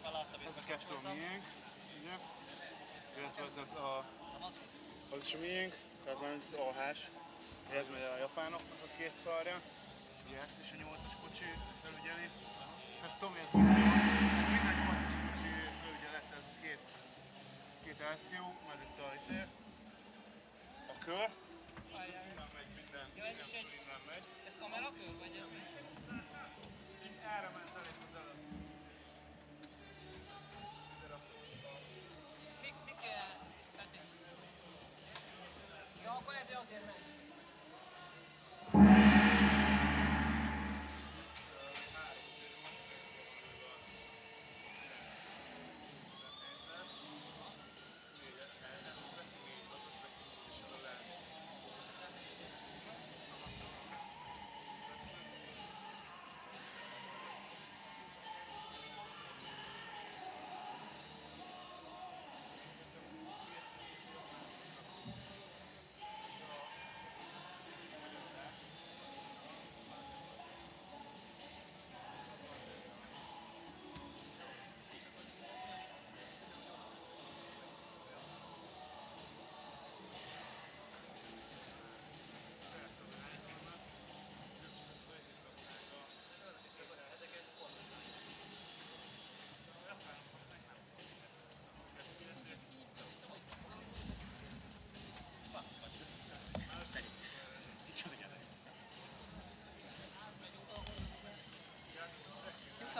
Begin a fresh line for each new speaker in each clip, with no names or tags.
Ez a kettő a miénk, ugye? Illetve ez az is a miénk, tehát már az AH-s. Ez megy a japánoknak a két szarja. Ugye ezt is a 8-as kocsi felügyeli. Ez Tomi, ez minden 8-as kocsi felügyelet, ez a két áció, meg itt a kör. Minden megy, minden megy.
Ez kamerakör vagy ez mi?
Így erre ment elég az előbb.
Mi kell? Ja, akkor ez azért megy.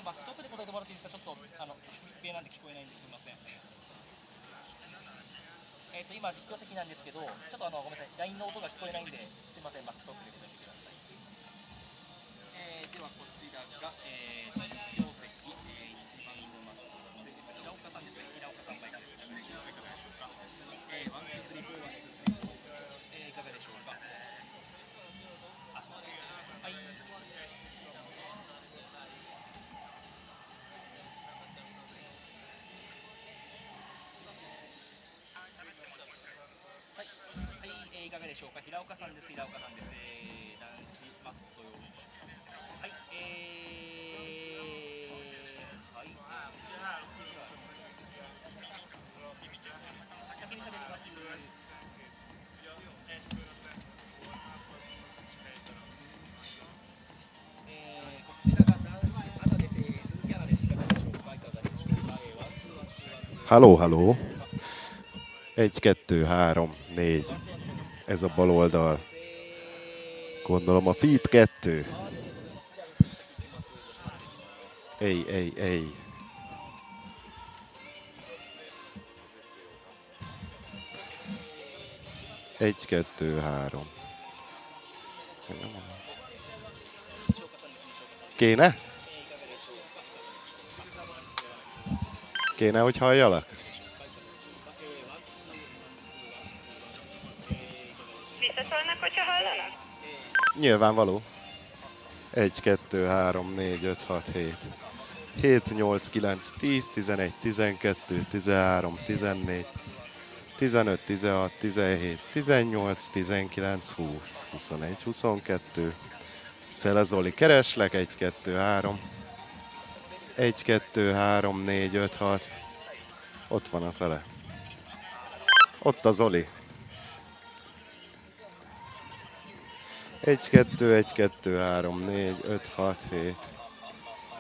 バックトークで答えてもらっていいですか？ちょっと密閉なんで聞こえないんですみません。今実況席なんですけど、ちょっとごめんなさい、LINE の音が聞こえないんで、すみません、バックトークで答えてください。ではこちらが、実況席、一番のマットで、平岡さんですね、平岡さんバイクです。いかがでしょうか。ワンツースリーフォーワンツースリーフォー、いかがでしょうか。あ、そうです。はい。いかがでしょうか。平岡さんです。平岡さんです。男子マット用意。はい。はい。先に喋ります。こちらが男子アナです。鈴木アナです。いかがでしょうか。いかがでしょうか。
Halló, halló. 1, 2, 3, 4. Ez a bal oldal. Gondolom a feed 2. Ej. 1, 2, 3. Kéne? Kéne, hogy halljalak?
Visszaszólnak, hogyha hallanak?
Nyilvánvaló. 1, 2, 3, 4, 5, 6, 7. 7, 8, 9, 10, 11, 12, 13, 14, 15, 16, 17, 18, 19, 20, 21, 22. Szele Zoli, kereslek. 1, 2, 3. 1, 2, 3, 4, 5, 6. Ott van a Szele. Ott a Zoli. 1, 2, 1, 2, 3, 4, 5, 6, 7,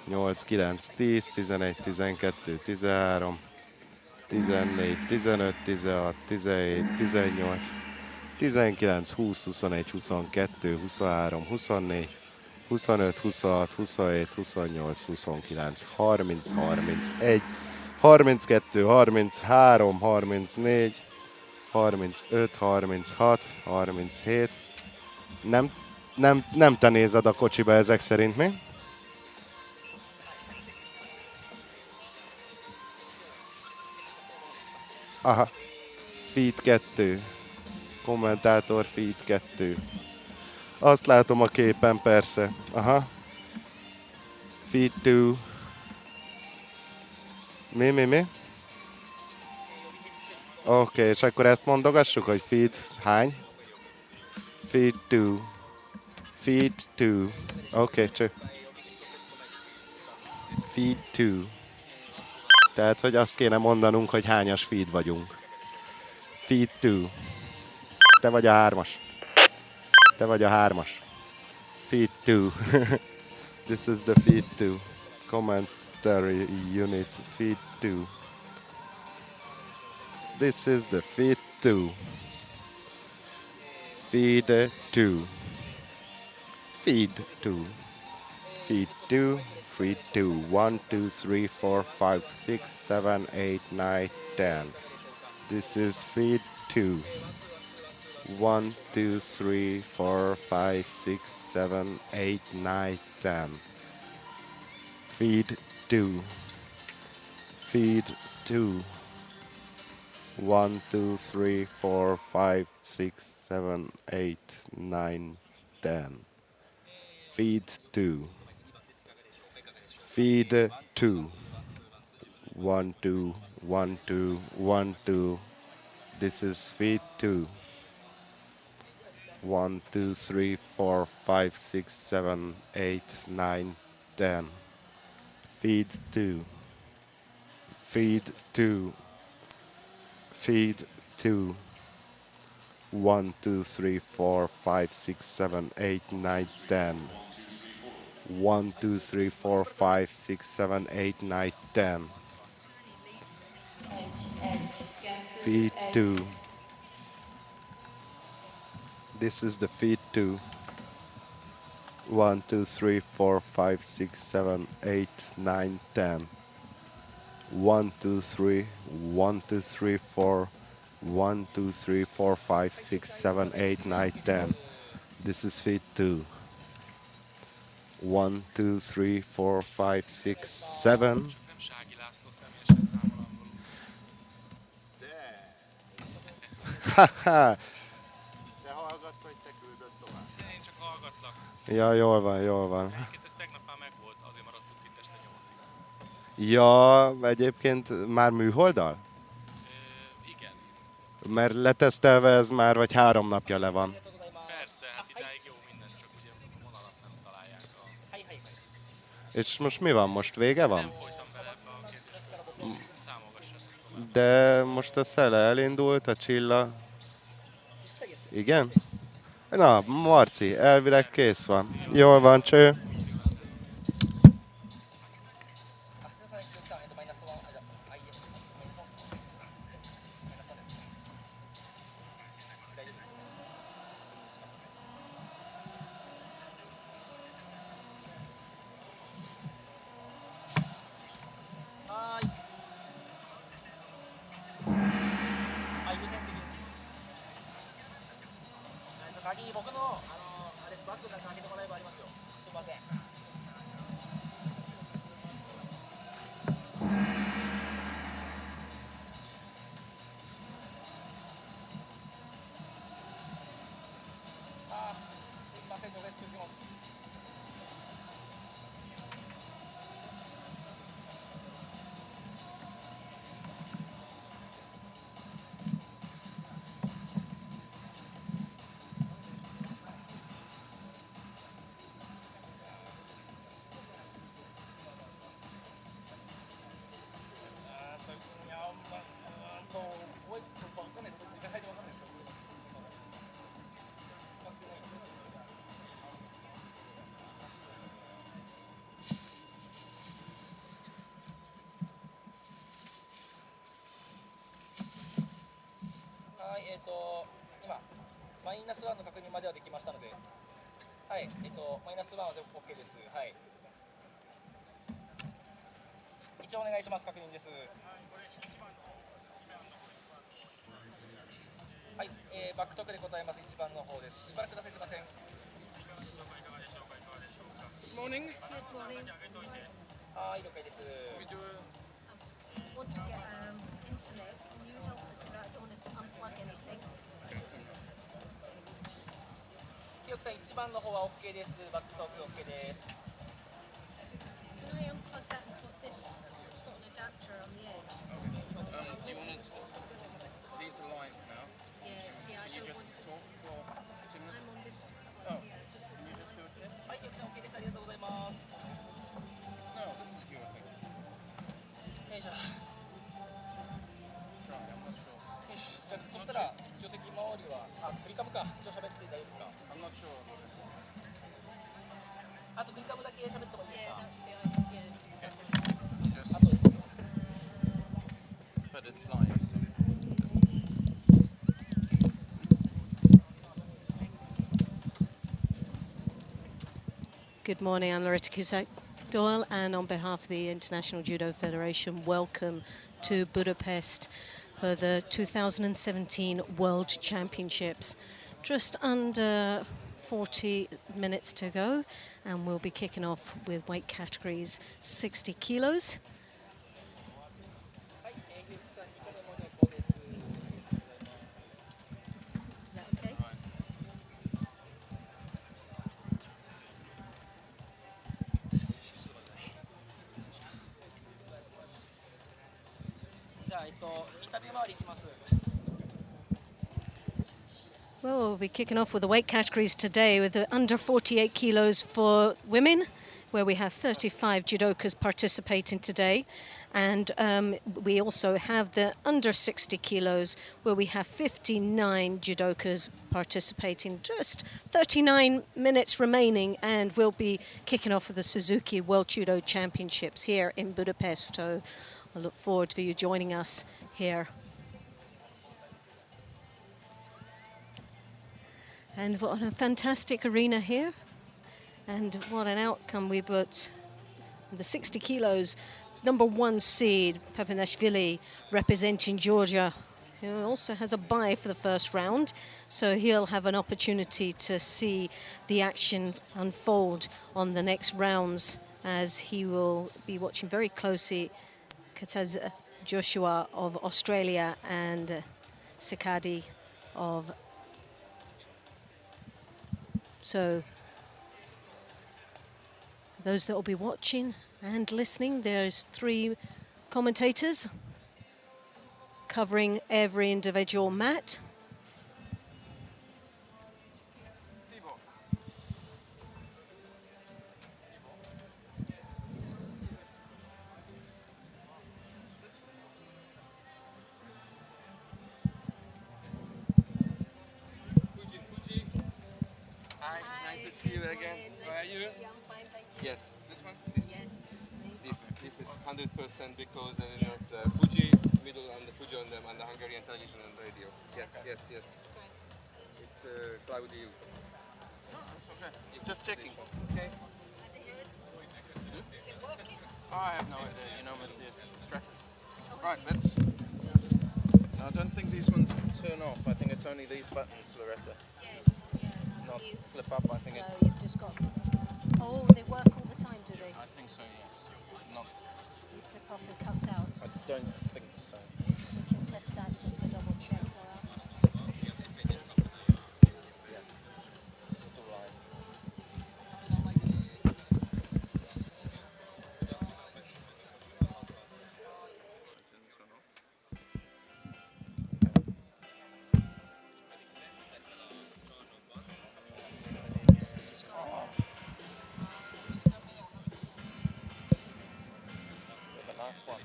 8, 9, 10, 11, 12, 13, 14, 15, 16, 17, 18, 19, 20, 21, 22, 23, 24, 25, 26, 27, 28, 29, 30, 31, 32, 33, 34, 35, 36, 37. Nem te nézed a kocsiba ezek szerint, mi? Aha. Feed 2. Kommentátor Feed 2. Azt látom a képen, persze. Aha. Feed 2. Mi? Oké, és akkor ezt mondogassuk, hogy feed hány? Feed 2. Feed 2. Oké, cső. Feed 2. Tehát, hogy azt kéne mondanunk, hogy hányas feed vagyunk. Feed 2. Te vagy a 3-as. Te vagy a 3-as. Feed 2. This is the feed 2. Commentary unit feed 2. This is the feed 2. Feed 2. Feed 2. Feed 2. Feed 2. 1, 2, 3, 4, 5, 6, 7, 8, 9, 10. This is feed 2. 1, 2, 3, 4, 5, 6, 7, 8, 9, 10. Feed 2. Feed 2. 1, 2, 3, 4, 5, 6, 7, 8, 9, 10. Feed 2. Feed 2. 1, 2, 1, 2, 1, 2. This is feed 2. 1, 2, 3, 4, 5, 6, 7, 8, 9, 10. Feed 2. Feed 2. Feed 2. 1, 2, 3, 4, 5, 6, 7, 8, 9, 10. 1, 2, 3, 4, 5, 6, 7, 8, 9, 10. Feed 2. This is the feed 2. 1, 2, 3, 4, 5, 6, 7, 8, 9, 10. 1, 2, 3, 1, 2, 3, 4, 1, 2, 3, 4, 5, 6, 7, 8, 9, 10. This is feed 2. 1, 2, 3, 4, 5, 6, 7.
Csak nem Sági László személyesen számol angolul.
Haha! Te hallgatsz, vagy te küldöd tovább?
Én csak hallgatlak.
Ja, jól van, jól van.
Egyébként ez tegnap már megvolt, azért maradtunk itt este 8-ig.
Ja, egyébként már műholddal?
Igen.
Mert letesztelve ez már vagy 3 napja le van.
Persze, hát idáig jó minden, csak ugye a vonalat nem találják a...
És most mi van? Most vége van?
Nem folytam bele ebbe a kérdéskörbe. Számolgassatok tovább.
De most a szele elindult, a csilla... Igen? Na, Marci, elvileg kész van. Jól van, cső.
Morning.
Good morning.
We do
Want to get internet. Can you help us with that? I don't want to unplug anything. Just
記憶さん1番の方は OK です。バックトーク OK です。
can I unplug that and put this? Because it's got an adapter on the edge.
do you want to... These are live now.
Yes. Yeah. I
Can you
don't
just
want to.
talk for 2 minutes?
I'm on this one.
Oh,
Yeah. This is
can you
the.
just do a test?
はい、記憶さん OK です。ありがとうございます。
No, this is your thing.
よいしょ。
but it's live. So
Good morning, I'm Loretta Cusack Doyle, and on behalf of the International Judo Federation, welcome to Budapest for the 2017 World Championships. Just under 40 minutes to go, and we'll be kicking off with weight categories 60 kilos. Is that okay? Well, we'll be kicking off with the weight categories today with the under 48 kilos for women, where we have 35 judokas participating today. And we also have the under 60 kilos, where we have 59 judokas participating. Just 39 minutes remaining, and we'll be kicking off with the Suzuki World Judo Championships here in Budapest. So I look forward to you joining us here. And what a fantastic arena here. And what an outcome we've got. The 60 kilos, number 1 seed, Papanashvili, representing Georgia, who also has a bye for the first round. So he'll have an opportunity to see the action unfold on the next rounds, as he will be watching very closely Kataz Joshua of Australia and Sikadi of... So for those that will be watching and listening, there's 3 commentators covering every individual mat.
hi, nice to see you again. How are you? Yes. This one? This.
Yes, this is me.
This is 100% because you know the Fuji middle and the Fuji on them and the Hungarian television and radio. Yes, yes, yes. It's cloudy. No, it's okay. Just checking. Okay.
Is it working?
Oh, I have no idea. You know, but it's distracting. Right, let's. No, I don't think these ones turn off. I think it's only these buttons, Loretta.
Yes, yeah.
Not
You-
flip up. I think
No,
it's.
you've just got... Oh, they work all the time, do they?
I think so. Yes. Not.
You flip off and cuts out.
I don't think so.
We can test that just to double check.
Yeah. Still live. The last one.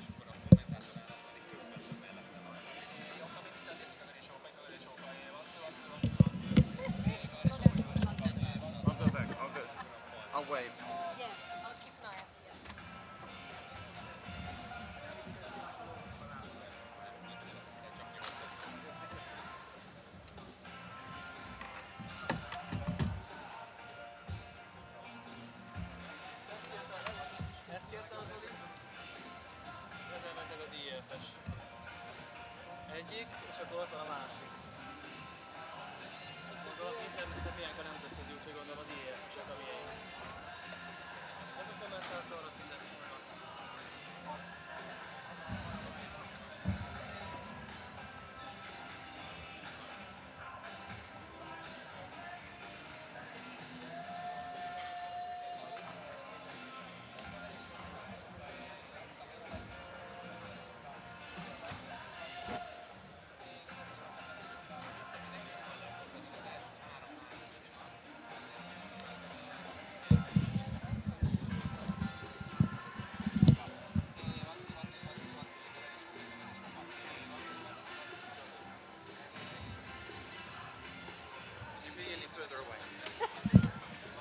It's gone out his lunch now.
I'll go back. I'll wave.
Yeah, I'll keep an eye out for you.
Egyik, és akkor ott van a másik. Gondolom, internetet ilyenkor nem teszed, úgyhogy gondolom az IEF-esek a miénk. Ez a kommentátorra fizetnek.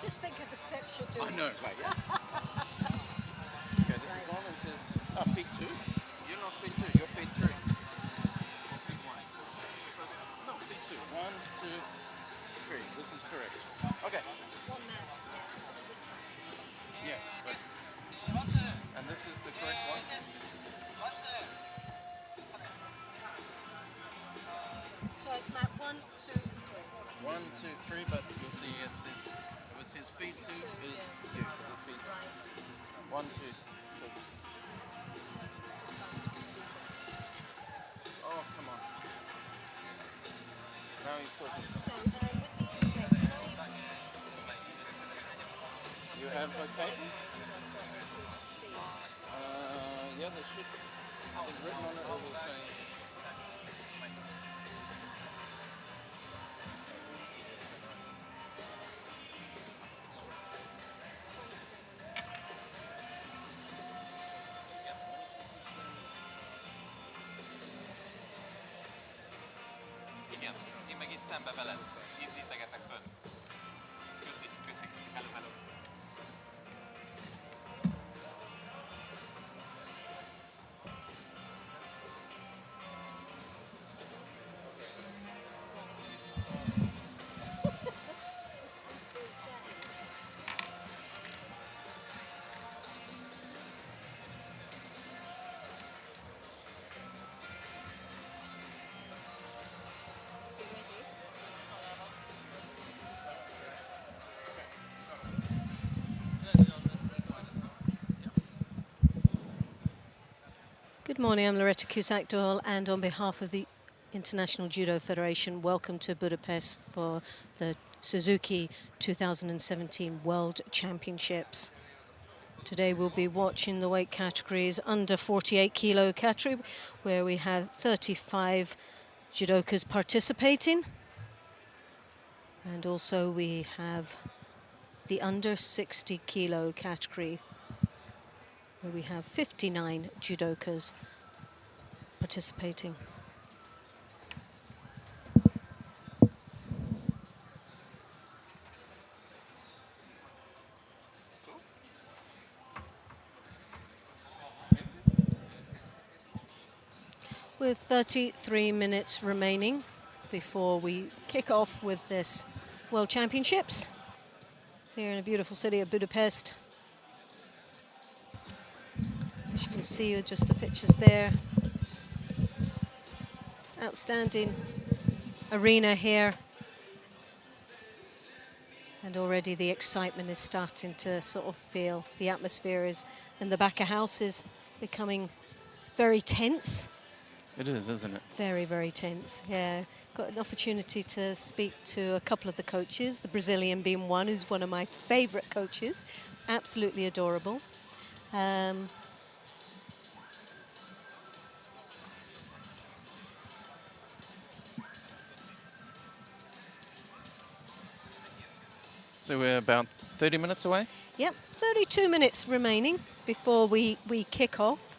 Just think of the steps you're doing.
I know, right, yeah. Okay, this is on and says, feet 2. You're not feet 2, you're feet 3.
It's map 1, 2, and 3.
1, 2, 3, but you'll see it was his feet 2 is you, his feet.
Right.
1, 2, because,
Just starts to confuse it.
oh, come on. Now he's talking.
So, with the internet, can I...
You have a cable? Yeah, there should be. Written on it, it will say.
Igen, én meg itt szembe veled. Itt integetek föl. Köszi. Hello.
Good morning, I'm Loretta Cusack-Doyle, and on behalf of the International Judo Federation, welcome to Budapest for the Suzuki 2017 World Championships. Today we'll be watching the weight categories under 48 kilo category, where we have 35 judokas participating. And also we have the under 60 kilo category, where we have 59 judokas participating. With 33 minutes remaining before we kick off with this World Championships here in the beautiful city of Budapest. As you can see with just the pictures there. Outstanding arena here. And already the excitement is starting to sort of feel. The atmosphere is in the back of house is becoming very tense.
It is, isn't it?
Very, very tense, yeah. Got an opportunity to speak to a couple of the coaches, the Brazilian being one, who's one of my favourite coaches. Absolutely adorable.
So we're about 30 minutes away?
Yep, 32 minutes remaining before we kick off.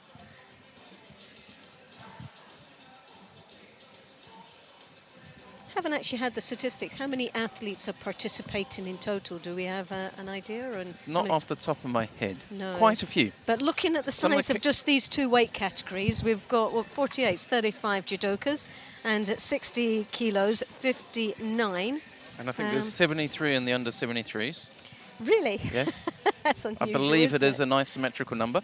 Haven't actually had the statistics. How many athletes are participating in total? Do we have an idea?
Not off the top of my head.
No.
Quite a few.
But looking at the size of just these two weight categories, we've got 48, 35 judokas, and at 60 kilos, 59.
And I think there's 73 in the under 73s.
Really?
Yes.
That's unusual,
I believe it
isn't
is a nice symmetrical number.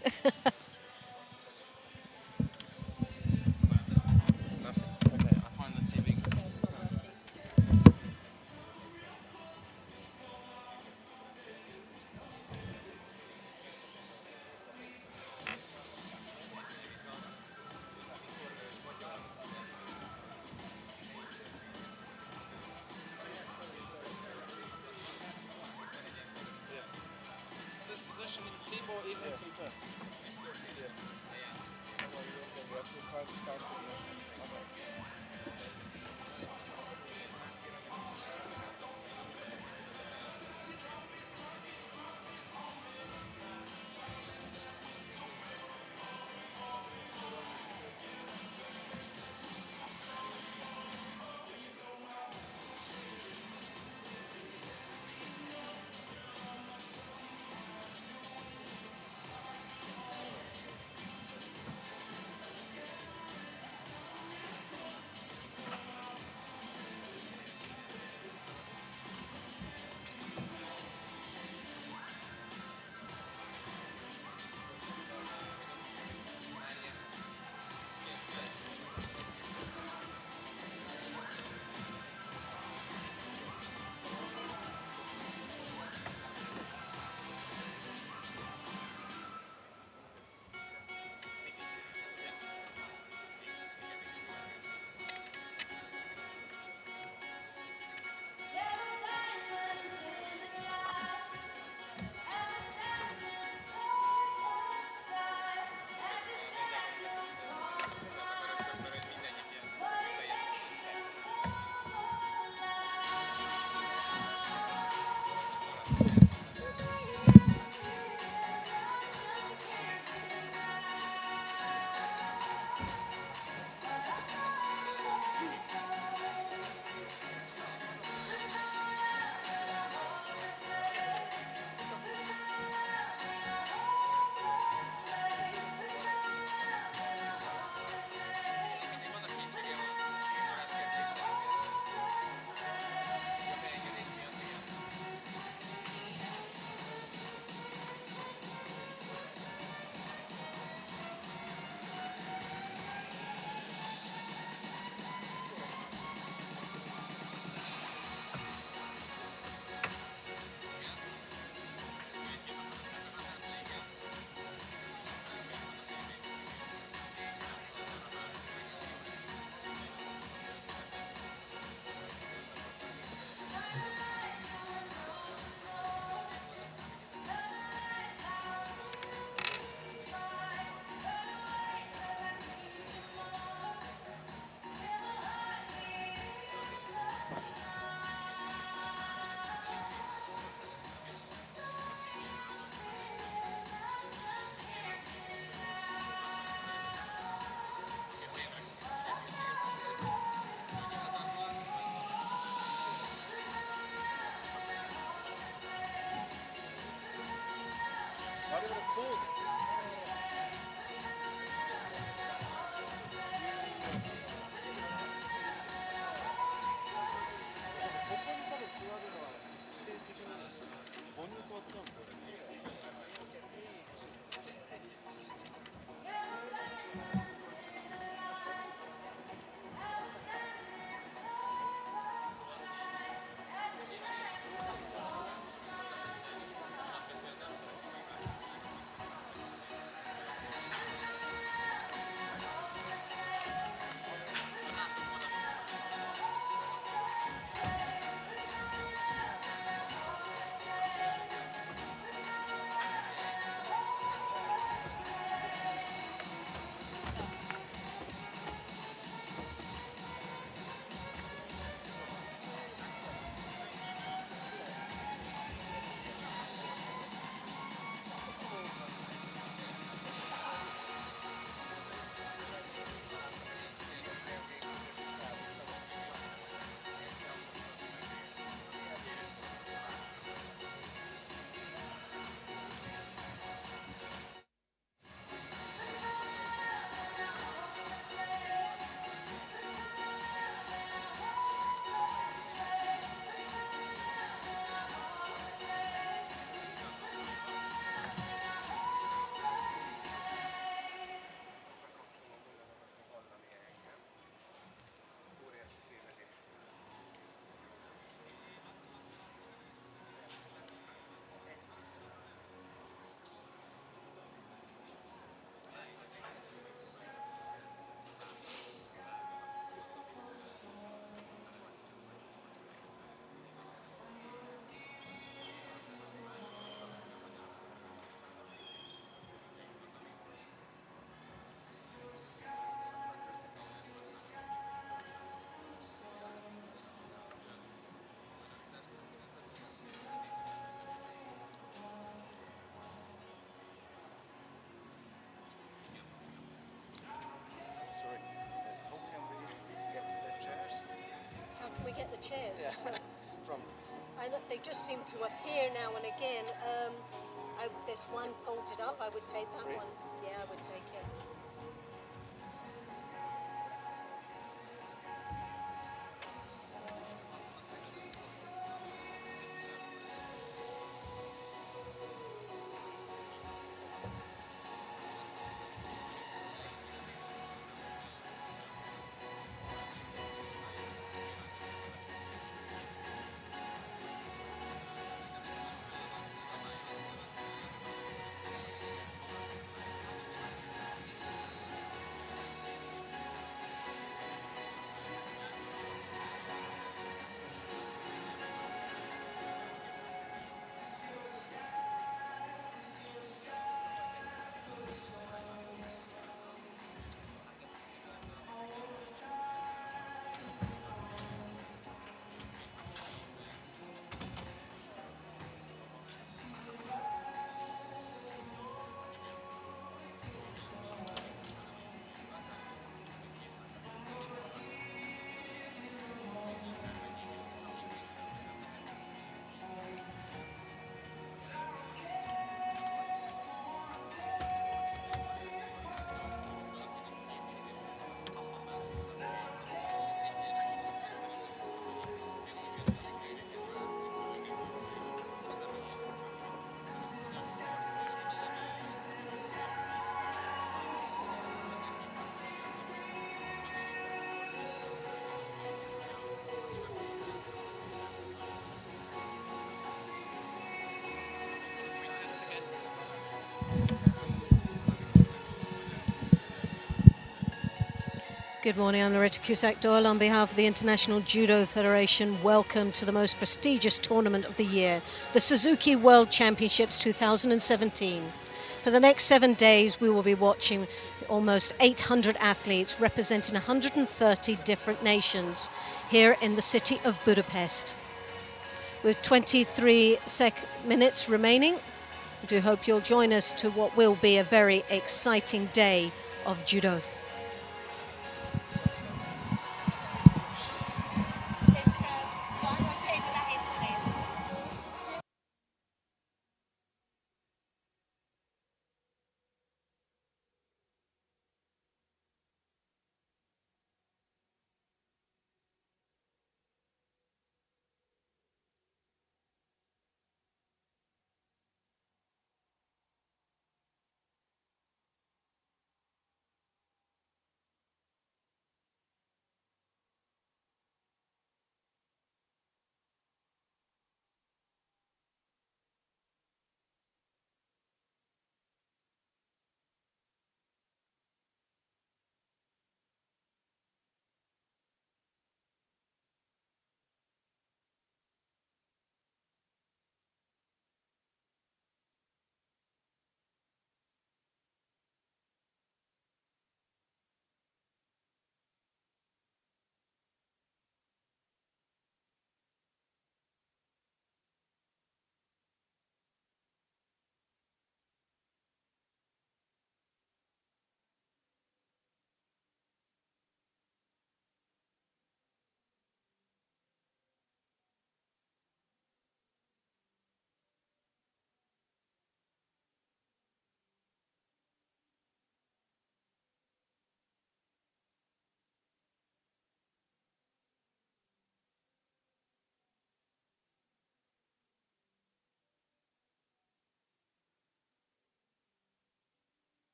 get the chairs.
Yeah. From
They just seem to appear now and again. There's one folded up. I would take that
Free?
one. Yeah, I would take it.
We test again.
Good morning, I'm Loretta Cusack-Doyle on behalf of the International Judo Federation. Welcome to the most prestigious tournament of the year, the Suzuki World Championships 2017. For the next 7 days, we will be watching almost 800 athletes representing 130 different nations here in the city of Budapest. With 23 minutes remaining, we do hope you'll join us to what will be a very exciting day of judo. So I'm okay with that internet.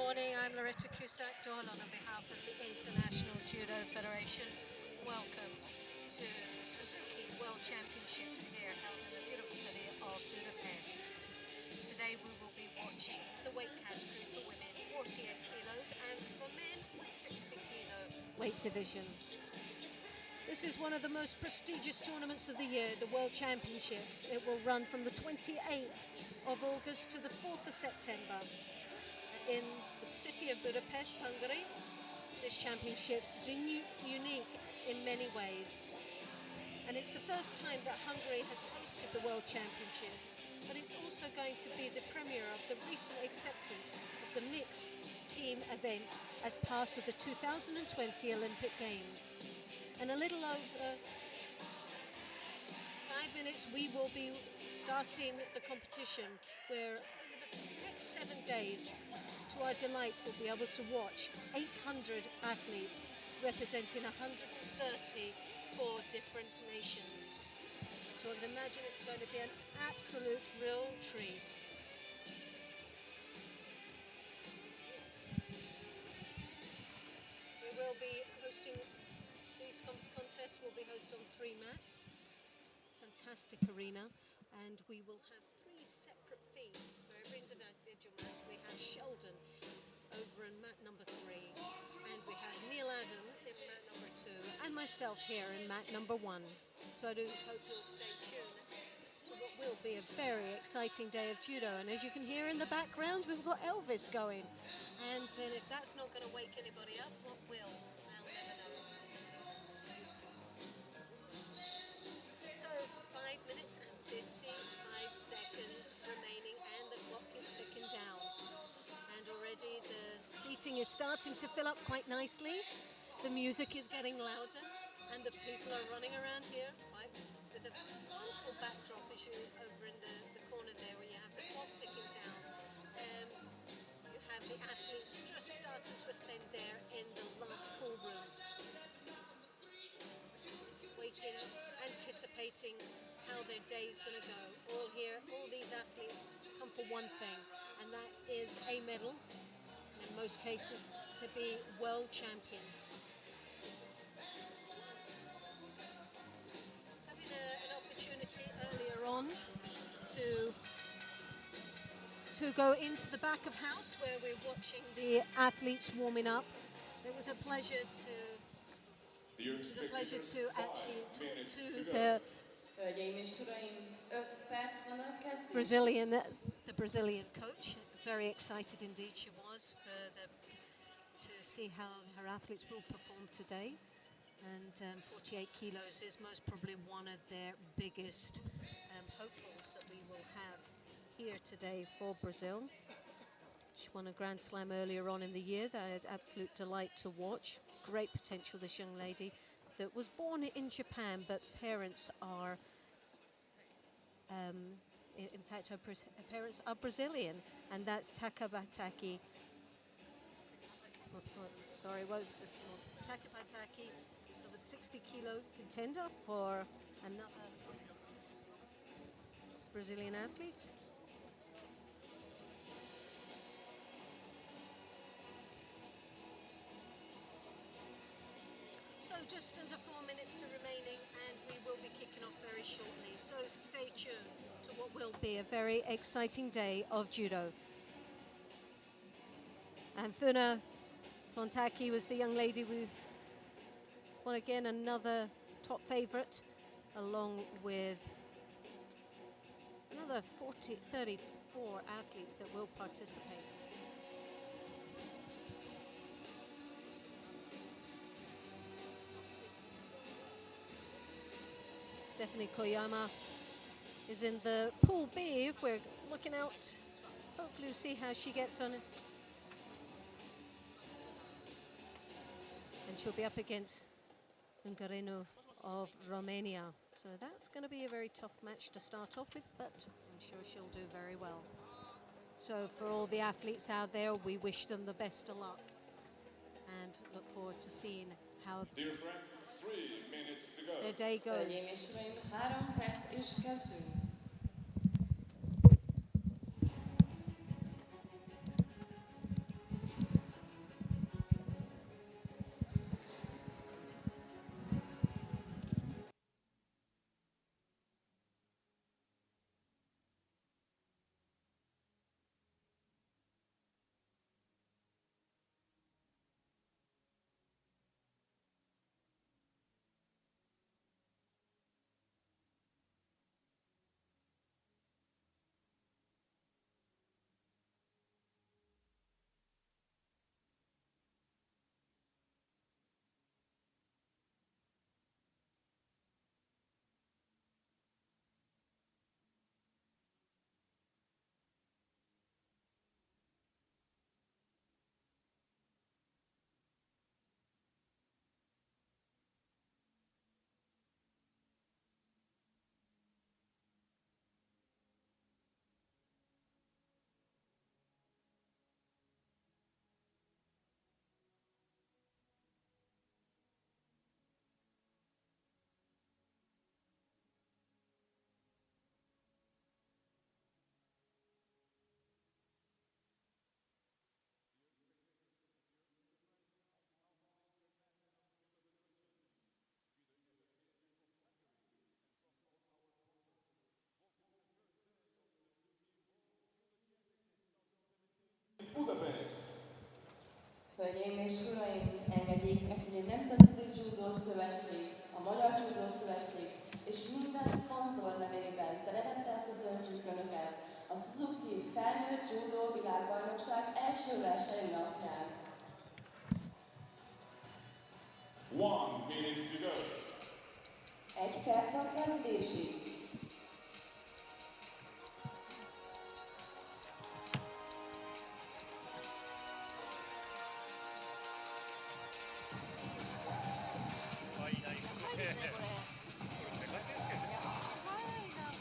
morning. I'm Loretta Cusack-Dolan on behalf of the International Judo Federation. Welcome to the Suzuki World Championships here held in the beautiful city of Budapest. Today we will be watching the weight category for women 48 kilos and for men the 60 kilo weight divisions. This is one of the most prestigious tournaments of the year, the World Championships. It will run from the 28th of August to the 4th of September in the city of Budapest, Hungary. This championships is unique in many ways. And it's the first time that Hungary has hosted the World Championships, but it's also going to be the premiere of the recent acceptance of the mixed team event as part of the 2020 Olympic Games. In a little over 5 minutes, we will be starting the competition where over the next 7 days, to our delight, we'll be able to watch 800 athletes representing 134 different nations. So I would imagine it's going to be an absolute real treat. We will be hosting, these contests will be hosted on 3 mats. Fantastic arena, and we will have 3 separate feeds for every individual match. We have Sheldon over in mat number 3, and we have Neil Adams in mat number 2, and myself here in mat number 1. So I do hope you'll stay tuned to what will be a very exciting day of judo. And as you can hear in the background, we've got Elvis going, and if that's not going to wake anybody up, what will? I'll never know. So 5 minutes and 55 seconds remaining, and the clock is ticking down. And already the seating is starting to fill up quite nicely. The music is getting louder, and the people are running around here with a wonderful backdrop issue over in the corner there where you have the clock ticking down. You have the athletes just starting to ascend there in the last call room. Waiting, anticipating how their day is going to go. All these athletes come for one thing, and that is a medal, and in most cases to be world champion. Having an opportunity earlier on to go into the back of house where we're watching the athletes warming up. It was a pleasure to actually talk to the Brazilian coach. Very excited indeed she was to see how her athletes will perform today. And 48 kilos is most probably one of their biggest hopefuls that we will have here today for Brazil. She won a Grand Slam earlier on in the year. That had absolute delight to watch. Great potential, this young lady that was born in Japan, but parents are, in fact, her parents are Brazilian, and that's Takabataki. Takabataki is a 60 kilo contender for another Brazilian athlete. So just under 4 minutes to remaining, and we will be kicking off very shortly. So stay tuned to what will be a very exciting day of judo. And Thuna Tontaki was the young lady who won again, another top favourite, along with another 34 athletes that will participate. Stephanie Koyama is in the Pool B if we're looking out. Hopefully we'll see how she gets on. And she'll be up against Ungarenu of Romania. So that's going to be a very tough match to start off with, but I'm sure she'll do very well. So for all the athletes out there, we wish them the best of luck and look forward to seeing how
Dear friends, 3 minutes to go.
their day goes.
Hölgyeim és uraim, 3 perc és kezdünk. Hölgyeim és uraim, engedjék meg, hogy a Nemzetközi Judo Szövetség, a Magyar Judo Szövetség és minden szponzor nevében szeretettel köszöntsük Önöket a Suzuki felnőtt judo világbajnokság első verseny napján.
1 minute to go.
1 perc a kezdésig.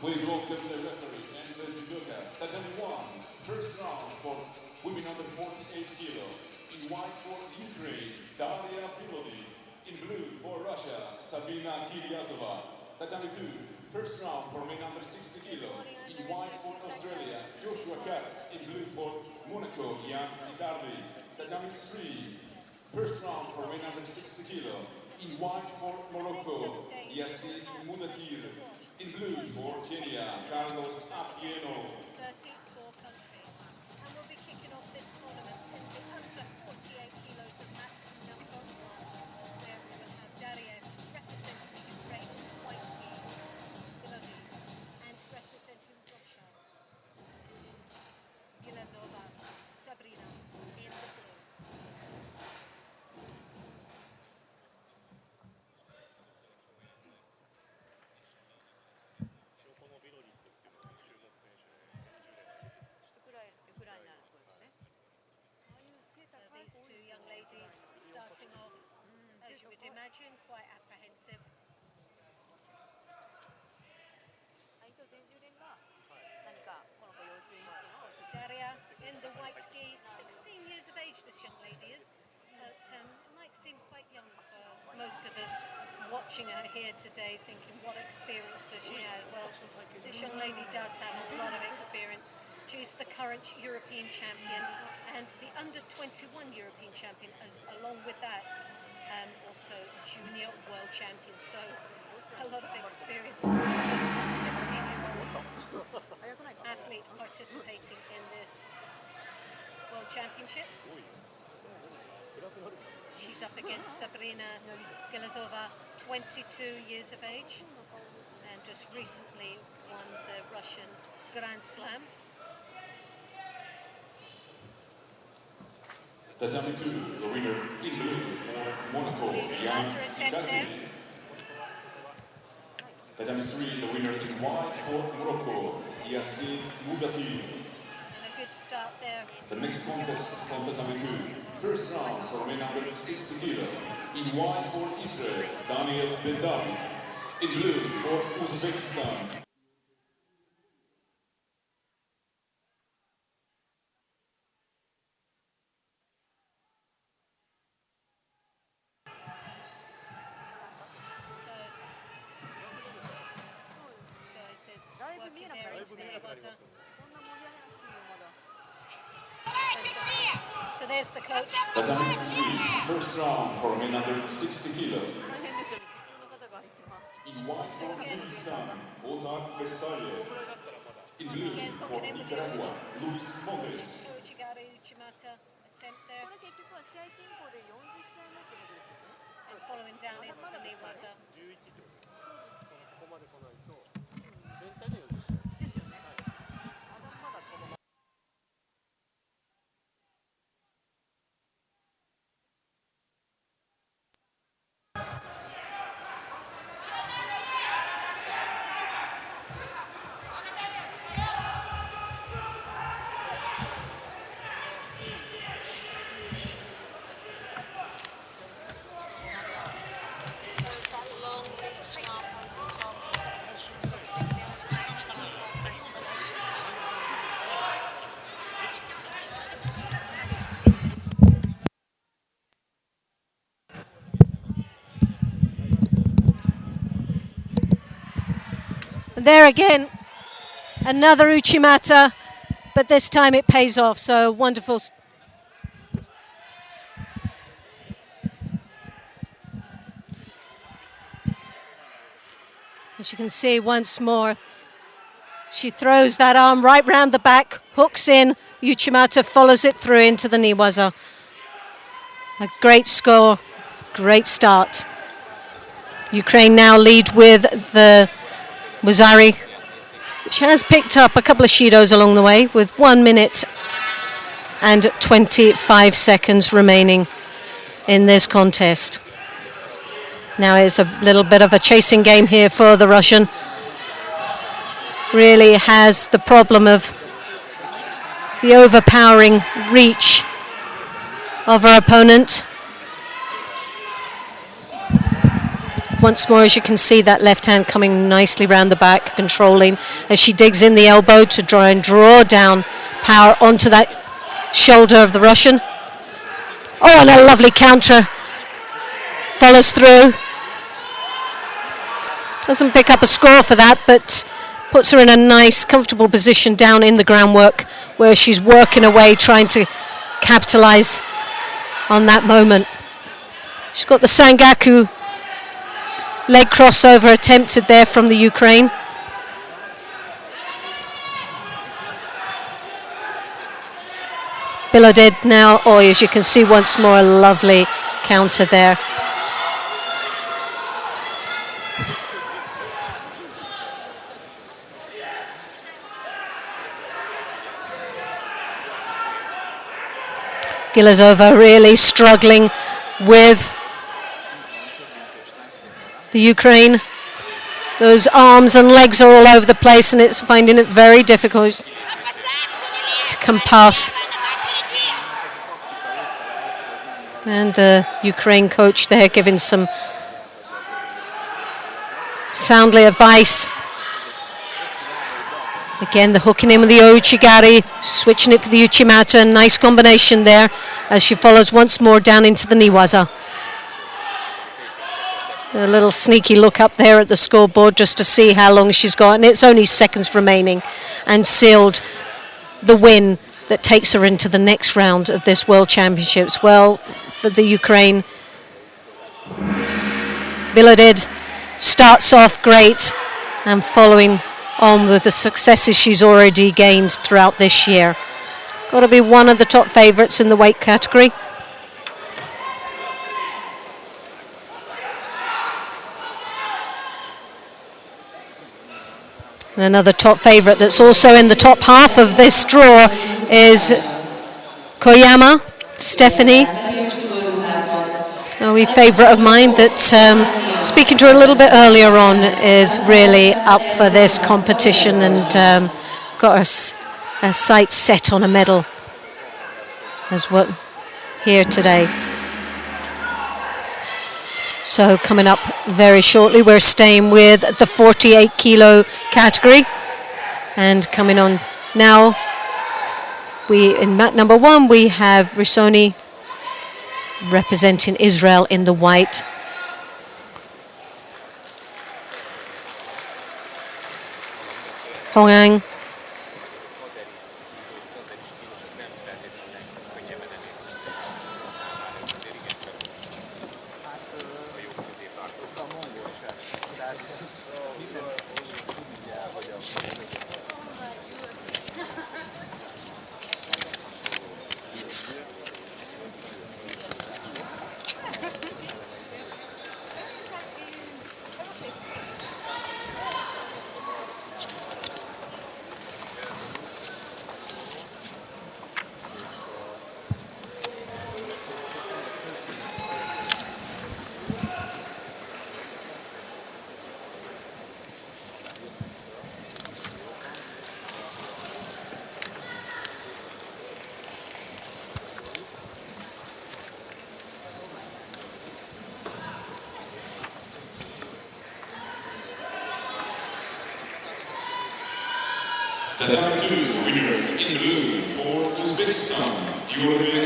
Please welcome the referee and the judoka. Tatami 1, first round for women under 48 kilo. In white for Ukraine, Daria Pilodi. In blue for Russia, Sabina Kiryazova. Tatami 2, first round for men under 60 kilo. In white for Australia, Joshua Katz. In blue for Monaco, Jan Sidardi. Tatami 3, first round for men under 60 kilo. In white for Morocco, Yassin Mudatir. In blue for Kenya, Carlos Apieno.
34 countries. And we'll be kicking off this tournament in the under 48 kilos of mat number 1, where we will have Daria representing the Ukraine in white gi, Pilodi, and representing Russia, Gilazova, Sabrina in the blue. So these two young ladies starting off, as you would imagine, quite apprehensive. Daria in the white gi, 16 years of age this young lady is, but it might seem quite young for most of us watching her here today, thinking what experience does she have? Well, this young lady does have a lot of experience. She's the current European champion and the under-21 European champion, along with that also junior world champion. So a lot of experience for just a 16-year-old athlete participating in this World Championships. She's up against Sabrina Gilazova, 22 years of age, and just recently won the Russian Grand Slam.
Tatami 2, the winner in blue for Monaco, Jan Sidardi. Tatami 3, the winner in white for Morocco, Yassin Mudatir.
And a good start there.
The next contest from Tatami 2, first round for men under 60 kilo. In white for Israel, Daniel Ben-David. In blue for Uzbekistan.
So I said, working there into the Newaza. So there's the coach.
Tatami 3, first round for men under 60 kilo. In white for Uzbekistan, Otar Vesalia. In blue for Nicaragua, Luis Montes.
Uchigari Uchimata attempt there. And following down into the Newaza. There again, another Uchimata, but this time it pays off, so wonderful. As you can see once more, she throws that arm right round the back, hooks in, Uchimata follows it through into the Newaza. A great score, great start. Ukraine now lead with the Muzari, which has picked up a couple of Shidos along the way with 1 minute and 25 seconds remaining in this contest. Now it's a little bit of a chasing game here for the Russian. Really has the problem of the overpowering reach of her opponent. Once more, as you can see, that left hand coming nicely round the back, controlling as she digs in the elbow to try and draw down power onto that shoulder of the Russian. Oh, and a lovely counter. Follows through. Doesn't pick up a score for that, but puts her in a nice, comfortable position down in the groundwork where she's working away, trying to capitalize on that moment. She's got the Sangaku leg crossover attempted there from the Ukraine. Biloded now, oh, as you can see once more, a lovely counter there. Gilazova really struggling with the Ukraine. Those arms and legs are all over the place and it's finding it very difficult to come past. And the Ukraine coach there giving some soundly advice. Again, the hooking in with the Ouchigari, switching it for the Uchimata. Nice combination there as she follows once more down into the Niwaza. A little sneaky look up there at the scoreboard just to see how long she's got, and it's only seconds remaining, and sealed the win that takes her into the next round of this World Championships. Well, for the Ukraine, Bilodid starts off great and following on with the successes she's already gained throughout this year. Got to be one of the top favourites in the weight category. And another top favourite that's also in the top half of this draw is Koyama, Stephanie. A wee favourite of mine that, speaking to her a little bit earlier on, is really up for this competition and got her sights set on a medal as well here today. So coming up very shortly, we're staying with the 48 kilo category, and coming on now, in mat number 1 we have Risoni representing Israel in the white. Hongang.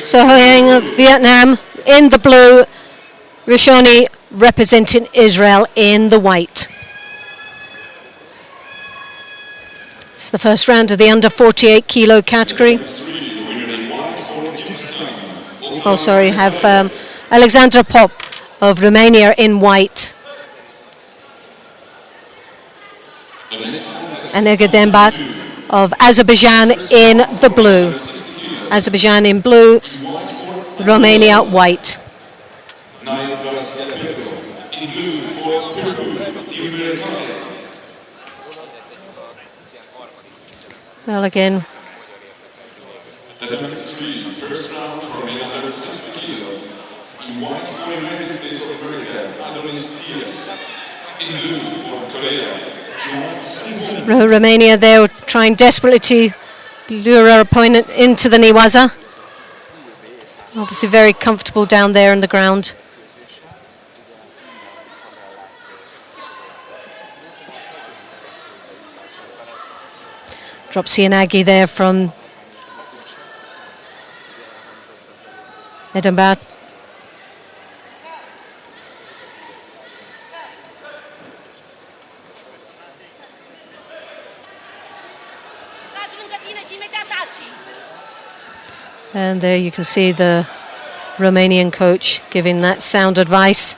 So Hoang of Vietnam in the blue, Rishoni representing Israel in the white. It's the first round of the under 48 kilo category. Oh, sorry, have Alexandra Pop of Romania in white. And Egademba of Azerbaijan in the blue. Azerbaijan in blue, Romania white. Well, again,
The 23 first round from another 60 kilo. In white for the United States of America, Adonis Diaz. In blue from Korea,
Romania there trying desperately to lure our opponent into the Niwaza. Obviously very comfortable down there on the ground. Drops Yanagi there from Edinburgh. And there you can see the Romanian coach giving that sound advice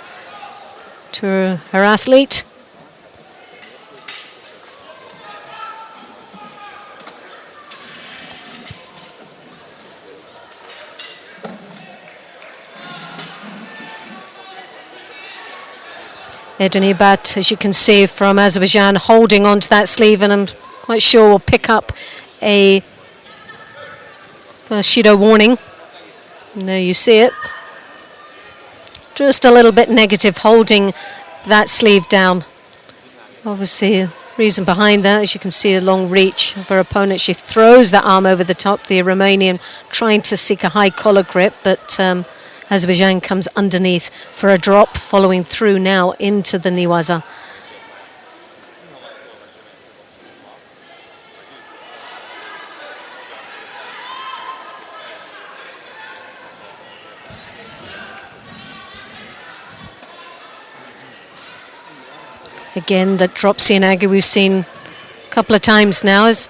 to her athlete. Edinibat, as you can see from Azerbaijan, holding onto that sleeve, and I'm quite sure will pick up a Shido warning. And there you see it. Just a little bit negative, holding that sleeve down. Obviously, reason behind that, as you can see, a long reach of her opponent. She throws that arm over the top, the Romanian trying to seek a high collar grip, but Azerbaijan comes underneath for a drop, following through now into the Niwaza. Again, that drop Sienagi we've seen a couple of times now. Is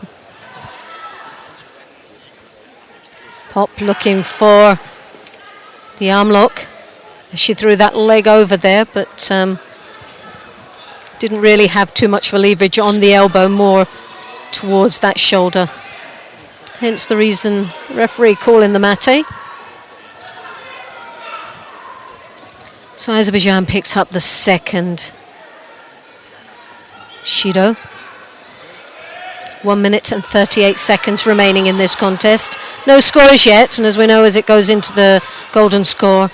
Pop looking for the arm lock. She threw that leg over there, but didn't really have too much of a leverage on the elbow, more towards that shoulder. Hence the reason referee calling the mate. So Azerbaijan picks up the second Shido. 1 minute and 38 seconds remaining in this contest. No scores yet, and as we know, as it goes into the golden score,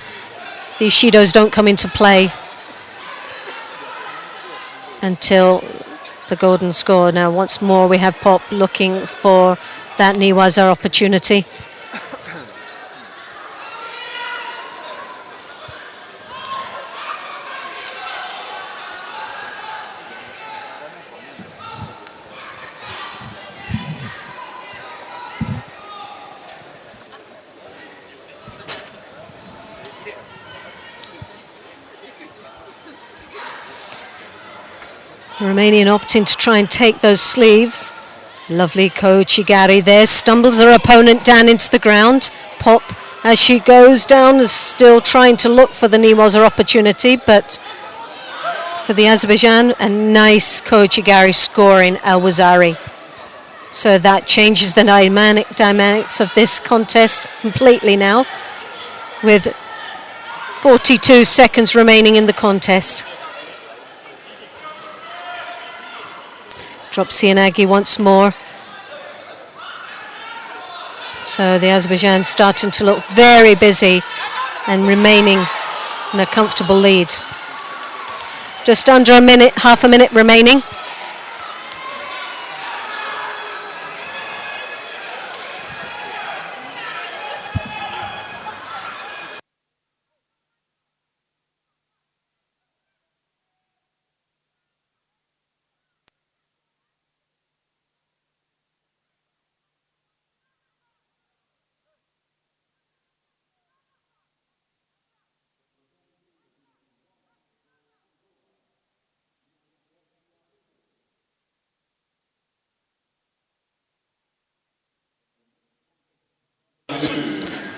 these Shidos don't come into play until the golden score. Now, once more, we have Pop looking for that Niwaza opportunity. Romanian opting to try and take those sleeves. Lovely Kochigari there, stumbles her opponent down into the ground. Pop, as she goes down, is still trying to look for the Niwaza opportunity, but for the Azerbaijan, a nice Kochigari scoring Al-Wazari. So that changes the dynamics of this contest completely now, with 42 seconds remaining in the contest. Drop Sienagi once more. So the Azerbaijan starting to look very busy and remaining in a comfortable lead. Just under a minute, half a minute remaining.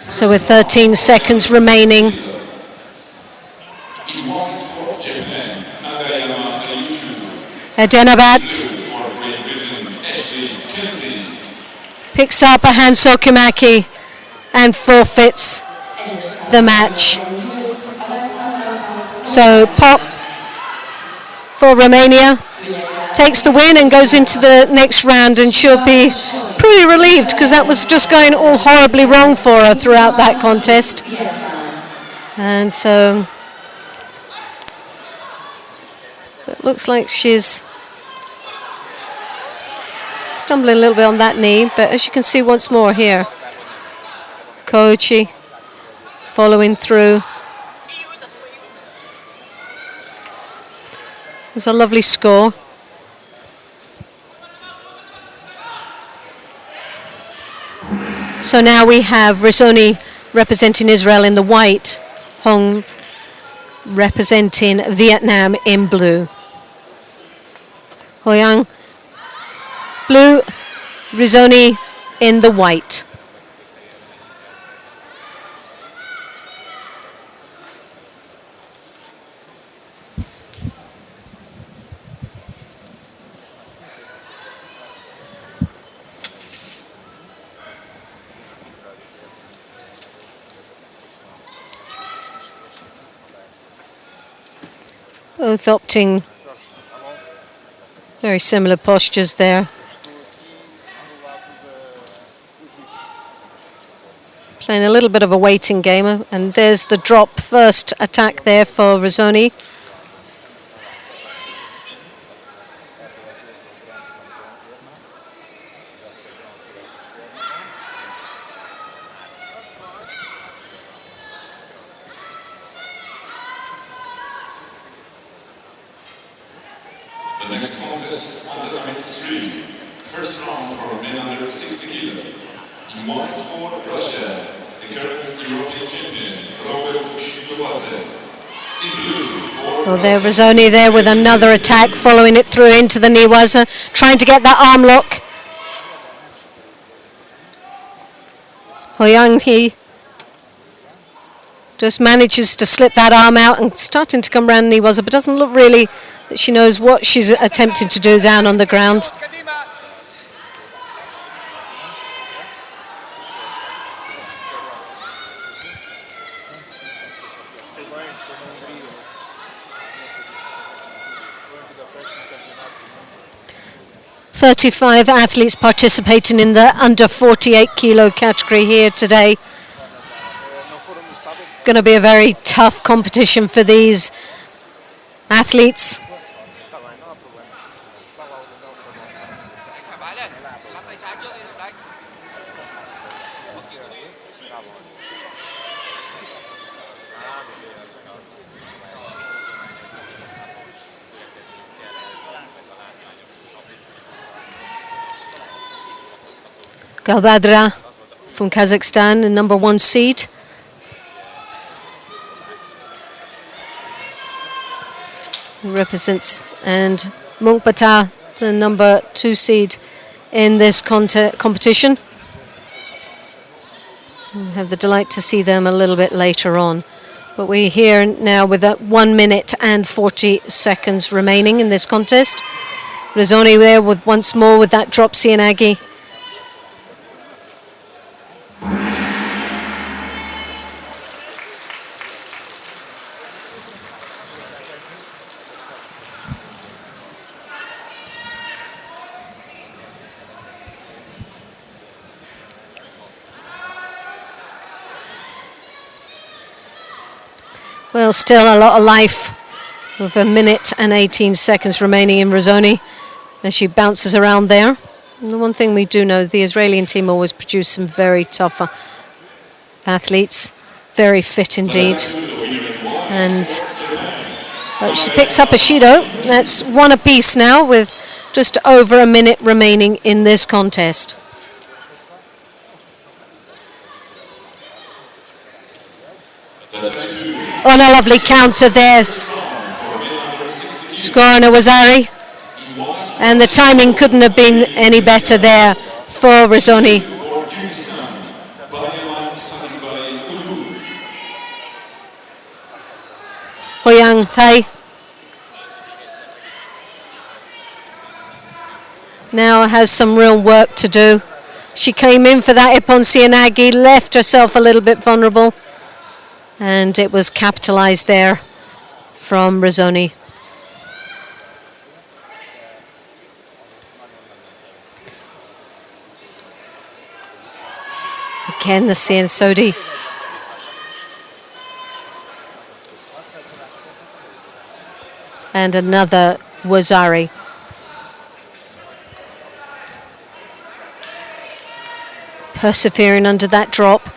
So with 13 seconds remaining. Adenabat picks up a hand Sokimaki and forfeits the match. So Pop for Romania takes the win and goes into the next round, and she'll be pretty relieved because that was just going all horribly wrong for her throughout that contest. And so it looks like she's stumbling a little bit on that knee, but as you can see once more here, Koichi following through. It's a lovely score. So now we have Rizzoni representing Israel in the white, Hong representing Vietnam in blue. Hoyang blue, Rizzoni in the white. Both opting very similar postures there. Playing a little bit of a waiting game, and there's the drop first attack there for Rizzoni.
The next contest under 23, first round for men under 60 kilo. In white for Russia, the current European champion, Robert Shikuladze. In blue for
Well, there Rizzoni there with another attack, following it through into the Niwaza, trying to get that arm lock. Hoyang, he just manages to slip that arm out and starting to come around Niwaza, but doesn't look really that she knows what she's attempting to do down on the ground. "35 athletes participating in the under 48 kilo category here today. Going to be a very tough competition for these athletes. Galbadra from Kazakhstan, the number 1 seed. Represents, and Munkbata, the number 2 seed in this competition. We have the delight to see them a little bit later on. But we're here now with 1 minute and 40 seconds remaining in this contest. Rizzoni there with once more with that drop Sianagi. Well, still a lot of life with 1 minute and 18 seconds remaining in Rizzoni as she bounces around there. And the one thing we do know, the Israeli team always produce some very tough athletes, very fit indeed. And she picks up a Shido. That's 1 apiece now with just over 1 minute remaining in this contest. On a lovely counter there, Skorana Wazari, and the timing couldn't have been any better there for Rizzoni. Hoyang Tai now has some real work to do. She came in for that Ippon Sianagi, left herself a little bit vulnerable, and it was capitalized there from Rizzoni. Again, the Sodi. And another Wazari. Persevering under that drop.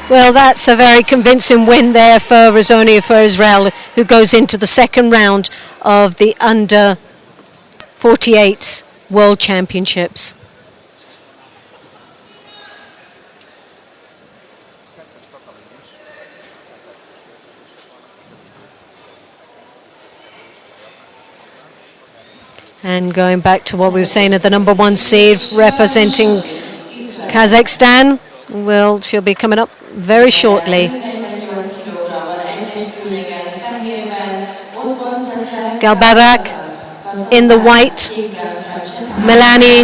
Well, that's a very convincing win there for Razzoni for Israel, who goes into the second round of the under 48 World Championships. And going back to what we were saying at the number 1 seed representing Kazakhstan, well, she'll be coming up very shortly. Galbarak in the white, Melani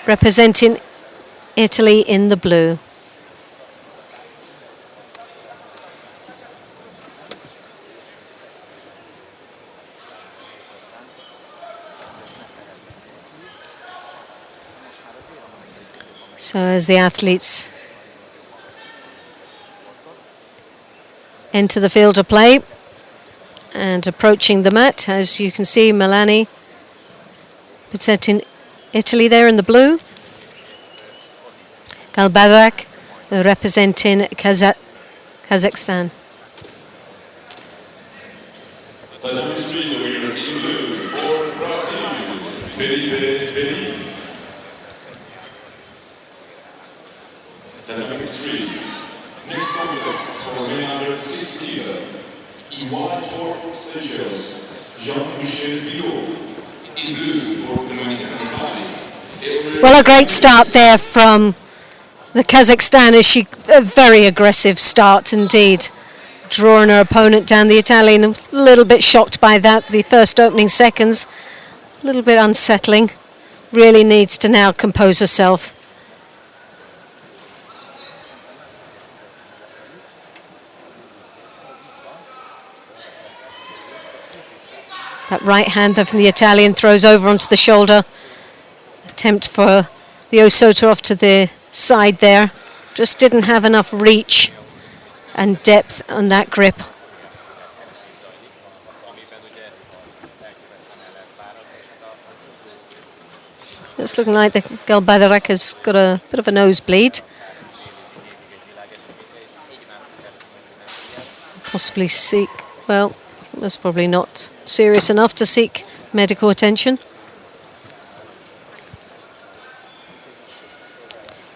representing Italy in the blue. So as the athletes enter the field of play and approaching the mat, as you can see, Melani representing Italy there in the blue. Galbarak representing Kazakhstan.
Next contest for men under 60 kg. In white for Seychelles, Jean-Michel Judo. In blue for Dominican Republic.
Well, a great start there from the Kazakhstan. A very aggressive start indeed, drawing her opponent down. The Italian a little bit shocked by that. The first opening seconds, a little bit unsettling. Really needs to now compose herself. That right hand from the Italian throws over onto the shoulder. Attempt for the Osota off to the side there. Just didn't have enough reach and depth on that grip. It's looking like the Galbarak has got a bit of a nosebleed. Possibly seek, well, that's probably not serious enough to seek medical attention.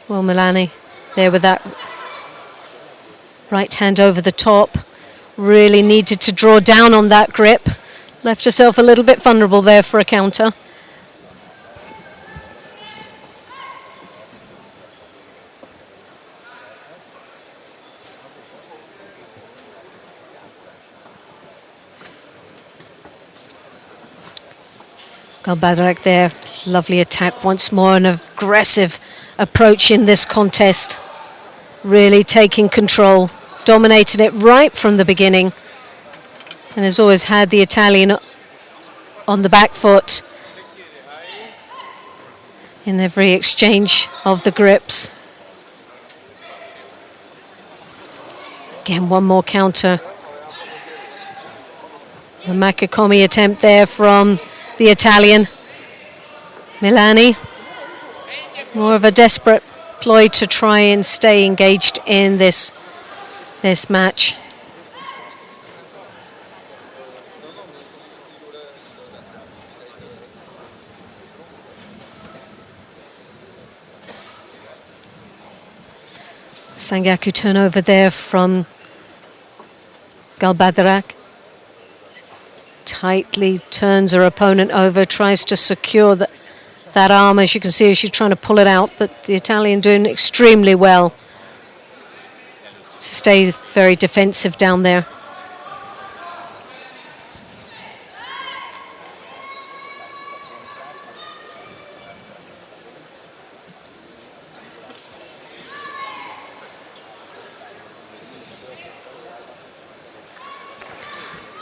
Well, Melani there with that right hand over the top. Really needed to draw down on that grip. Left herself a little bit vulnerable there for a counter. Galbarak there, lovely attack once more, an aggressive approach in this contest. Really taking control, dominated it right from the beginning, and has always had the Italian on the back foot in every exchange of the grips. Again, one more counter. The Makakomi attempt there from the Italian. Melani, more of a desperate ploy to try and stay engaged in this match. Sangaku turnover there from Galbarak. Tightly turns her opponent over, tries to secure that arm. As you can see, she's trying to pull it out, but the Italian doing extremely well to stay very defensive down there.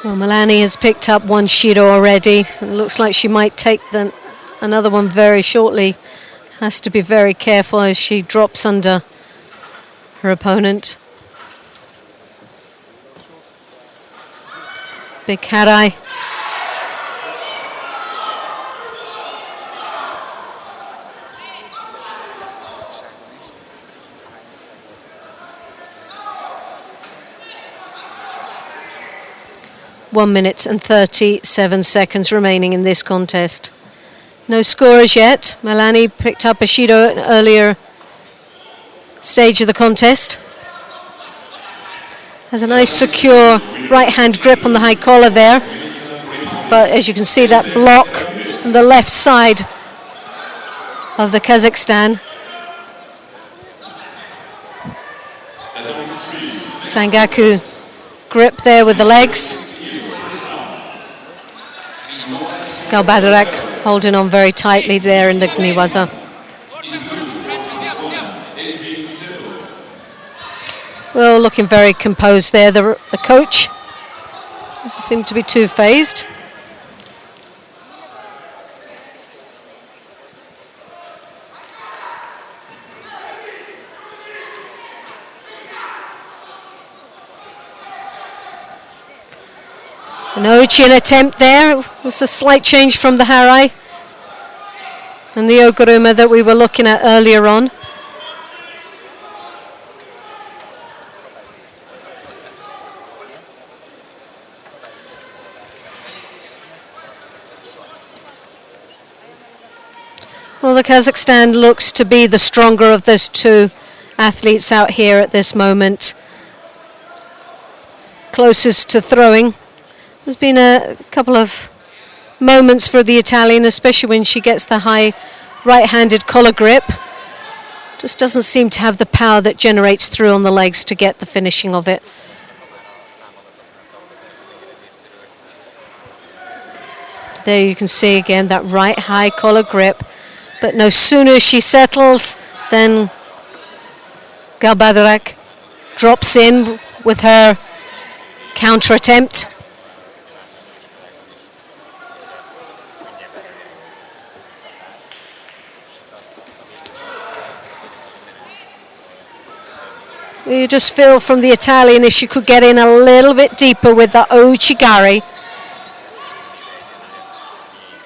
Well, Melanie has picked up one Shido already. It looks like she might take another one very shortly. Has to be very careful as she drops under her opponent. Big Harai. One minute and 37 seconds remaining in this contest. No scorers yet. Melanie picked up a Shido at an earlier stage of the contest. Has a nice secure right hand grip on the high collar there. But as you can see, that block on the left side of the Kazakhstan. Sangaku grip there with the legs. Galbadarak holding on very tightly there in the Niwaza. Well, looking very composed there, the coach. Doesn't seem to be too phased. No chin attempt there. It was a slight change from the Harai and the Oguruma that we were looking at earlier on. Well, the Kazakhstan looks to be the stronger of those two athletes out here at this moment. Closest to throwing. There's been a couple of moments for the Italian, especially when she gets the high right-handed collar grip. Just doesn't seem to have the power that generates through on the legs to get the finishing of it. There you can see again that right high collar grip. But no sooner she settles, then Galbadarak drops in with her counter attempt. You just feel from the Italian if she could get in a little bit deeper with the Ouchigari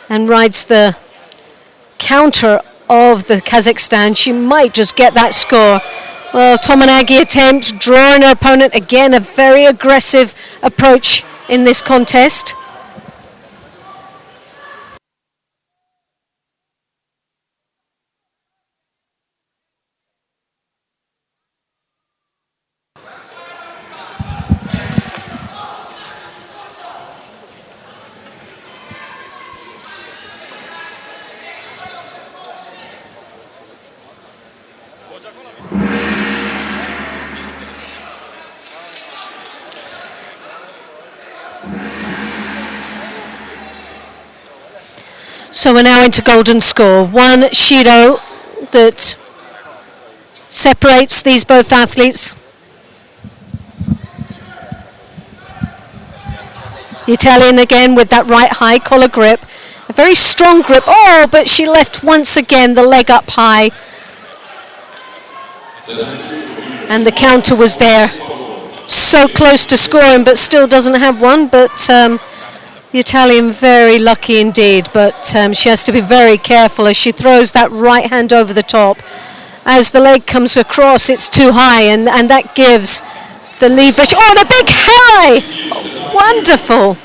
and rides the counter of the Kazakhstan, she might just get that score. Well, Tomonagi attempt, drawing her opponent again, a very aggressive approach in this contest. So we're now into golden score. One Shido that separates these both athletes. The Italian again with that right high collar grip. A very strong grip. Oh, but she left once again the leg up high. And the counter was there. So close to scoring, but still doesn't have one. But the Italian very lucky indeed, but she has to be very careful as she throws that right hand over the top. As the leg comes across, it's too high, and that gives the leverage. Oh, the big high! Oh, wonderful.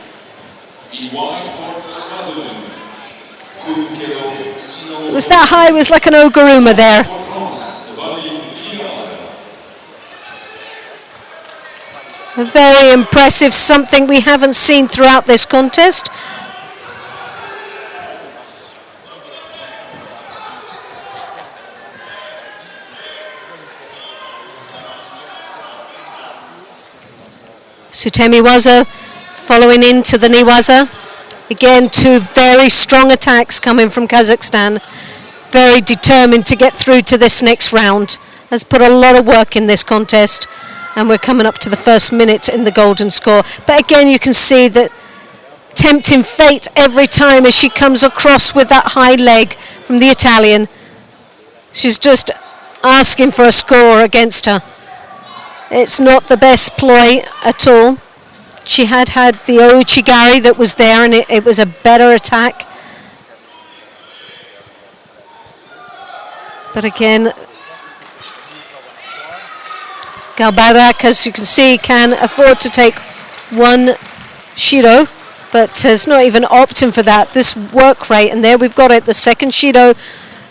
It was that high, it was like an Oguruma there. Very impressive, something we haven't seen throughout this contest. Sutemi Waza following into the Niwaza. Again, two very strong attacks coming from Kazakhstan. Very determined to get through to this next round. Has put a lot of work in this contest. And we're coming up to the first minute in the golden score. But again, you can see that tempting fate every time as she comes across with that high leg from the Italian. She's just asking for a score against her. It's not the best ploy at all. She had the Ouchigari that was there, and it was a better attack. But again, Galbarak, as you can see, can afford to take one Shido, but is not even opting for that. This work rate, and there we've got it, the second Shido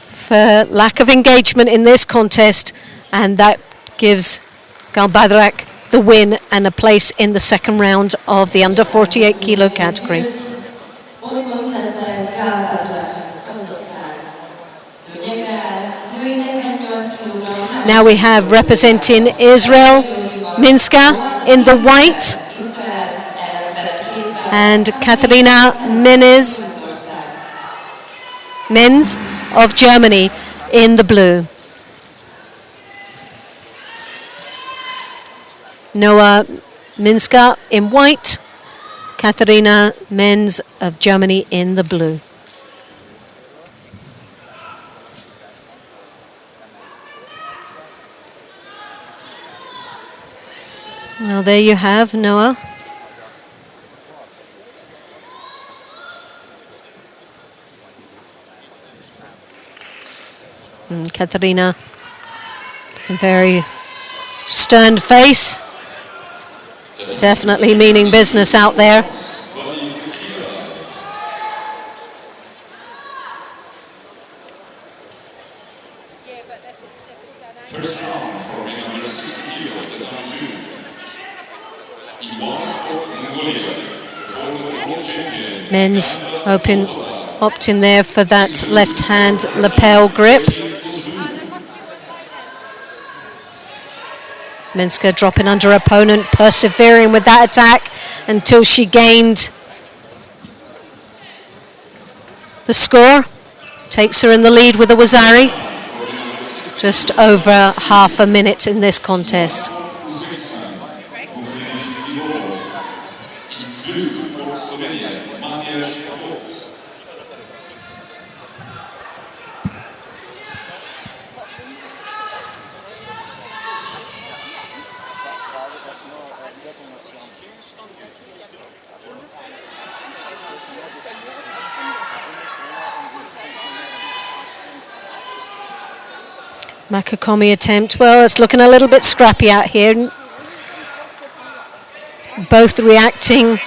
for lack of engagement in this contest, and that gives Galbarak the win and a place in the second round of the under 48 kilo category. Now we have representing Israel, Minska in the white, and Katharina Menz of Germany in the blue. Noah Minska in white, Katharina Menz of Germany in the blue. Well, there you have Noah. And Katharina, a very stern face, definitely meaning business out there. Men's opting there for that left hand lapel grip. Minska dropping under opponent, persevering with that attack until she gained the score. Takes her in the lead with a Wazari. Just over half a minute in this contest. Makakomi attempt, well, it's looking a little bit scrappy out here. Both reacting.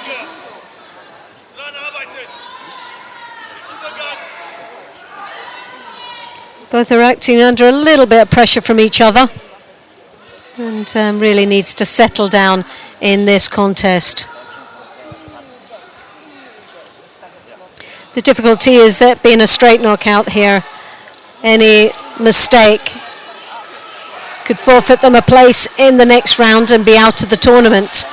Both are acting under a little bit of pressure from each other, and really needs to settle down in this contest. The difficulty is that being a straight knockout here, any mistake could forfeit them a place in the next round and be out of the tournament.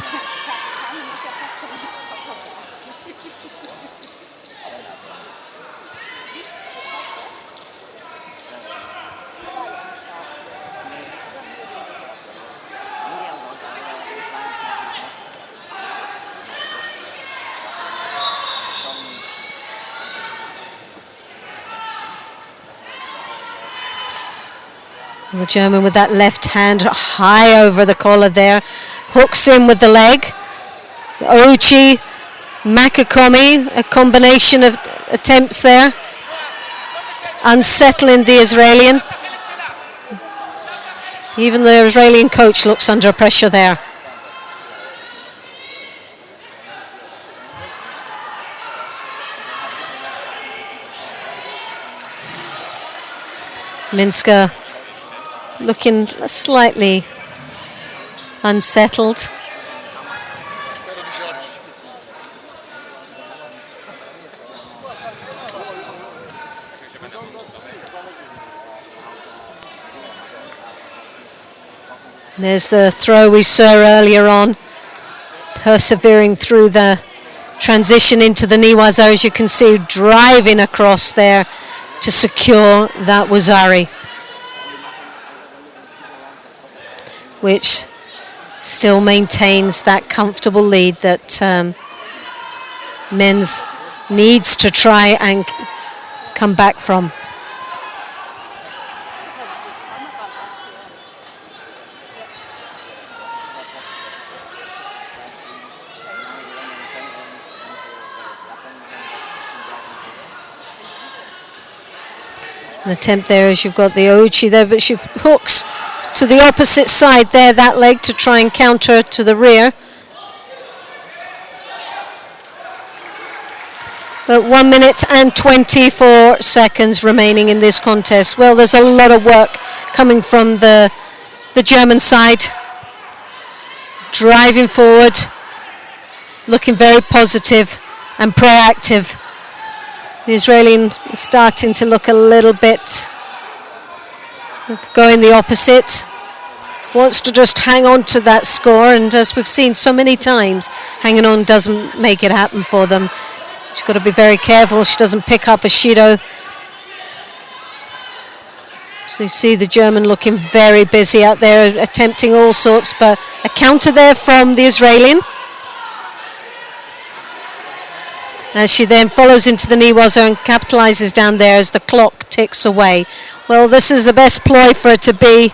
The German with that left hand high over the collar there, hooks in with the leg. Ouchi, Makakomi, a combination of attempts there, unsettling the Israeli. Even the Israeli coach looks under pressure there. Minska looking slightly unsettled. There's the throw we saw earlier on, persevering through the transition into the Niwazo, as you can see, driving across there to secure that Wazari, which still maintains that comfortable lead that men's needs to try and come back from. An attempt there as you've got the Ouchi there, but she hooks to the opposite side there, that leg, to try and counter to the rear. But 1 minute and 24 seconds remaining in this contest. Well, there's a lot of work coming from the German side. Driving forward, looking very positive and proactive. The Israeli is starting to look a little bit going the opposite. Wants to just hang on to that score, and as we've seen so many times, hanging on doesn't make it happen for them. She's got to be very careful she doesn't pick up a Shido. So you see the German looking very busy out there, attempting all sorts, but a counter there from the Israeli. As she then follows into the Niwaza and capitalizes down there as the clock ticks away. Well, this is the best ploy for her to be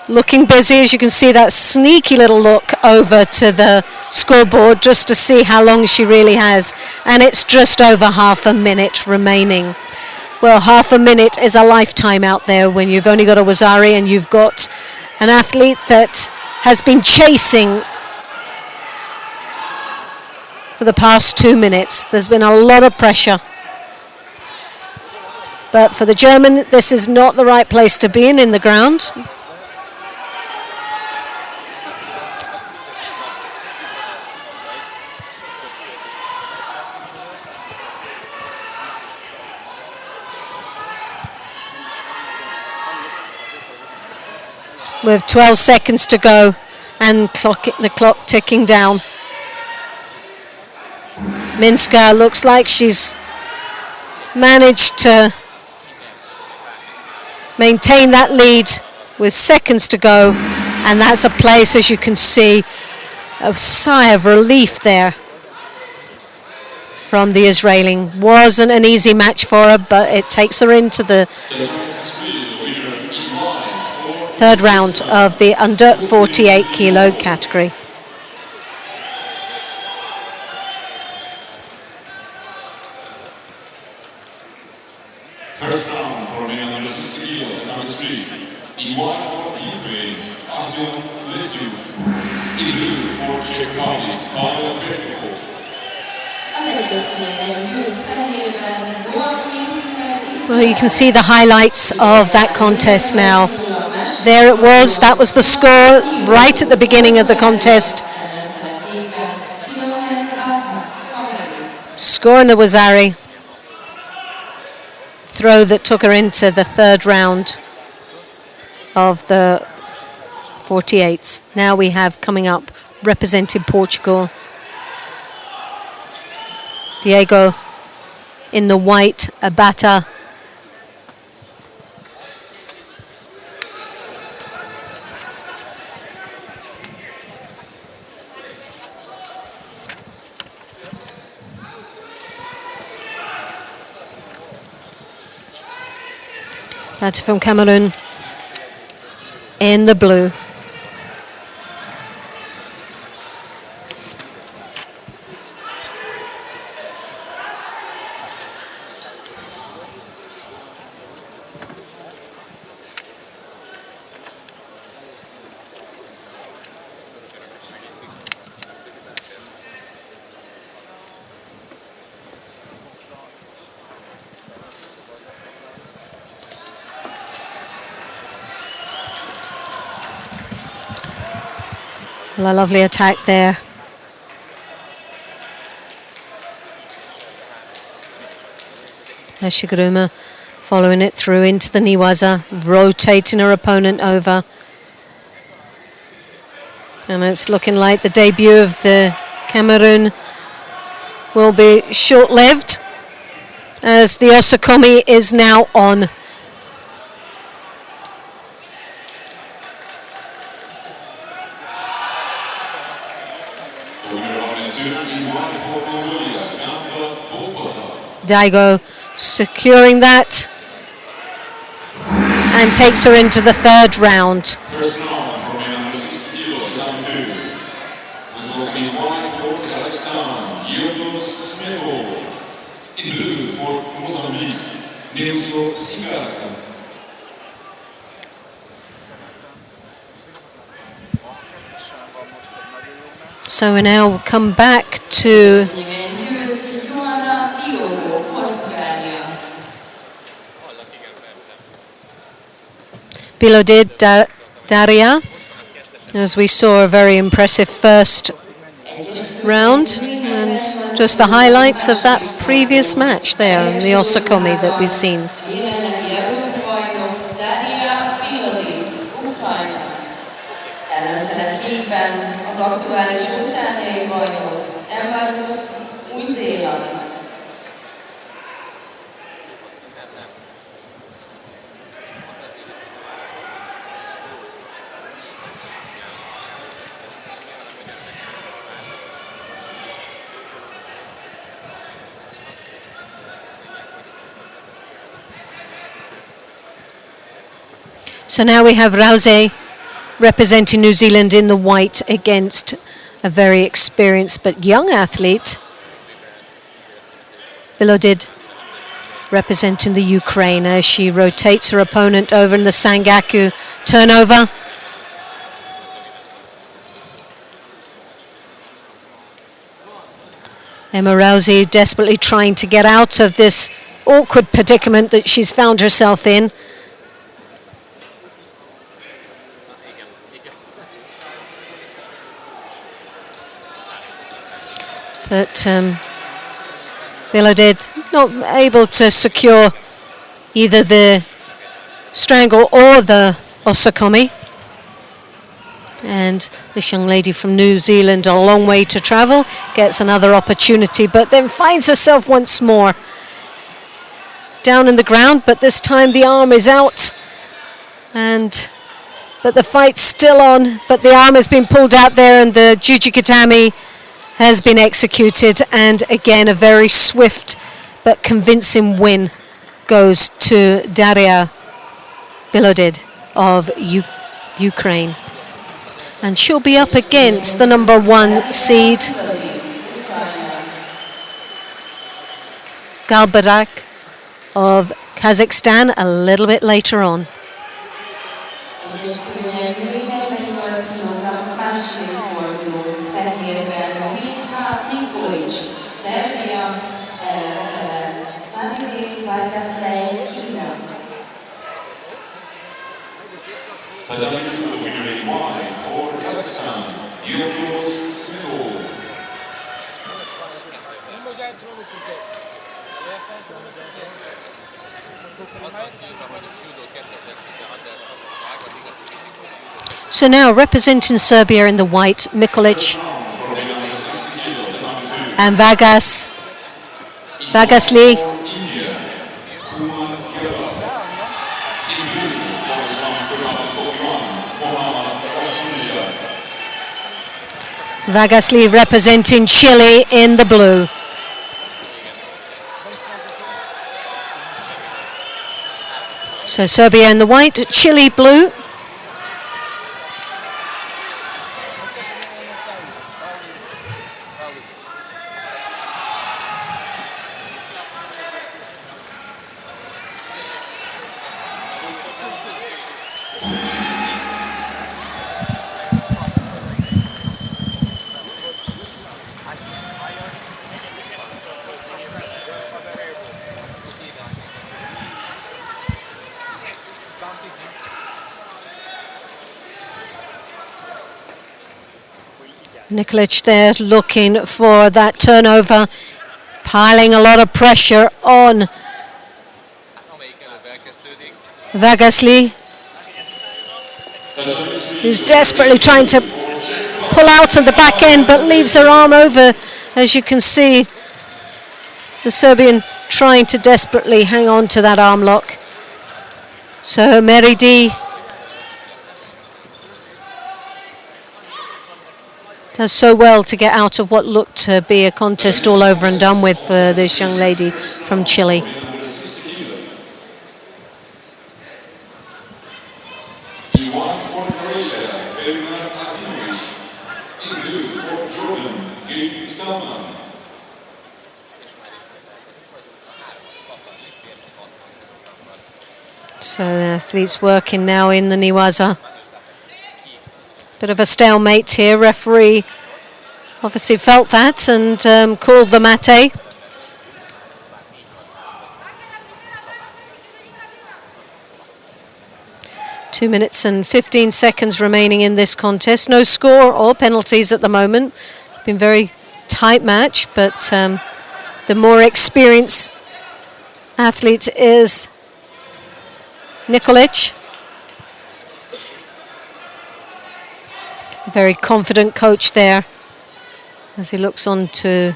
looking busy. As you can see, that sneaky little look over to the scoreboard just to see how long she really has. And it's just over half a minute remaining. Well, half a minute is a lifetime out there when you've only got a Wazari and you've got an athlete that has been chasing for the past 2 minutes. There's been a lot of pressure. But for the German, this is not the right place to be in the ground. With 12 seconds to go and the clock ticking down. Minska looks like she's managed to maintain that lead with seconds to go, and that's a place, as you can see, a sigh of relief there from the Israeli. Wasn't an easy match for her, but it takes her into the third round of the under 48 kilo category.
First round for men under 60 kilo, number 3. In white for Ukraine, In blue for Czech Republic, Pavel Petrikov.
Well, you can see the highlights of that contest now. There it was. That was the score right at the beginning of the contest. Score in the Wazari. Throw that took her into the third round of the 48s. Now we have coming up representing Portugal, Diego in the white abata. That's from Cameroon in the blue. Well, a lovely attack there. There's Shiguruma following it through into the Niwaza, rotating her opponent over. And it's looking like the debut of the Cameroon will be short-lived, as the Osakomi is now on. Daigo securing that and takes her into the third round.
First round for men under 6 kilo, down 2. Suzuki in white for Kazakhstan, Judo. In blue for Mozambique, Nilso Sigarka.
So we now come back to Bilodid Daria, as we saw a very impressive first round, and just the highlights of that previous match there in the Osakomi that we've seen.
Az aktuális óceániai bajnok, Embarkus, Új-Zéland.
So now we have Rouse representing New Zealand in the white against a very experienced but young athlete, Bilodid, representing the Ukraine as she rotates her opponent over in the Sangaku turnover. Emma Rousey desperately trying to get out of this awkward predicament that she's found herself in. But Bilodid not able to secure either the strangle or the Osakomi. And this young lady from New Zealand, a long way to travel, gets another opportunity, but then finds herself once more down in the ground, but this time the arm is out. But the fight's still on, but the arm has been pulled out there and the Jujikatami has been executed, and again a very swift but convincing win goes to Daria Bilodid of Ukraine. And she'll be up against the number 1 seed, Galbarak of Kazakhstan, a little bit later on.
The winner in white for Kazakhstan, Judo.
So now representing Serbia in the white, Mikolic and Vagasli. Vagasli representing Chile in the blue. So Serbia in the white, Chile blue. Nikolic there looking for that turnover, piling a lot of pressure on Vagasli, who's desperately trying to pull out of the back end but leaves her arm over. As you can see, the Serbian trying to desperately hang on to that arm lock. So Meridi Does so well to get out of what looked to be a contest all over and done with for this young lady from Chile. So the athletes working now in the Niwaza. Bit of a stalemate here. Referee obviously felt that and called the mate. Two minutes and 15 seconds remaining in this contest. No score or penalties at the moment. It's been a very tight match, but the more experienced athlete is Nikolic. Very confident coach there as he looks on to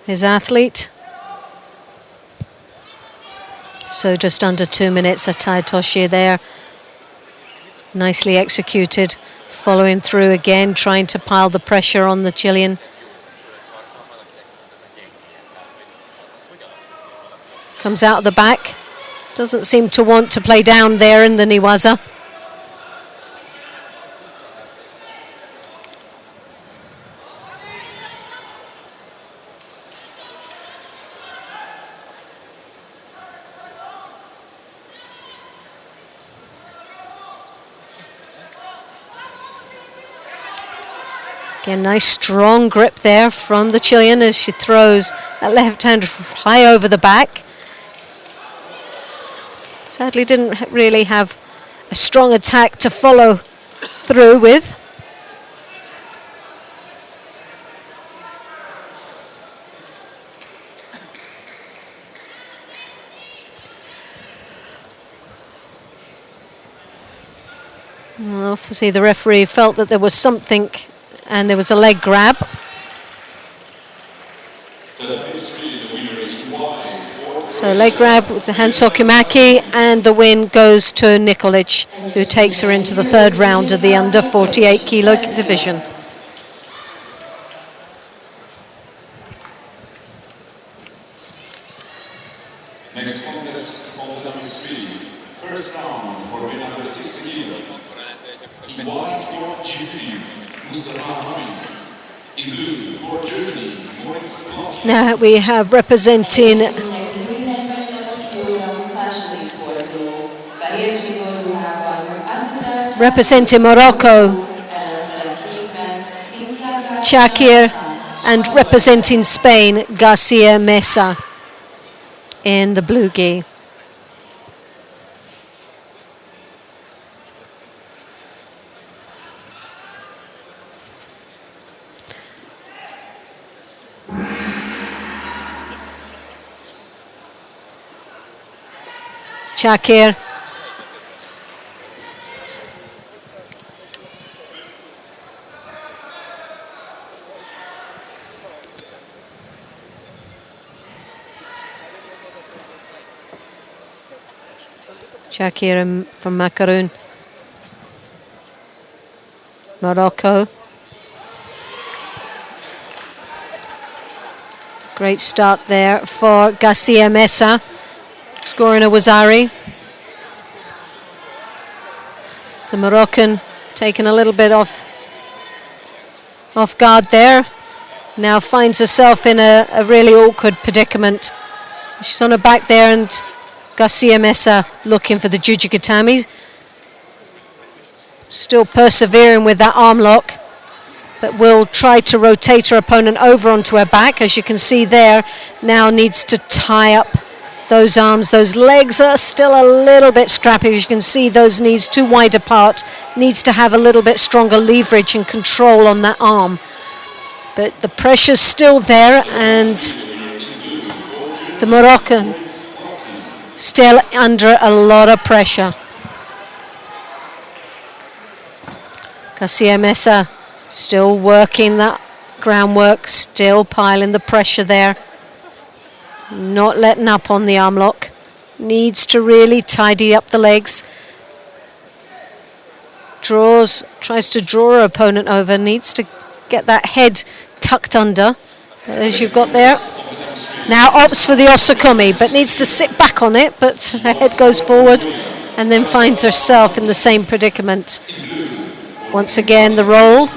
his athlete. So just under 2 minutes, a taitoshi there. Nicely executed, following through again, trying to pile the pressure on the Chilean. Comes out of the back. Doesn't seem to want to play down there in the Niwaza. Again, nice strong grip there from the Chilean as she throws that left hand high over the back. Sadly didn't really have a strong attack to follow through with. Well, obviously the referee felt that there was something and there was a leg grab. So leg grab with the Hansokumaki, and the win goes to Nikolic, who takes her into the third round of the under 48 kilo division.
Next contest on the WSP. First round for women under 60 kilo. In white for Judo, Mustafa Hamid. In blue for Germany, Moritz Bloch.
Now we have representing Morocco, Shakir, and representing Spain, Garcia Mesa in the blue gi. Shakir. Shakir from Macaroon, Morocco. Great start there for Garcia Mesa, scoring a Wazari. The Moroccan taken a little bit off guard there. Now finds herself in a really awkward predicament. She's on her back there, and Garcia Mesa looking for the Jujigatami. Still persevering with that arm lock, but will try to rotate her opponent over onto her back. As you can see there, now needs to tie up those arms. Those legs are still a little bit scrappy. As you can see, those knees too wide apart. Needs to have a little bit stronger leverage and control on that arm. But the pressure's still there, and the Moroccan still under a lot of pressure. Garcia Mesa still working that groundwork, still piling the pressure there. Not letting up on the arm lock. Needs to really tidy up the legs. tries to draw her opponent over, needs to get that head tucked under, as you've got there. Now opts for the osokumi, but needs to sit back on it, but her head goes forward and then finds herself in the same predicament. Once again, the roll.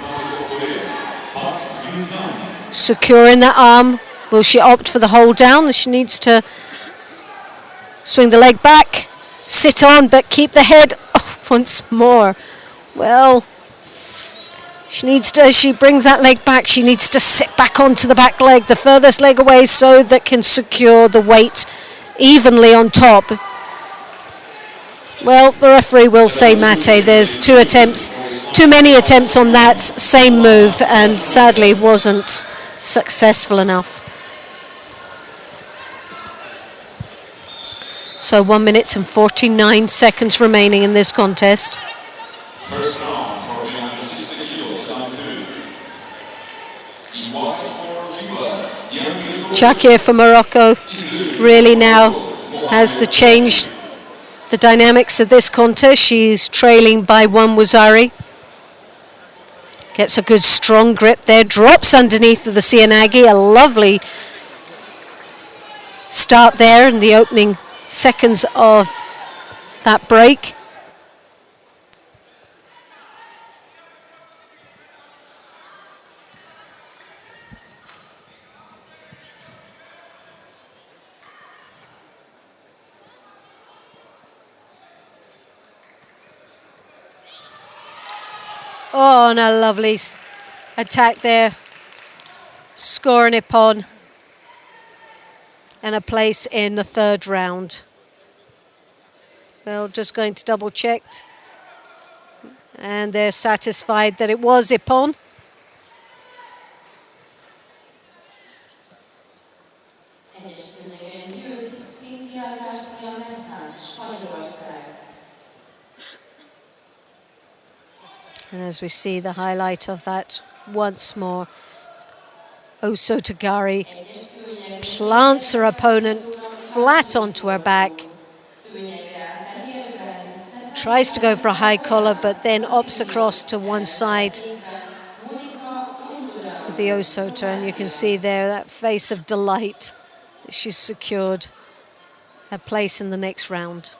Securing that arm. Will she opt for the hold down? She needs to swing the leg back, sit on, but keep the head once more. Well, she needs to, as she brings that leg back, she needs to sit back onto the back leg, the furthest leg away, so that can secure the weight evenly on top. Well, the referee will say mate. There's too many attempts on that same move, and sadly wasn't successful enough. So 1 minute and 49 seconds remaining in this contest.
First round for the under 60 kilo, down to
Chakir for Morocco really now has changed the dynamics of this contest. She's trailing by 1 Wazari. Gets a good strong grip there, drops underneath of the Sianagi. A lovely start there in the opening seconds of that break. Oh, and a lovely attack there, scoring Ippon, and a place in the third round. Well, just going to double check, and they're satisfied that it was Ippon. And as we see the highlight of that once more, Oso Tagari plants her opponent flat onto her back. Tries to go for a high collar, but then opts across to one side with the Osota. And you can see there that face of delight that she's secured her place in the next round.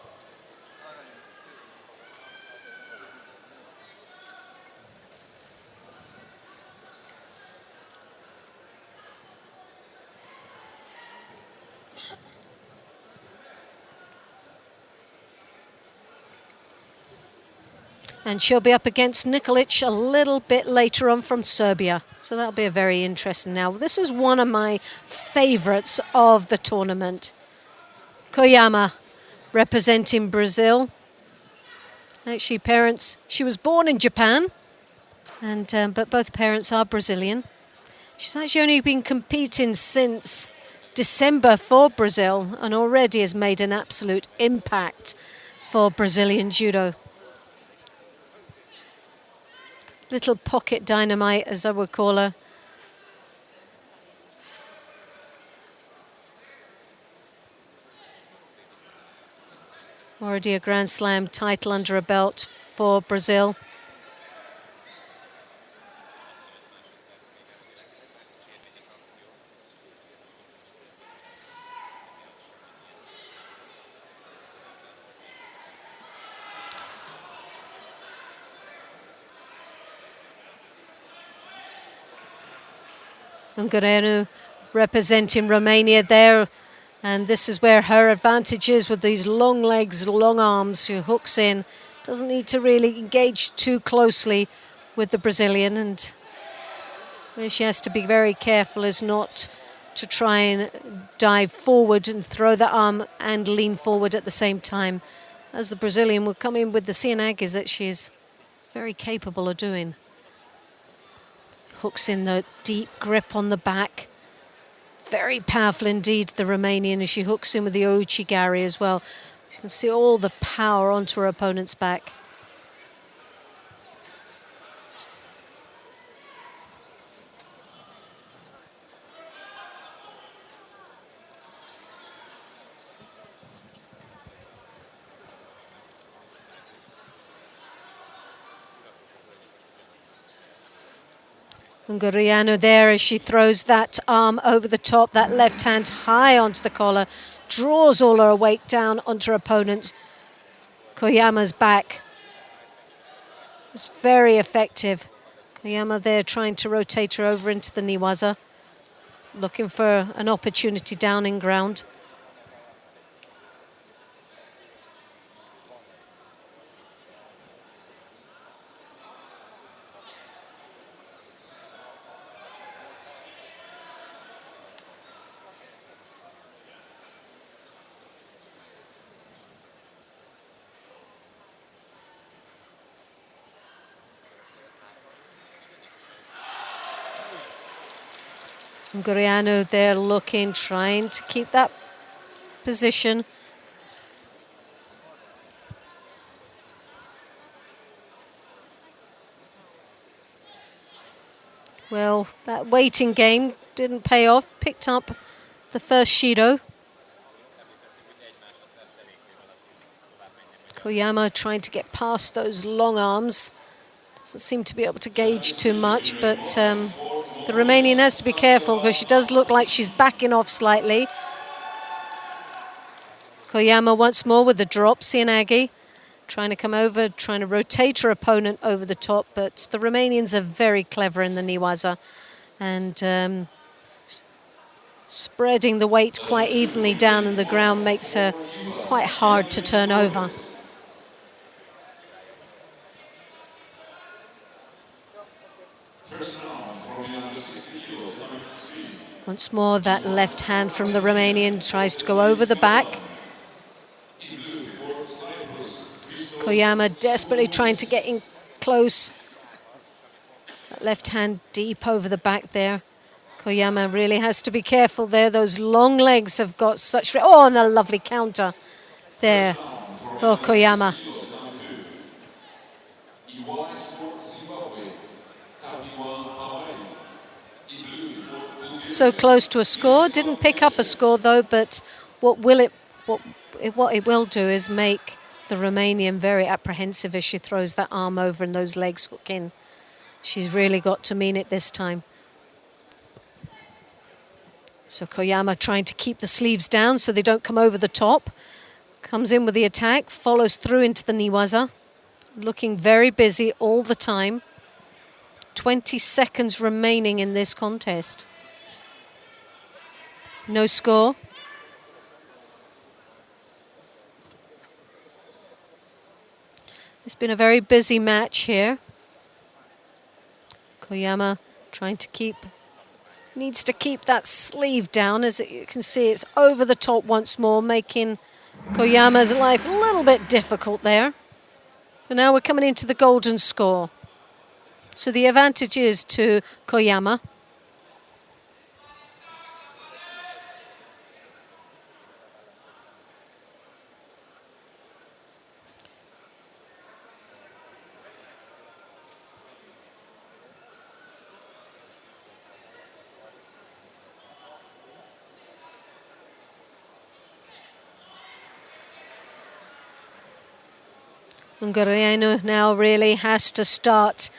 And she'll be up against Nikolic a little bit later on from Serbia. So that'll be a very interesting now. This is one of my favorites of the tournament. Koyama representing Brazil. Actually, she was born in Japan, and but both parents are Brazilian. She's actually only been competing since December for Brazil and already has made an absolute impact for Brazilian judo. Little pocket dynamite, as I would call her. Already a Grand Slam title under her belt for Brazil. Ungureanu representing Romania there, and this is where her advantage is with these long legs, long arms. She hooks in, doesn't need to really engage too closely with the Brazilian, and where she has to be very careful is not to try and dive forward and throw the arm and lean forward at the same time, as the Brazilian will come in with the Sianagis that she's very capable of doing. Hooks in the deep grip on the back. Very powerful indeed, the Romanian, as she hooks in with the Ouchigari as well. You can see all the power onto her opponent's back. Ungariano there as she throws that arm over the top, that left hand high onto the collar, draws all her weight down onto her opponent. Koyama's back. It's very effective. Koyama there trying to rotate her over into the Niwaza, looking for an opportunity down in ground. Ungariano there looking, trying to keep that position. Well, that waiting game didn't pay off. Picked up the first Shido. Koyama trying to get past those long arms. Doesn't seem to be able to gauge too much, but the Romanian has to be careful because she does look like she's backing off slightly. Koyama once more with the drop, Sianagi trying to come over, trying to rotate her opponent over the top, but the Romanians are very clever in the Niwaza and spreading the weight quite evenly down on the ground makes her quite hard to turn over. Once more, that left hand from the Romanian tries to go over the back. Koyama desperately trying to get in close. That left hand deep over the back there. Koyama really has to be careful there. Those long legs have got such... Oh, and a lovely counter there for Koyama. So close to a score. Didn't pick up a score though, but what it will do is make the Romanian very apprehensive as she throws that arm over and those legs hook in. She's really got to mean it this time. So Koyama trying to keep the sleeves down so they don't come over the top. Comes in with the attack, follows through into the Niwaza. Looking very busy all the time. 20 seconds remaining in this contest. No score. It's been a very busy match here. Koyama trying to needs to keep that sleeve down. As you can see, it's over the top once more, making Koyama's life a little bit difficult there. But now we're coming into the golden score. So the advantage is to Koyama. Ungariano now really has to start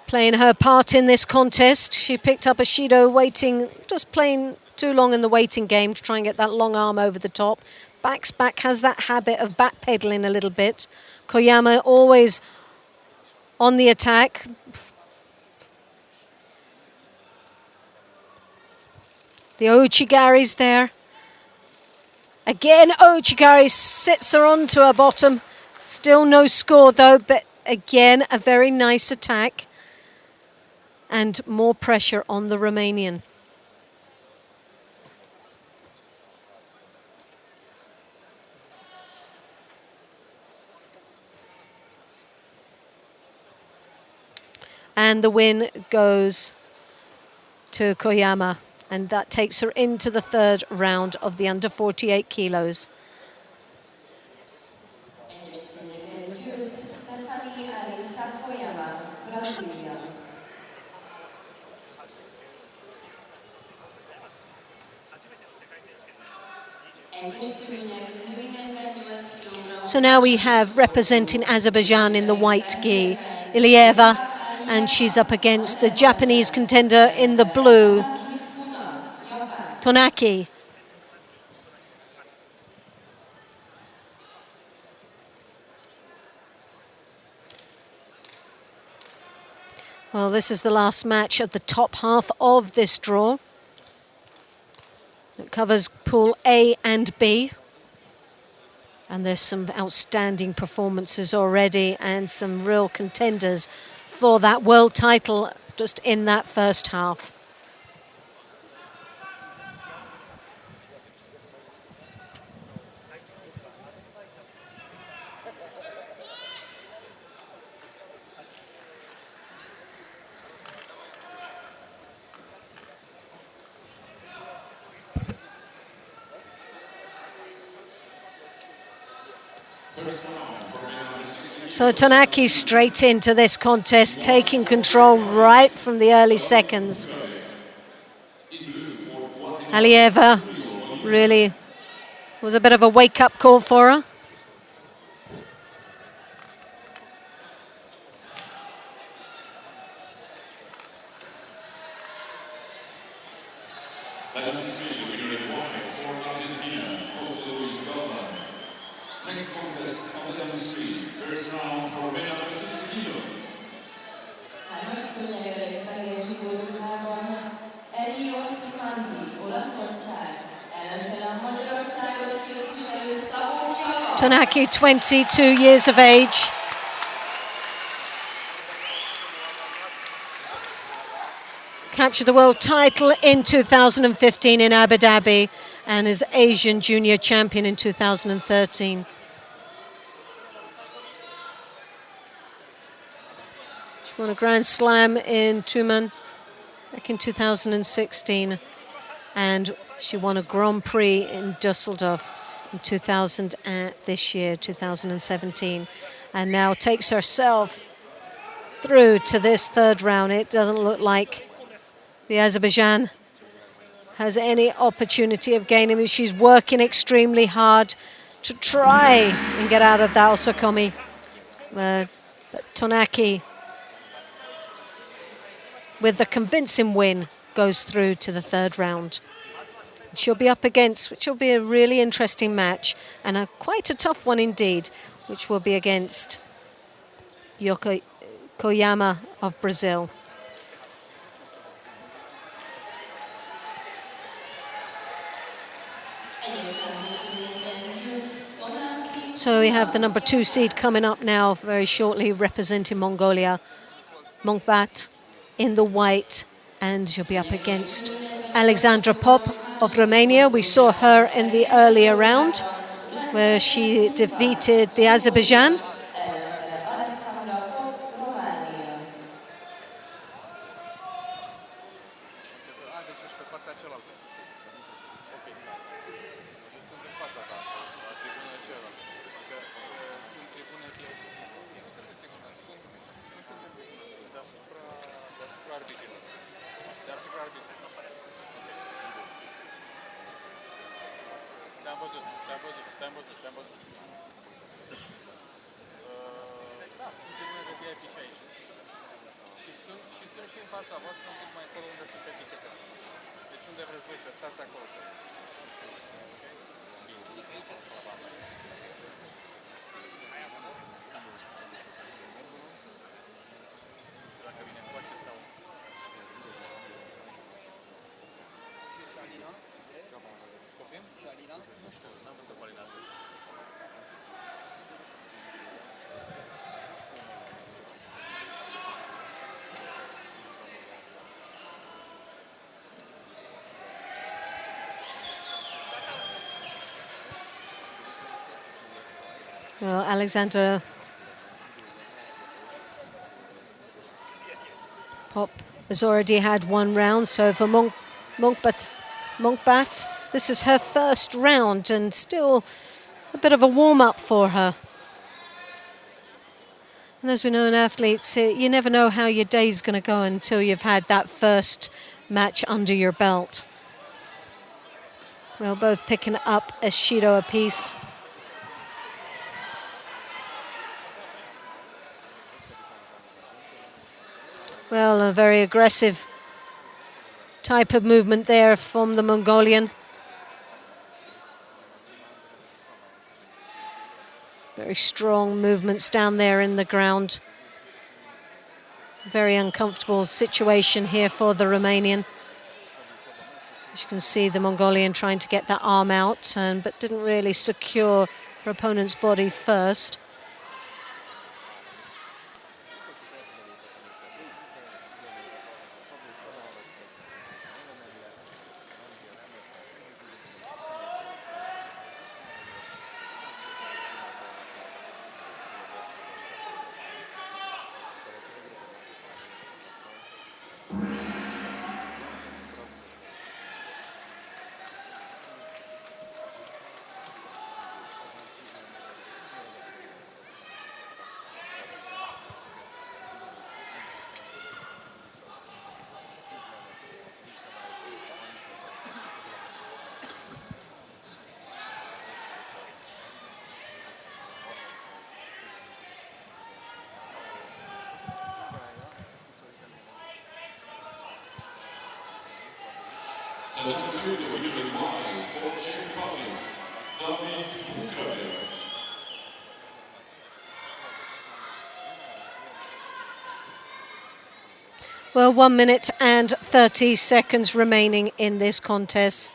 playing her part in this contest. She picked up a Shido just playing too long in the waiting game to try and get that long arm over the top. Backs back, has that habit of backpedaling a little bit. Koyama always on the attack. The Ochigari's there. Again, Ochigari sits her onto her bottom. Still no score though, but again, a very nice attack. And more pressure on the Romanian. And the win goes to Koyama. And that takes her into the third round of the under 48 kilos. So now we have representing Azerbaijan in the white gi, Ilieva and she's up against the Japanese contender in the blue, Tonaki. Well, this is the last match at the top half of this draw. It covers Pool A and B. And there's some outstanding performances already and some real contenders for that world title just in that first half. So Tonaki straight into this contest, taking control right from the early seconds. Alieva really was a bit of a wake-up call for her. Tonaki, 22 years of age. Captured the world title in 2015 in Abu Dhabi and is Asian junior champion in 2013. She won a Grand Slam in Tumen back in 2016, and she won a Grand Prix in Dusseldorf in this year, 2017, and now takes herself through to this third round. It doesn't look like the Azerbaijan has any opportunity of gaining this. She's working extremely hard to try and get out of that Osokomi. But Tonaki, with the convincing win, goes through to the third round. She'll be up against, which will be a really interesting match, and quite a tough one indeed, which will be against Yoko Koyama of Brazil. So we have the number 2 seed coming up now very shortly, representing Mongolia, Monkbat in the white, and she'll be up against Alexandra Pop of Romania. We saw her in the earlier round where she defeated the Azerbaijan. Well, Alexandra Pop has already had one round, so for Monkbat, this is her first round and still a bit of a warm-up for her. And as we know in athletes, you never know how your day's going to go until you've had that first match under your belt. Well, both picking up a Shido apiece. Well, a very aggressive type of movement there from the Mongolian. Very strong movements down there in the ground. Very uncomfortable situation here for the Romanian. As you can see, the Mongolian trying to get that arm out, but didn't really secure her opponent's body first. Well, 1 minute and 30 seconds remaining in this contest.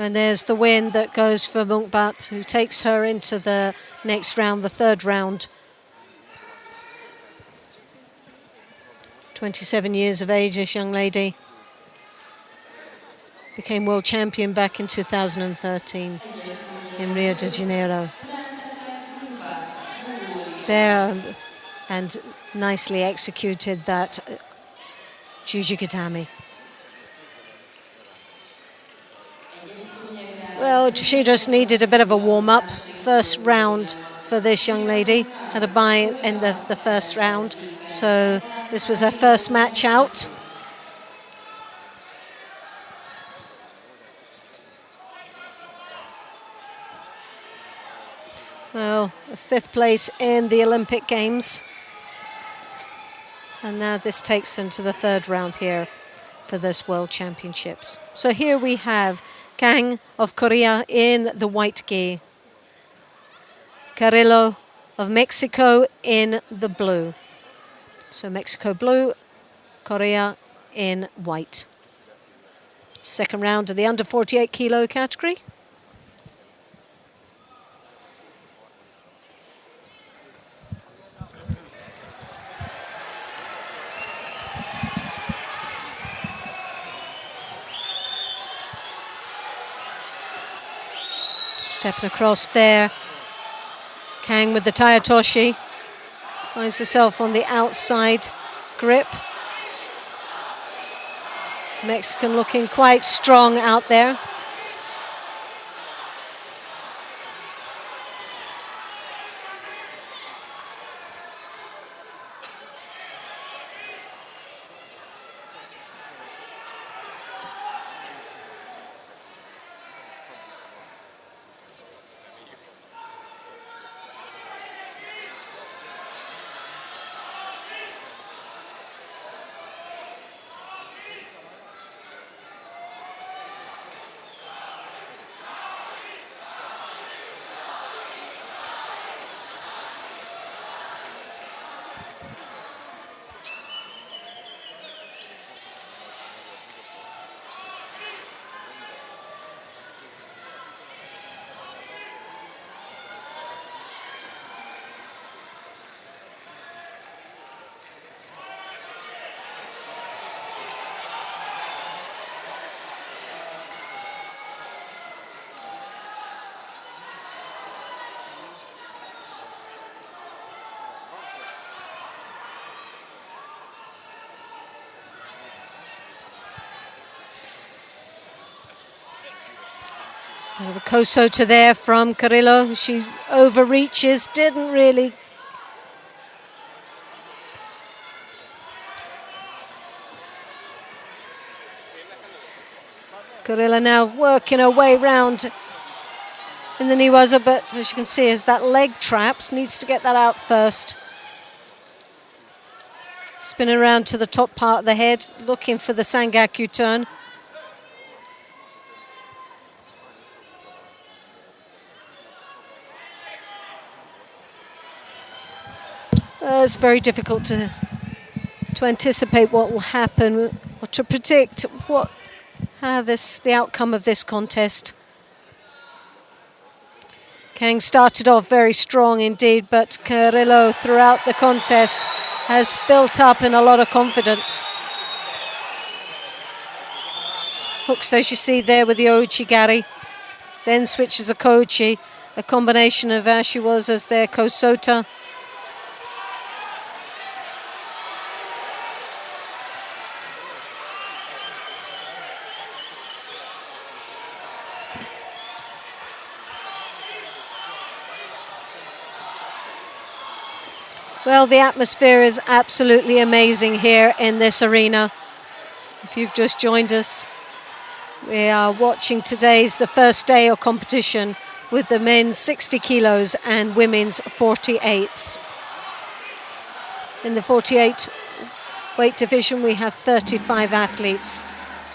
And there's the win that goes for Munkbat, who takes her into the next round, the third round. 27 years of age, this young lady. Became world champion back in 2013 in Rio de Janeiro. There, and nicely executed that Jujigatami. Well, she just needed a bit of a warm-up. First round for this young lady. Had a bye in the first round. So this was her first match out. Well, 5th place in the Olympic Games. And now this takes them to the third round here for this World Championships. So here we have Kang of Korea in the white gi. Carrillo of Mexico in the blue. So Mexico blue, Korea in white. Second round of the under 48 kilo category. Stepping across there. Kang with the Tayatoshi. Finds herself on the outside grip. Mexican looking quite strong out there. Bit of a Kosota there from Carrillo. She overreaches, didn't really. Carrillo now working her way round in the Niwaza, but as you can see, as that leg traps, needs to get that out first. Spinning around to the top part of the head, looking for the Sangaku turn. It's very difficult to anticipate what will happen, or to predict the outcome of this contest. Kang started off very strong indeed, but Carrillo throughout the contest has built up in a lot of confidence. Hooks, as you see there, with the Ouchigari, then switches a Kochi, a combination of Ashiwas as their Kosota. Well, the atmosphere is absolutely amazing here in this arena. If you've just joined us, we are watching the first day of competition with the men's 60 kilos and women's 48s. In the 48 weight division, we have 35 athletes,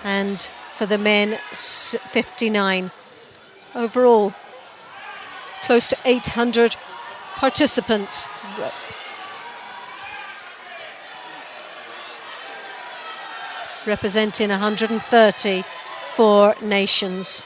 and for the men, 59. Overall, close to 800 participants. Representing 134 nations.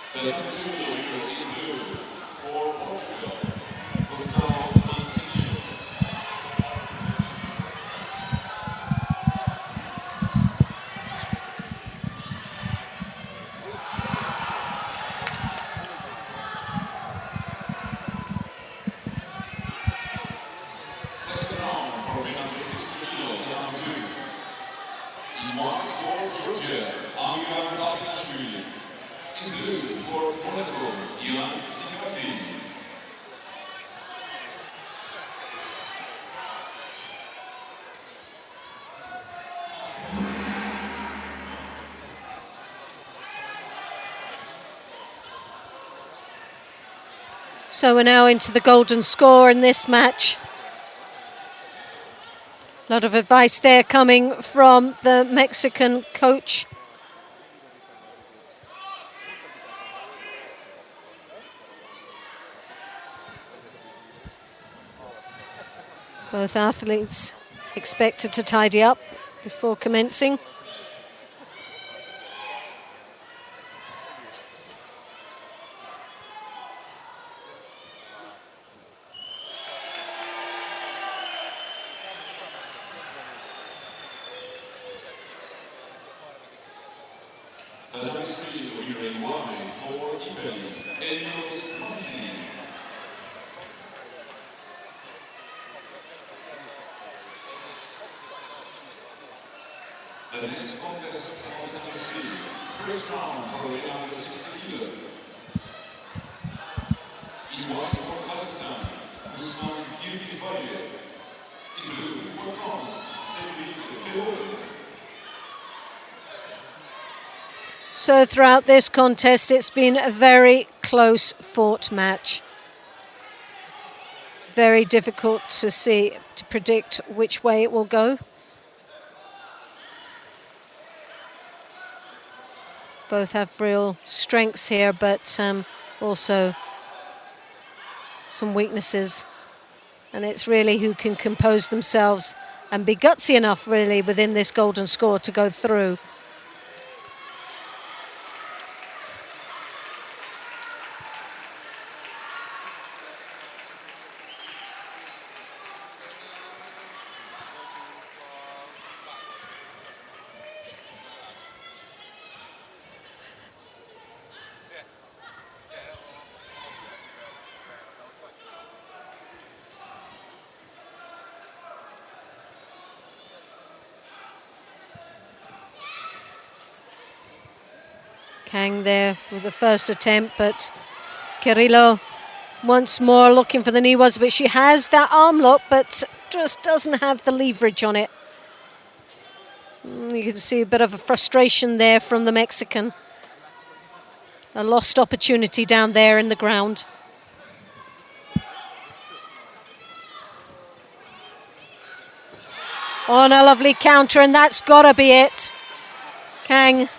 So we're now into the golden score in this match. A lot of advice there coming from the Mexican coach. Both athletes expected to tidy up before commencing.
The next contest of the first round for the under 60 kilo. In white for Kazakhstan, Usman Yildizayev. In blue for France, Cédric Théoden.
So throughout this contest, it's been a very close fought match. Very difficult to predict which way it will go. Both have real strengths here, but also some weaknesses. And it's really who can compose themselves and be gutsy enough, really, within this golden score to go through. Kang there with the first attempt, but Carrillo once more looking for the knee was, but she has that arm lock, but just doesn't have the leverage on it. You can see a bit of a frustration there from the Mexican. A lost opportunity down there in the ground. On a lovely counter, and that's got to be it. Kang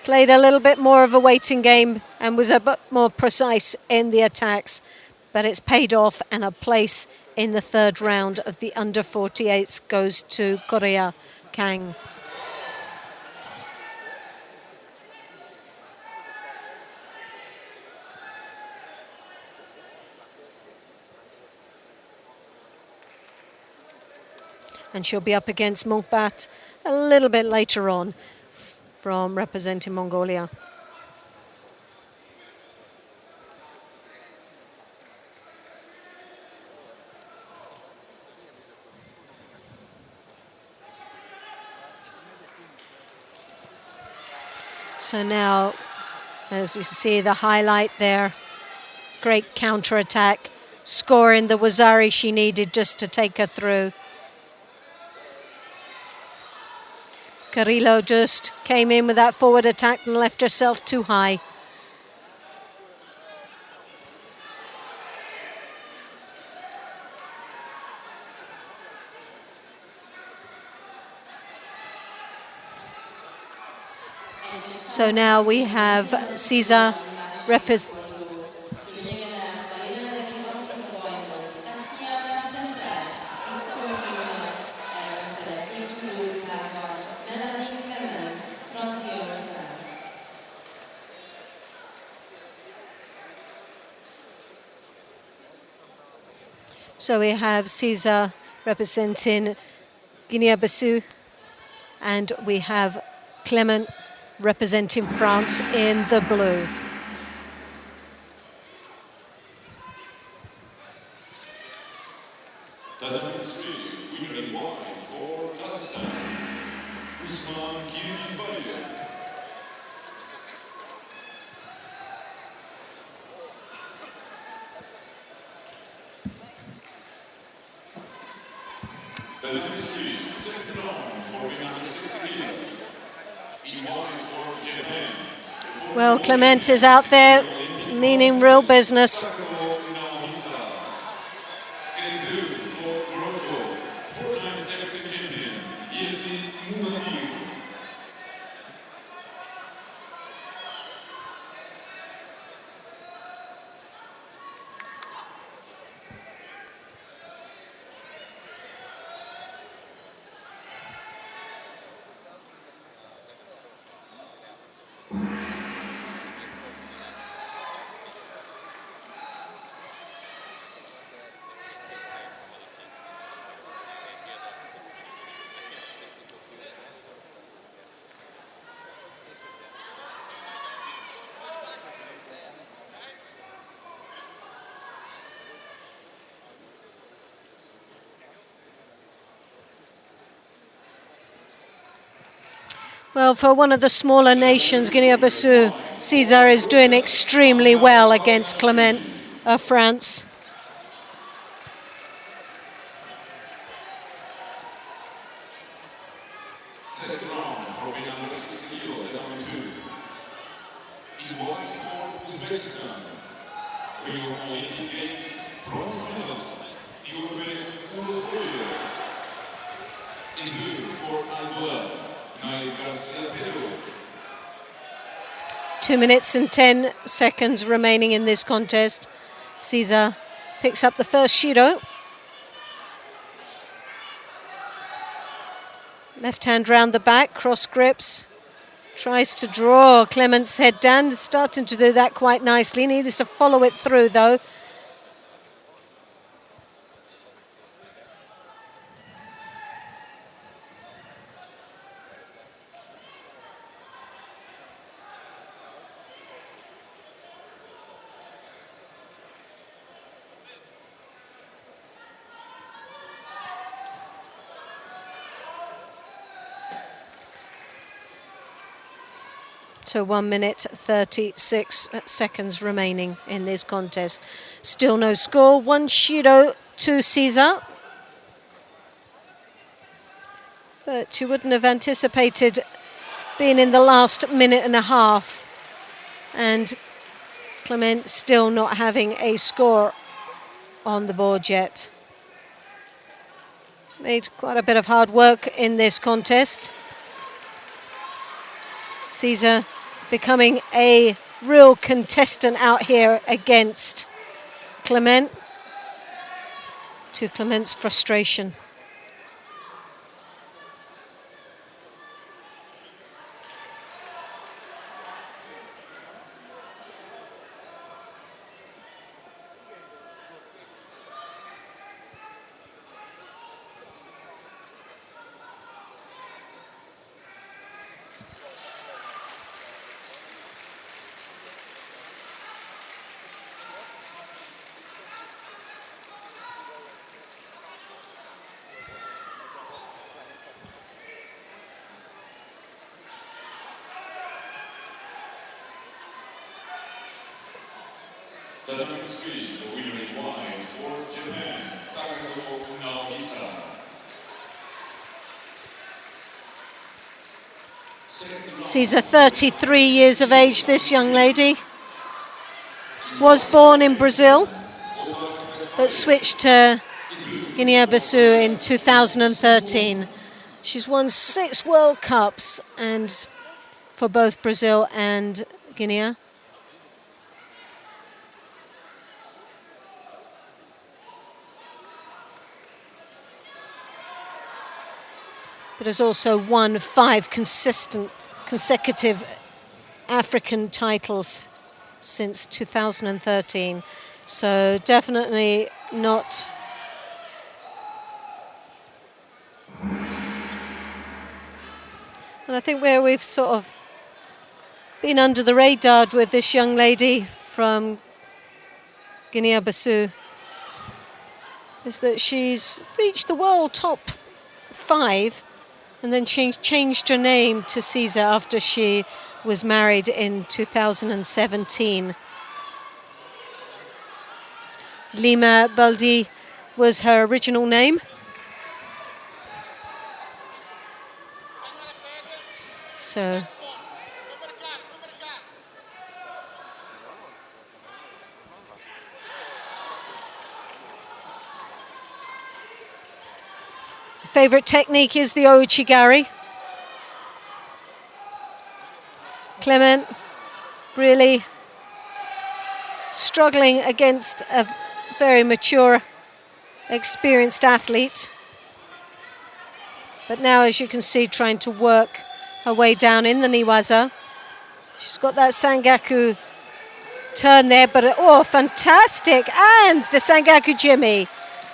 played a little bit more of a waiting game and was a bit more precise in the attacks, but it's paid off, and a place in the third round of the under 48s goes to Korea Kang. And she'll be up against Monkbat a little bit later on from representing Mongolia. So now, as you see the highlight there, great counter-attack, scoring the Wazari she needed just to take her through. Carrillo just came in with that forward attack and left herself too high. So now we have Caesar So we have Caesar representing Guinea-Bissau, and we have Clement representing France in the blue. Well, Clement is out there meaning real business. Well, for one of the smaller nations, Guinea-Bissau, Caesar is doing extremely well against Clement of France. Two minutes and 10 seconds remaining in this contest. Caesar picks up the first Judo. Left hand round the back, cross grips. Tries to draw Clement's head down, starting to do that quite nicely. Needs to follow it through though. So 1 minute 36 seconds remaining in this contest. Still no score. 1 Judo to Caesar. But you wouldn't have anticipated being in the last minute and a half. And Clement still not having a score on the board yet. Made quite a bit of hard work in this contest. Caesar becoming a real contestant out here against Clement, to Clement's frustration.
The next three, the winner in white for Japan, Takako Naoisa.
She's 33 years of age, this young lady. Was born in Brazil, but switched to Guinea-Bissau in 2013. She's won 6 World Cups and for both Brazil and Guinea. But has also won 5 consecutive African titles since 2013. So definitely not and I think where we've sort of been under the radar with this young lady from Guinea-Bissau is that she's reached the world top 5 and then changed her name to Caesar after she was married in 2017. Lima Baldi was her original name. So favorite technique is the ouchigari. Clement really struggling against a very mature, experienced athlete. But now, as you can see, trying to work her way down in the Niwaza. She's got that Sangaku turn there, but oh, fantastic. And the Sangaku Jimmy.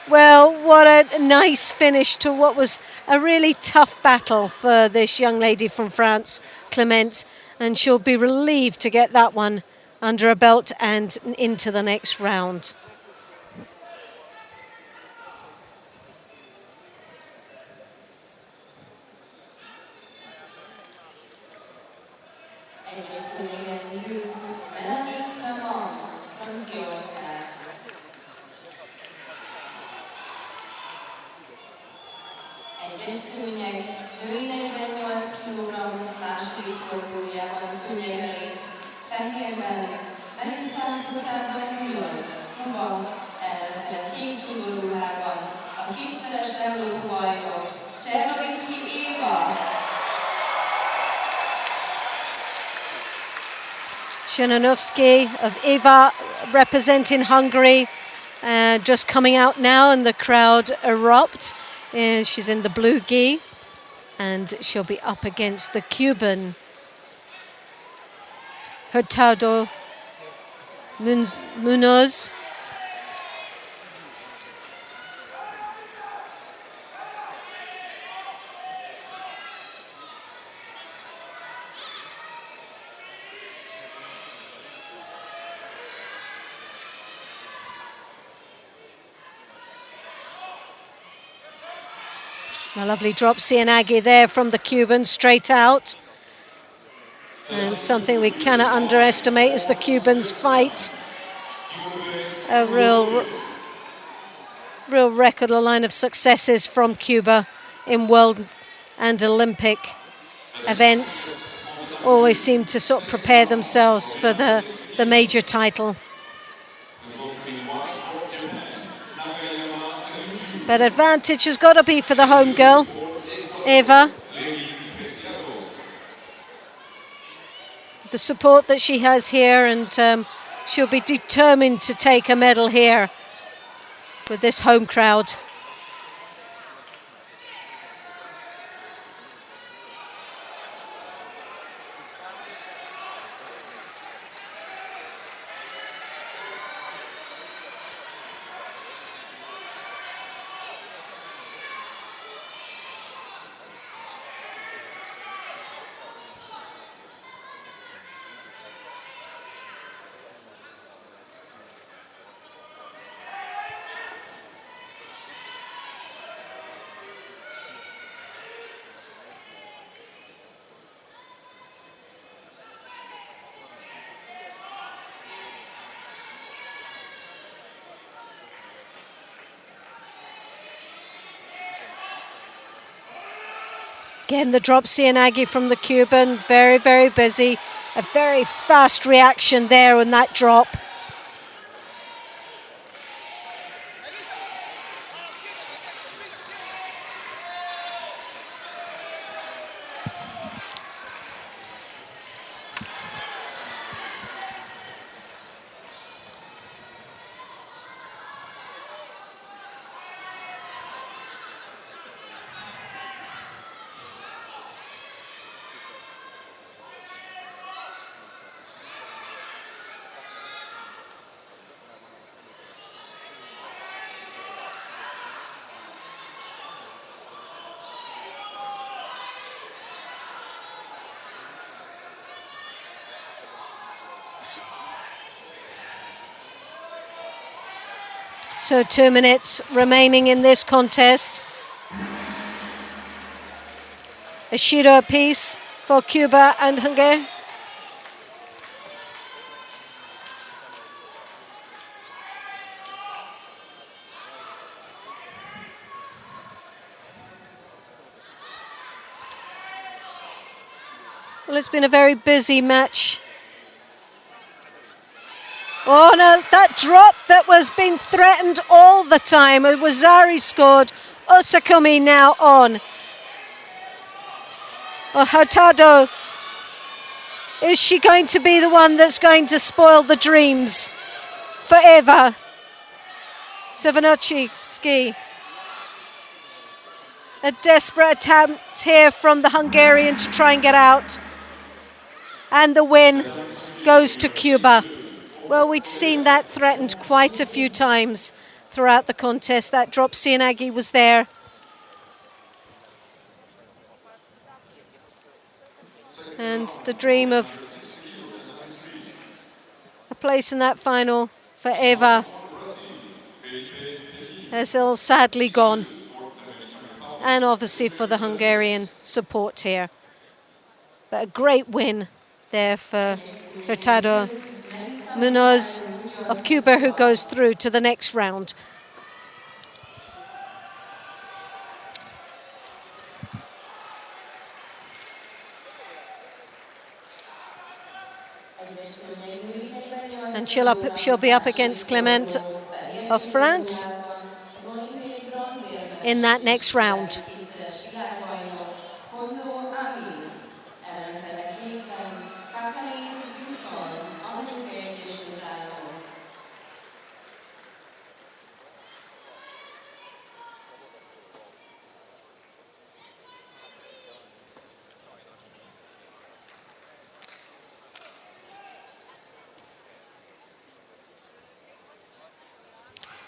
Well, what a nice finish to what was a really tough battle for this young lady from France, Clement, and she'll be relieved to get that one under her belt and into the next round.
Egyeztőnyeg női 48 kg második fordulójában szúnyegei, fehérben, Melissa Kutában Kuba, előtte 2 judóruhában, a 2-szeres Európa-bajnok, Csernovicki Éva.
Szymanowski of Eva representing Hungary, just coming out now and the crowd erupt. She's in the blue gi and she'll be up against the Cuban Hurtado Munoz. A lovely drop Cianagi there from the Cuban, straight out. And something we cannot underestimate is the Cubans fight. A real record, a line of successes from Cuba in world and Olympic events. Always seem to sort of prepare themselves for the major title. But advantage has got to be for the home girl, Eva. The support that she has here, and she'll be determined to take a medal here with this home crowd. Again, the drop Cianagi from the Cuban, very, very busy. A very fast reaction there on that drop. So 2 minutes remaining in this contest. A Judo apiece for Cuba and Hungary. Well, it's been a very busy match. Oh no, that drop that was being threatened all the time. It was Zari scored, Osakumi now on. Oh, Hurtado, is she going to be the one that's going to spoil the dreams forever? Savanochi ski. A desperate attempt here from the Hungarian to try and get out. And the win goes to Cuba. Well, we'd seen that threatened quite a few times throughout the contest. That drop Cianagi was there. And the dream of a place in that final for Eva has all sadly gone. And obviously for the Hungarian support here. But a great win there for Hurtado Munoz of Cuba, who goes through to the next round. And she'll be up against Clement of France in that next round.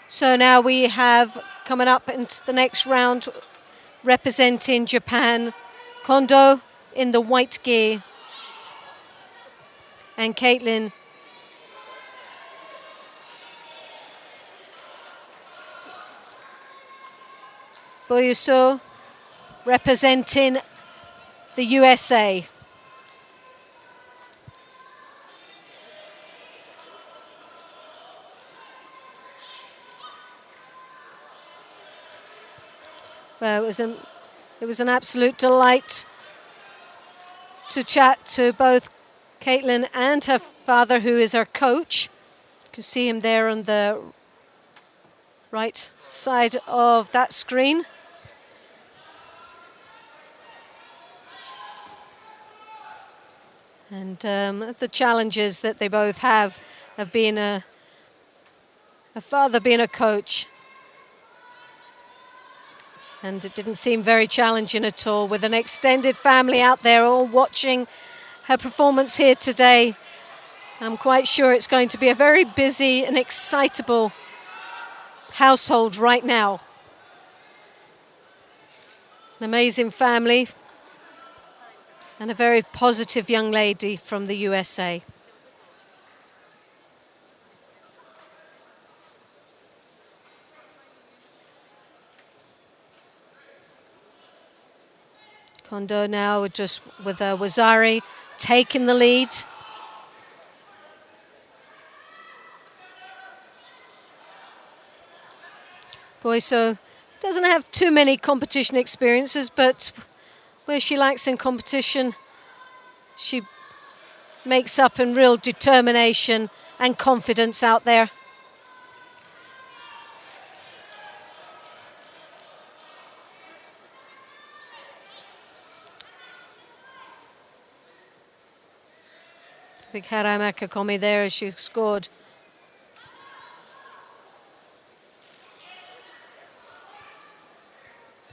So now we have coming up into the next round representing Japan, Kondo in the white gi and Caitlin Boyuso representing the USA. it was an absolute delight to chat to both Caitlin and her father, who is her coach. You can see him there on the right side of that screen. And the challenges that they both have of being a father, being a coach. And it didn't seem very challenging at all, with an extended family out there all watching her performance here today. I'm quite sure it's going to be a very busy and excitable household right now. An amazing family and a very positive young lady from the USA. Kondo now just with Wazari taking the lead. Boiso doesn't have too many competition experiences, but where she lacks in competition, she makes up in real determination and confidence out there. Big Haramaka Komi there as she scored.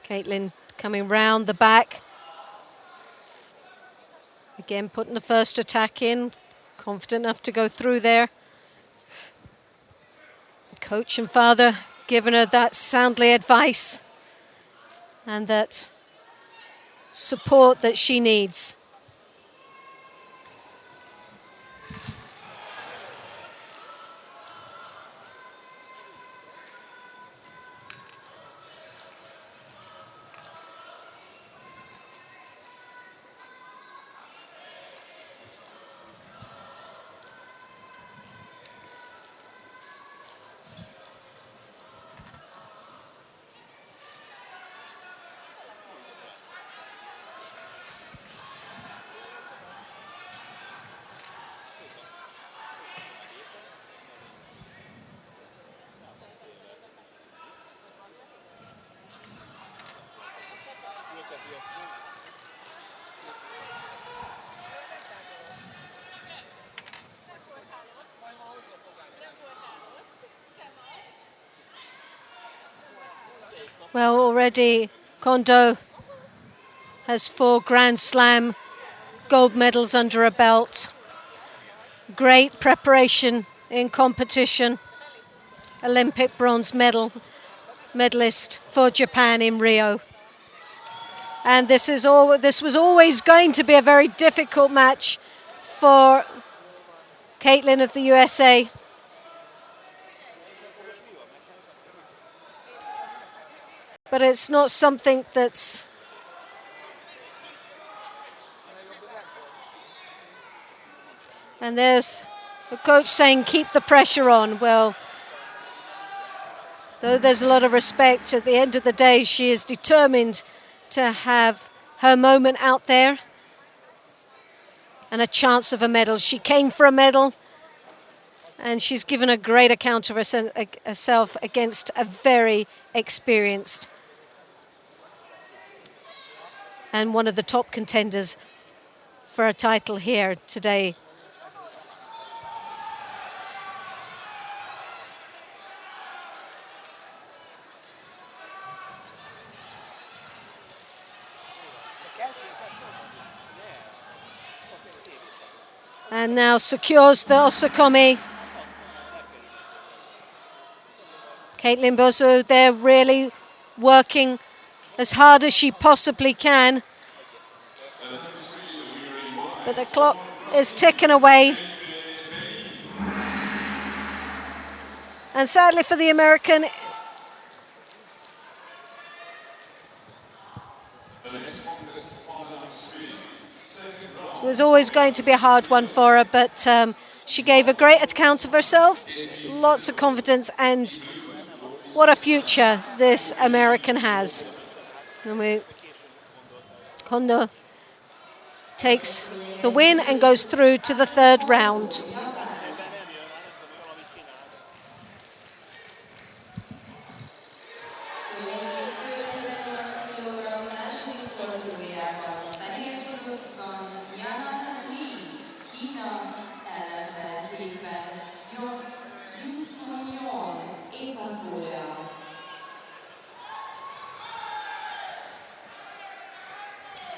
Caitlin coming round the back. Again, putting the first attack in. Confident enough to go through there. Coach and father giving her that soundly advice and that support that she needs. Well, already Kondo has 4 Grand Slam gold medals under her belt. Great preparation in competition. Olympic bronze medalist for Japan in Rio. And this was always going to be a very difficult match for Caitlin of the USA. But it's not something that's and there's the coach saying keep the pressure on. Well, though there's a lot of respect, at the end of the day she is determined to have her moment out there and a chance of a medal. She came for a medal and she's given a great account of herself against a very experienced and one of the top contenders for a title here today. And now secures the Osakomi. Caitlin Bozo there really working as hard as she possibly can. But the clock is ticking away. And sadly for the American, it was always going to be a hard one for her, but she gave a great account of herself, lots of confidence, and what a future this American has. And Kondo takes the win and goes through to the third round.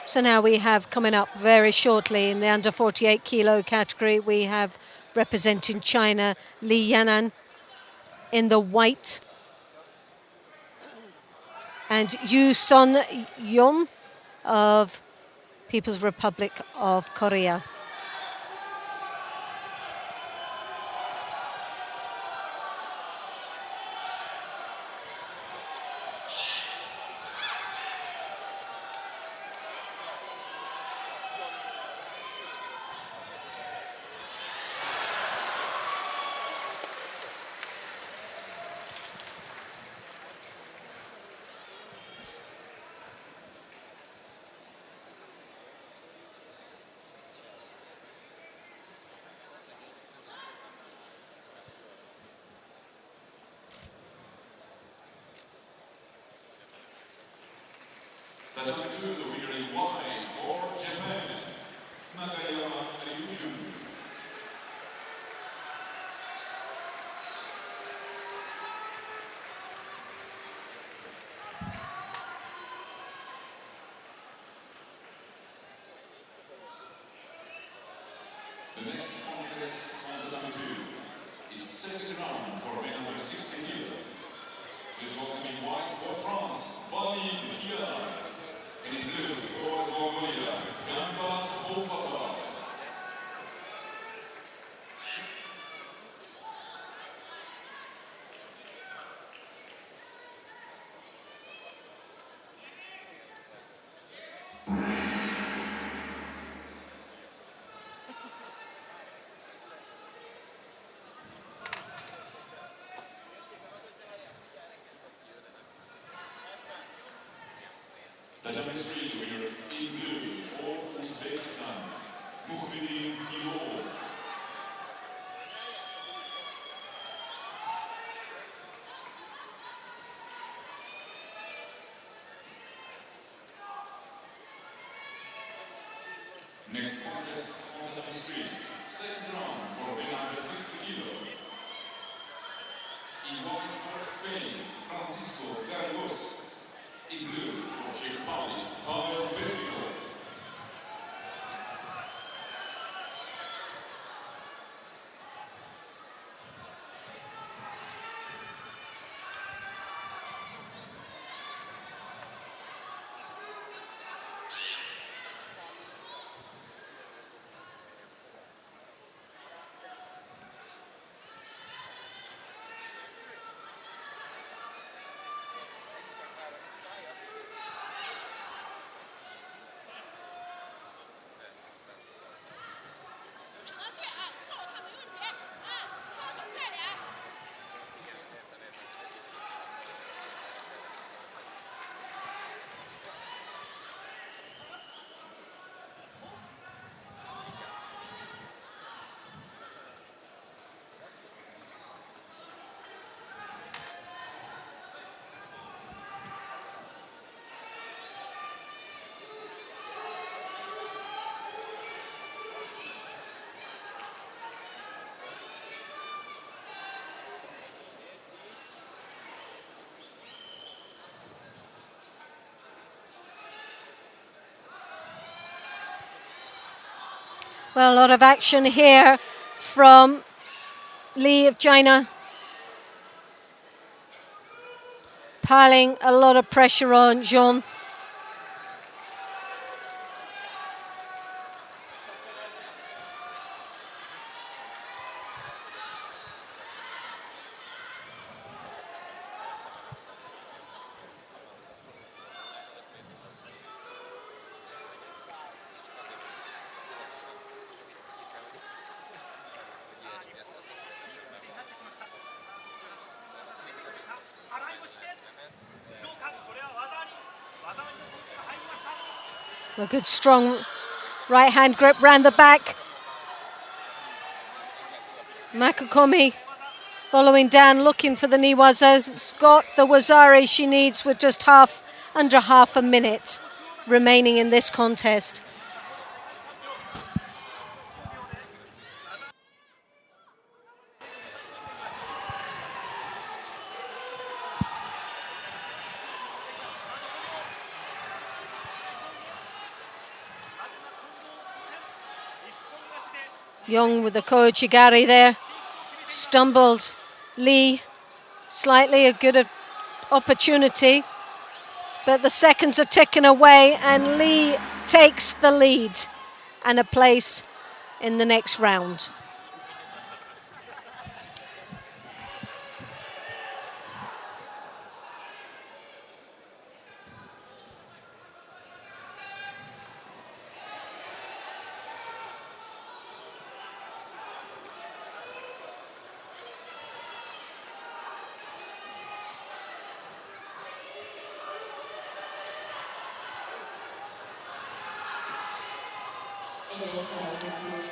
So now we have coming up very shortly in the under 48 kilo category, we have representing China, Li Yanan in the white and Yu Son Yeon of People's Republic of Korea.
The number 2, the winner in white for Japan, Nakayama Ryuju. The next contest on the number 2 is second round for men under 60 kilo. Please welcome in white for France, Valine Hiana. And in blue for Mongolia, Gamba Opapa. The number 3 winner in blue for Uzbekistan, Mukhbidin Gilor. Next contest on the number 3, second round for men under 60 kilo. In white for Spain, Francisco Gargos. In blue for Czech Republic, Pavel Benfico.
Well, a lot of action here from Li of China. Piling a lot of pressure on Jean. A good strong right hand grip round the back. Makukomi following down, looking for the Niwaza. Got the Wazari she needs with just under half a minute remaining in this contest. Young with the Koichigari there. Stumbled Lee slightly, a good opportunity. But the seconds are ticking away and Lee takes the lead and a place in the next round.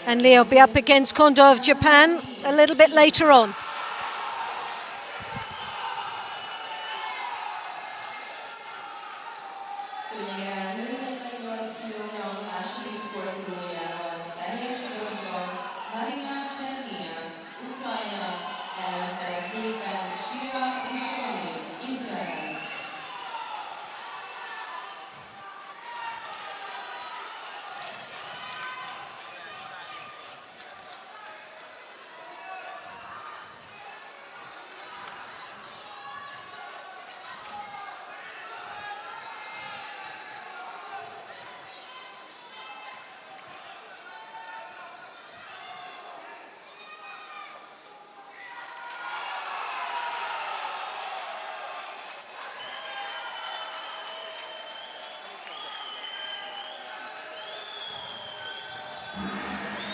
And Lee will be up against Kondo of Japan a little bit later on.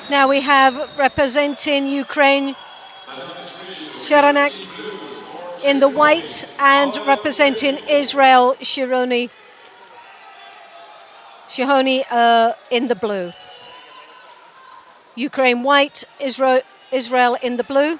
Now we have representing Ukraine, Sharanak in the white, and representing Israel, Shihoni in the blue. Ukraine white, Israel in the blue.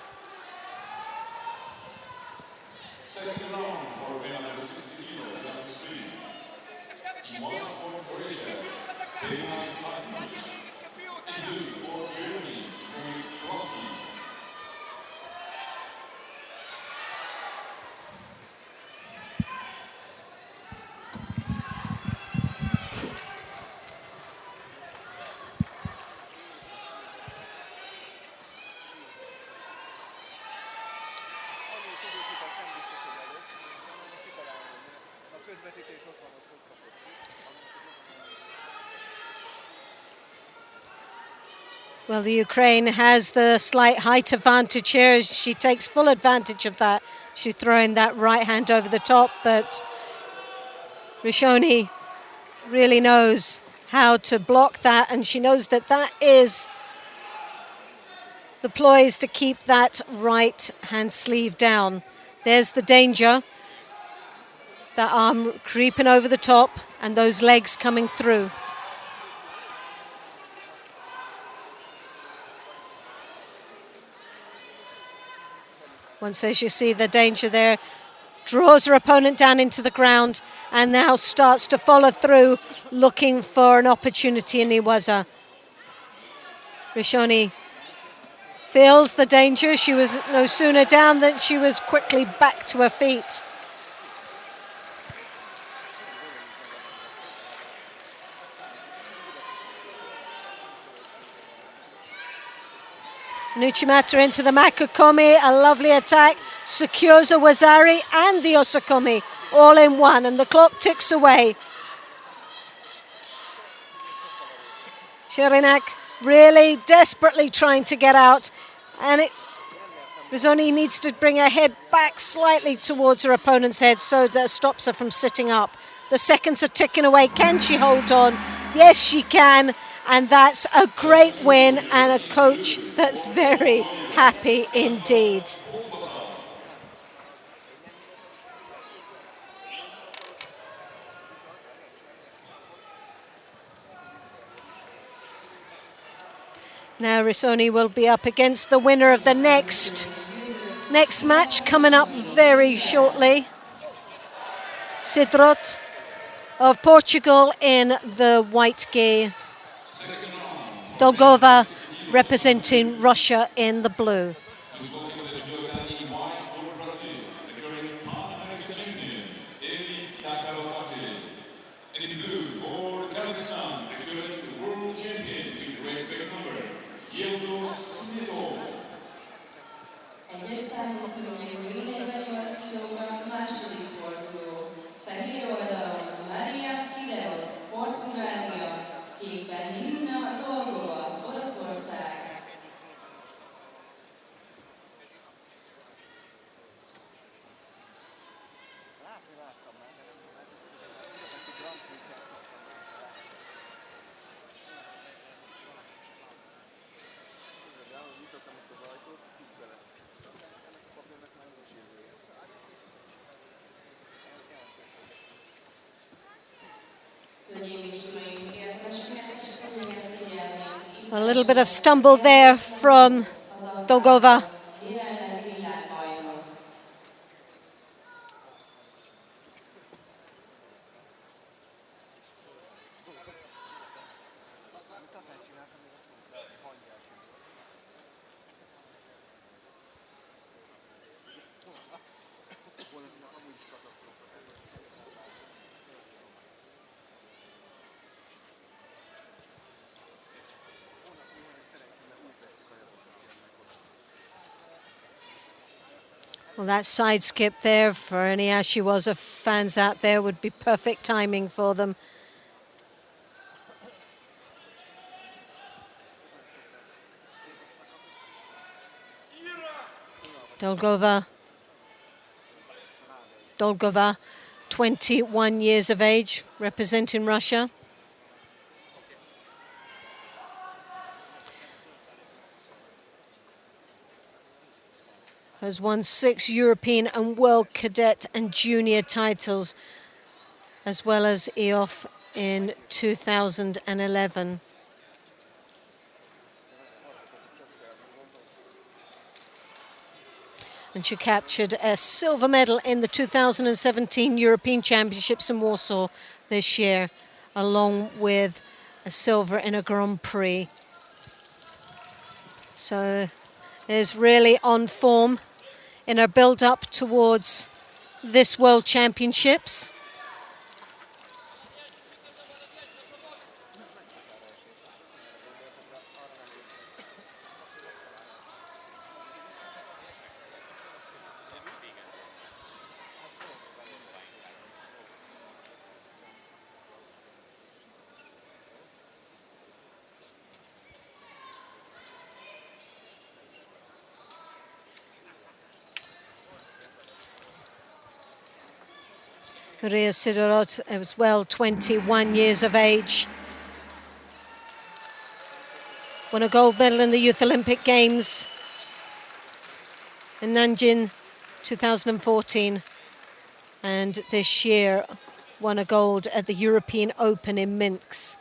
Well, the Ukraine has the slight height advantage here. She takes full advantage of that. She's throwing that right hand over the top, but Rishoni really knows how to block that, and she knows that that is the poise to keep that right hand sleeve down. There's the danger. That arm creeping over the top and those legs coming through. Once as you see the danger there, draws her opponent down into the ground and now starts to follow through, looking for an opportunity in Iwaza. Rishoni feels the danger. She was no sooner down than she was quickly back to her feet. Nuchimata into the Makukomi, a lovely attack, secures a Wazari and the Osakomi all in one, and the clock ticks away. Sherinak really desperately trying to get out, and Rizzoni needs to bring her head back slightly towards her opponent's head so that stops her from sitting up. The seconds are ticking away. Can she hold on? Yes, she can. And that's a great win and a coach that's very happy indeed. Now Risoni will be up against the winner of the next match coming up very shortly. Cidrot of Portugal in the white gi. Dolgova representing Russia in the blue.
Egyes számítógépű 48 kg második forduló. Fehér oldalon Maria Sziderot, Portugália, kékben Nina Dolgova, Oroszország.
A little bit of stumble there from Dolgova. Well, that side skip there for any Ashiwaza fans out there would be perfect timing for them. Dolgova, 21 years of age, representing Russia. Has won 6 European and World Cadet and Junior titles, as well as EOF in 2011. And she captured a silver medal in the 2017 European Championships in Warsaw this year, along with a silver in a Grand Prix. So is really on form in her build-up towards this World Championships. Maria Sidorot as well, 21 years of age. Won a gold medal in the Youth Olympic Games in Nanjing 2014. And this year won a gold at the European Open in Minsk.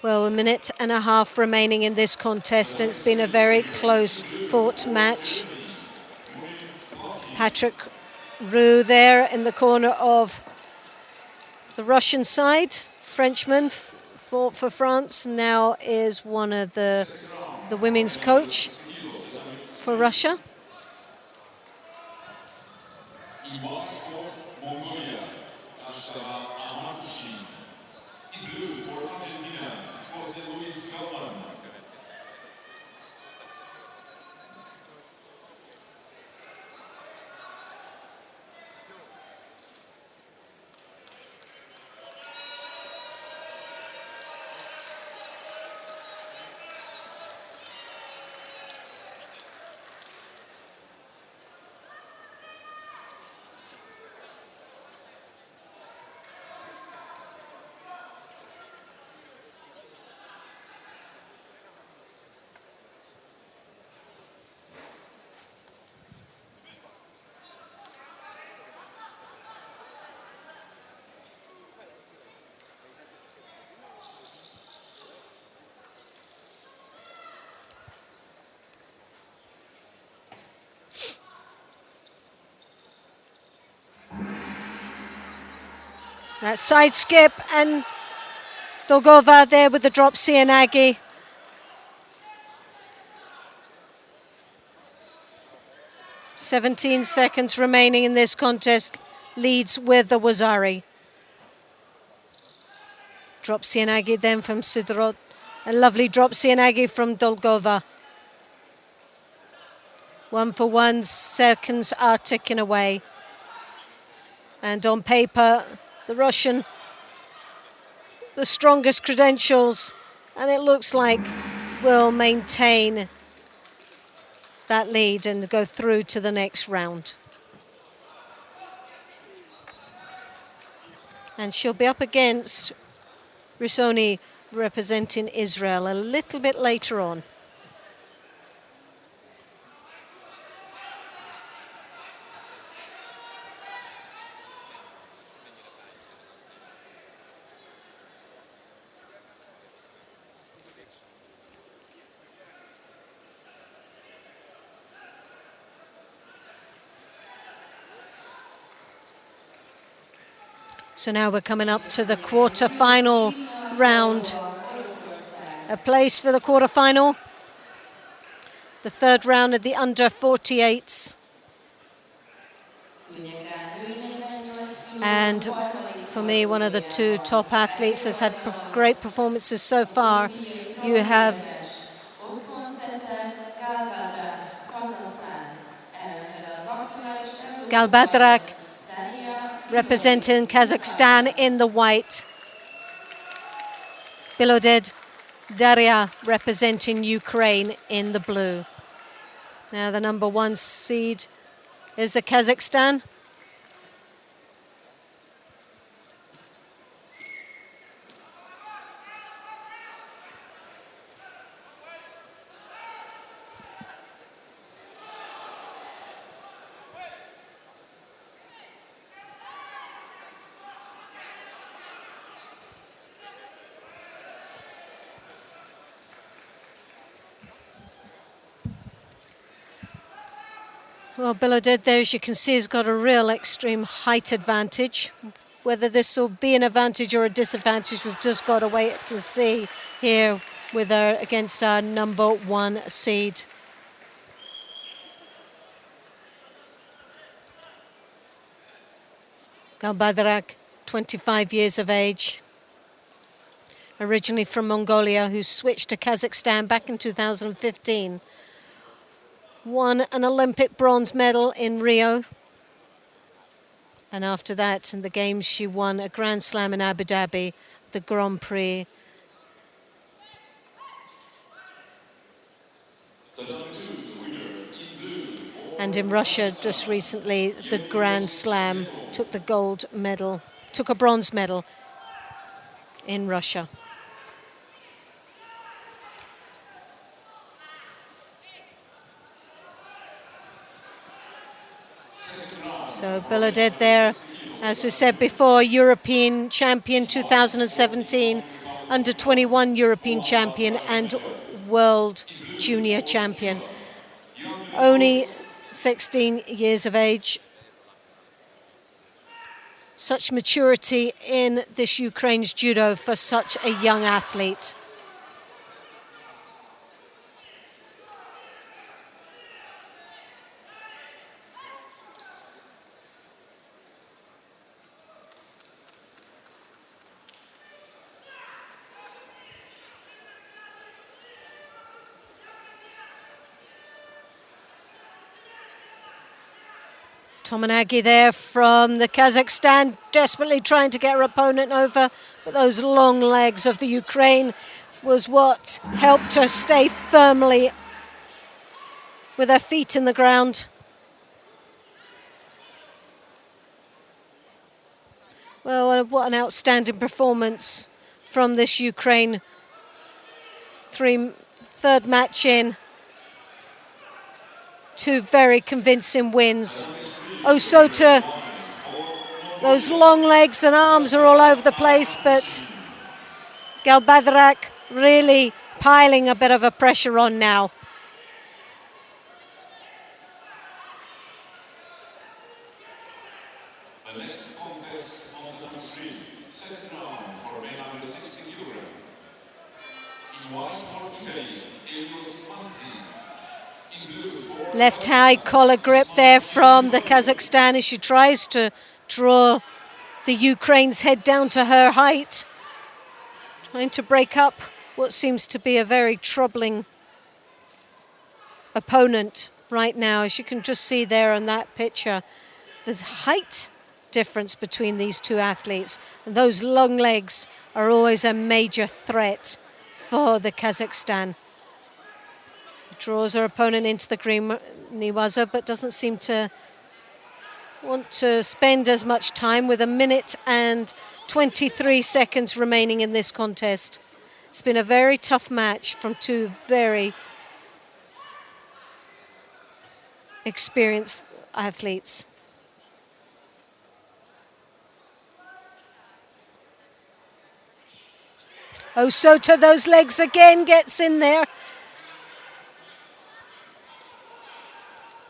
Well, a minute and a half remaining in this contest. It's been a very close fought match. Patrick Roux there in the corner of the Russian side. Frenchman fought for France, now is one of the women's coach for Russia. That side skip, and Dolgova there with the drop Cianagi. "17 seconds remaining in this contest." Leads with the Wazari. Drop Cianagi then from Sidrot. A lovely drop Cianagi from Dolgova. 1 for 1, seconds are ticking away. And on paper, the Russian, the strongest credentials, and it looks like will maintain that lead and go through to the next round. And she'll be up against Risoni, representing Israel, a little bit later on. So now we're coming up to the quarter-final round. A place for the quarter-final. The third round of the under 48s. And for me, one of the two top athletes has had great performances so far. You have Galbadrak representing Kazakhstan in the white. Biloded Daria representing Ukraine in the blue. Now the number 1 seed is the Kazakhstan. Well, Biloded there, as you can see, has got a real extreme height advantage. Whether this will be an advantage or a disadvantage, we've just got to wait to see here with her against our number 1 seed. Galbadrak, 25 years of age, originally from Mongolia, who switched to Kazakhstan back in 2015. Won an Olympic bronze medal in Rio. And after that, in the Games, she won a Grand Slam in Abu Dhabi, the Grand Prix. And in Russia, just recently, the Grand Slam, took the gold medal, took a bronze medal in Russia. So Biloded there, as we said before, European champion 2017, under 21 European champion and world junior champion. Only 16 years of age. Such maturity in this Ukraine's judo for such a young athlete. Tomanagi there from the Kazakhstan, desperately trying to get her opponent over, but those long legs of the Ukraine was what helped her stay firmly with her feet in the ground. Well, what an outstanding performance from this Ukraine. Third match in. 2 very convincing wins. Osota, those long legs and arms are all over the place, but Galbadrak really piling a bit of a pressure on now.
The next contest on the street
Left high collar grip there from the Kazakhstan as she tries to draw the Ukraine's head down to her height. Trying to break up what seems to be a very troubling opponent right now. As you can just see there on that picture, the height difference between these two athletes. And those long legs are always a major threat for the Kazakhstan. Draws her opponent into the green Niwaza, but doesn't seem to want to spend as much time, with 1 minute and 23 seconds remaining in this contest. It's been a very tough match from two very experienced athletes. Oh, Sota, those legs again, gets in there.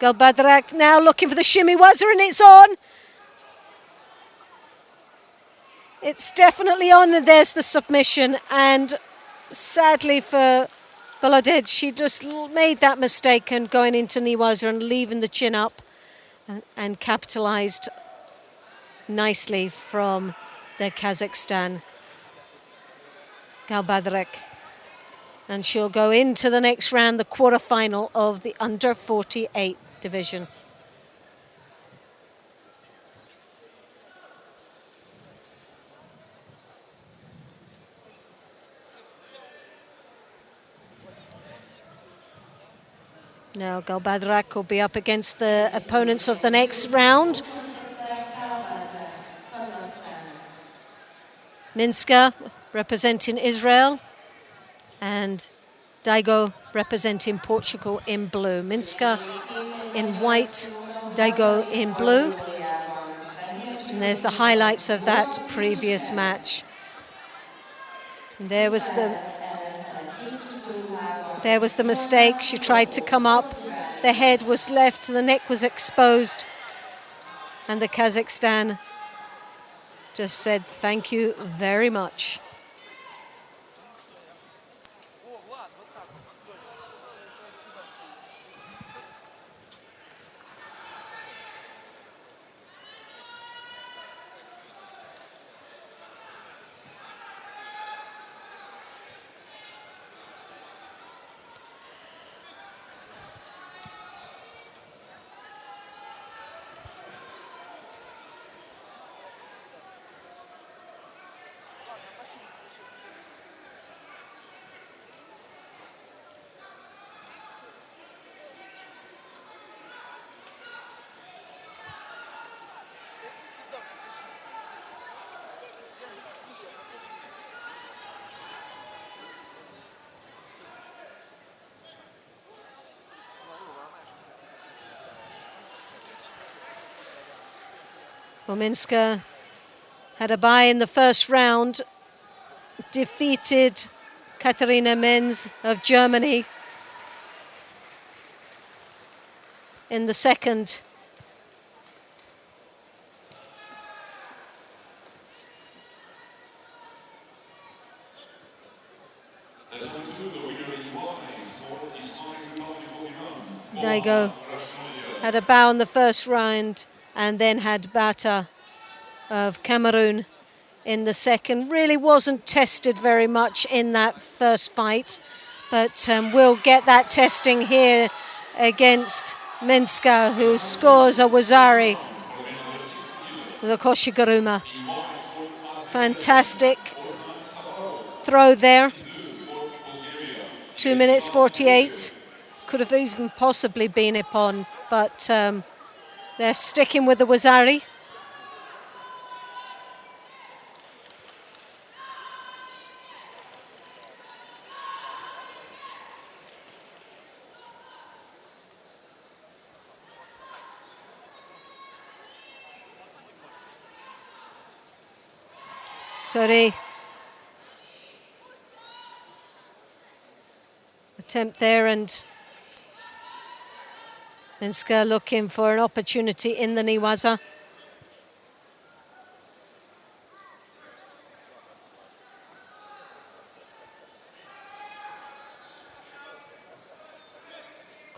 Galbadrak now looking for the shimmy waza, and it's on. It's definitely on, and there's the submission. And sadly for Voloded, she just made that mistake and going into Niwaza and leaving the chin up, and capitalized nicely from the Kazakhstan. Galbadrak. And she'll go into the next round, the quarterfinal of the under 48 division. Now Galbadrak will be up against the opponents of the next round. Minska representing Israel, and Daigo representing Portugal in blue. Minska in white, Daigo in blue. And there's the highlights of that previous match. And there was the mistake. She tried to come up. The head was left, the neck was exposed. And the Kazakhstan just said, thank you very much. Minska had a bye in the first round, defeated Katharina Menz of Germany in the second. Daigo had a bow in the first round and then had Bata of Cameroon in the second. Really wasn't tested very much in that first fight, but we'll get that testing here against Minska, who scores a Wazari, the Koshiguruma. Fantastic throw there. 2 minutes 48. Could have even possibly been Ippon, but they're sticking with the Wazari. Sorry. Attempt there, and Minska looking for an opportunity in the Niwaza.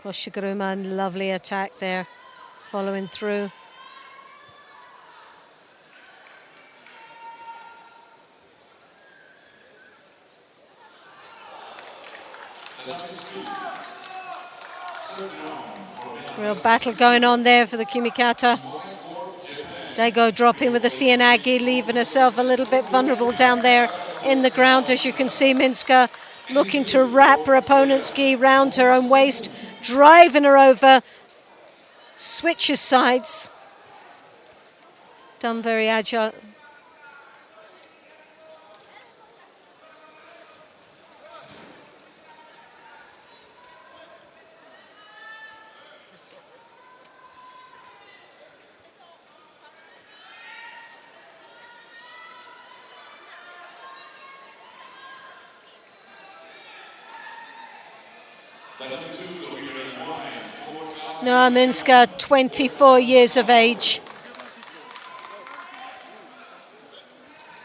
Koshiguruman, lovely attack there, following through. Real battle going on there for the Kimikata. Daigo dropping with the Cianagi, leaving herself a little bit vulnerable down there in the ground. As you can see, Minska looking to wrap her opponent's gi round her own waist, driving her over, switches sides. Done very agile. Noa Minska, 24 years of age.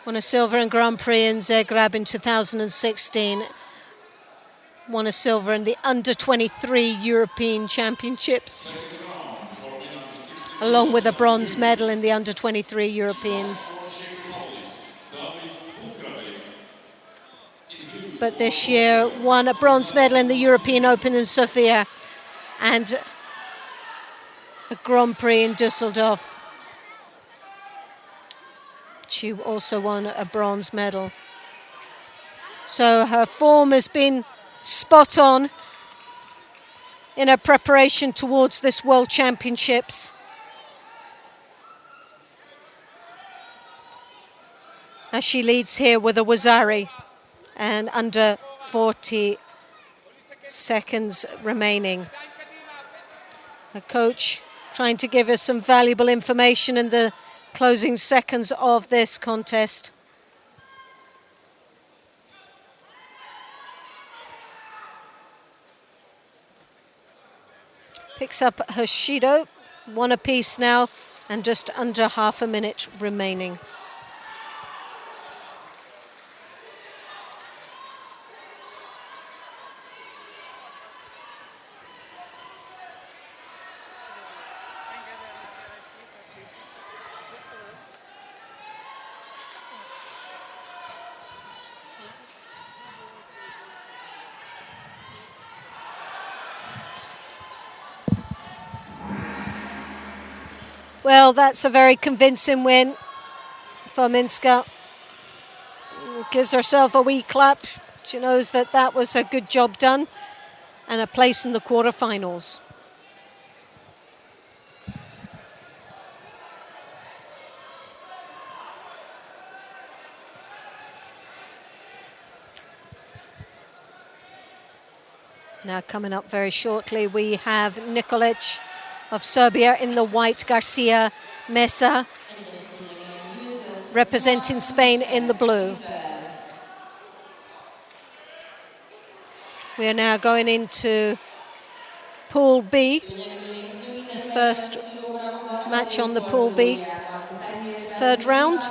Won a silver in Grand Prix in Zagreb in 2016. Won a silver in the under-23 European Championships, along with a bronze medal in the under-23 Europeans. But this year won a bronze medal in the European Open in Sofia and a Grand Prix in Düsseldorf. She also won a bronze medal. So her form has been spot on in her preparation towards this World Championships. As she leads here with a Wazari and under 40 seconds remaining. Her coach trying to give us some valuable information in the closing seconds of this contest. Picks up her Shido, one apiece now, and just under half a minute remaining. Well, that's a very convincing win for Minska. Gives herself a wee clap. She knows that that was a good job done and a place in the quarterfinals. Now coming up very shortly, we have Nikolic of Serbia in the white, Garcia Mesa representing Spain in the blue. We are now going into Pool B, the first match on the Pool B, third round.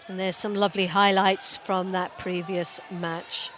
And there's some lovely highlights from that previous match.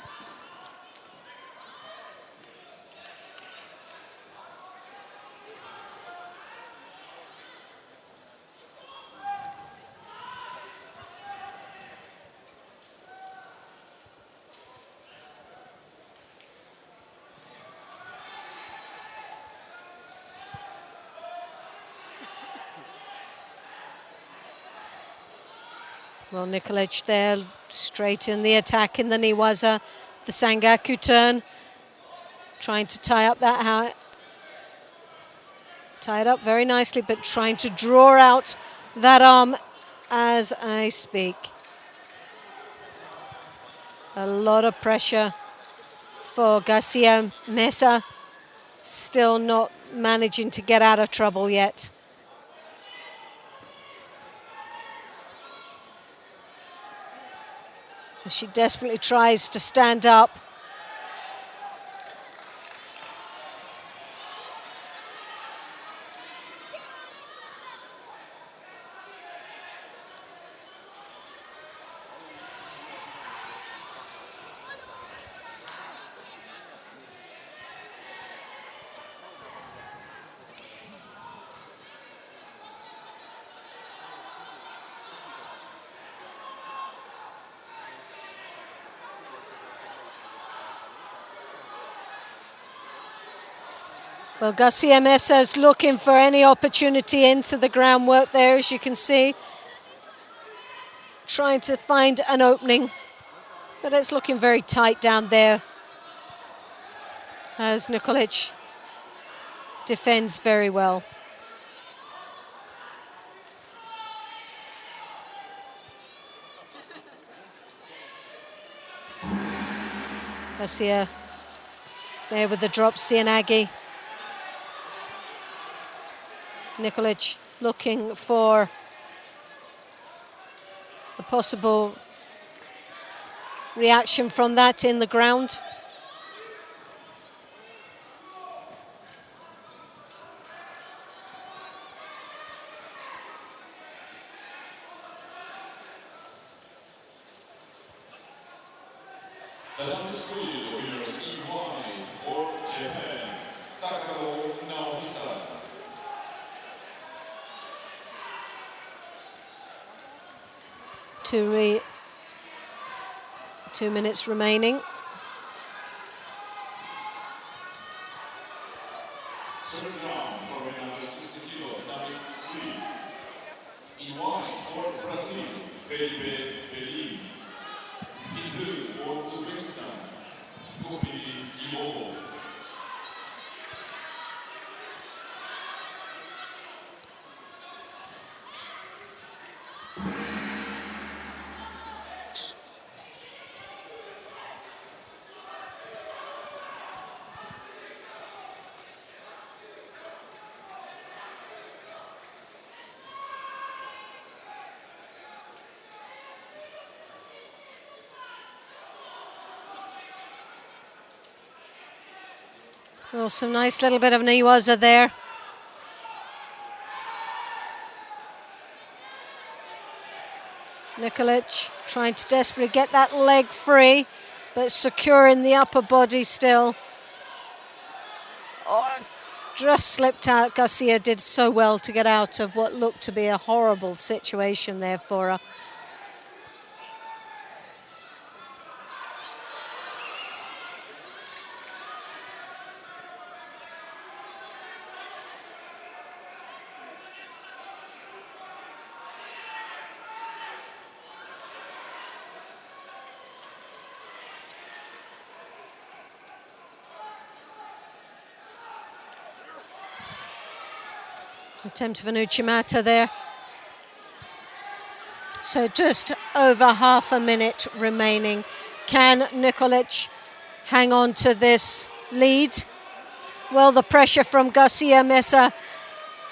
Well, Nikolic there, straight in the attack in the Niwaza, the Sangaku turn, trying to tie up that high. Tie it up very nicely, but trying to draw out that arm as I speak. A lot of pressure for Garcia Mesa, still not managing to get out of trouble yet. She desperately tries to stand up. Well, Garcia Mesa is looking for any opportunity into the groundwork there, as you can see. Trying to find an opening, but it's looking very tight down there as Nikolic defends very well. Garcia there with the drop, Cianagi. Nikolic looking for a possible reaction from that in the ground. Two minutes remaining. Oh, some nice little bit of Niwaza there. Nikolic trying to desperately get that leg free, but secure in the upper body still. Oh, just slipped out. Garcia did so well to get out of what looked to be a horrible situation there for her. Attempt of an Uchimata there. So just over half a minute remaining. Can Nikolic hang on to this lead? Well, the pressure from Garcia Mesa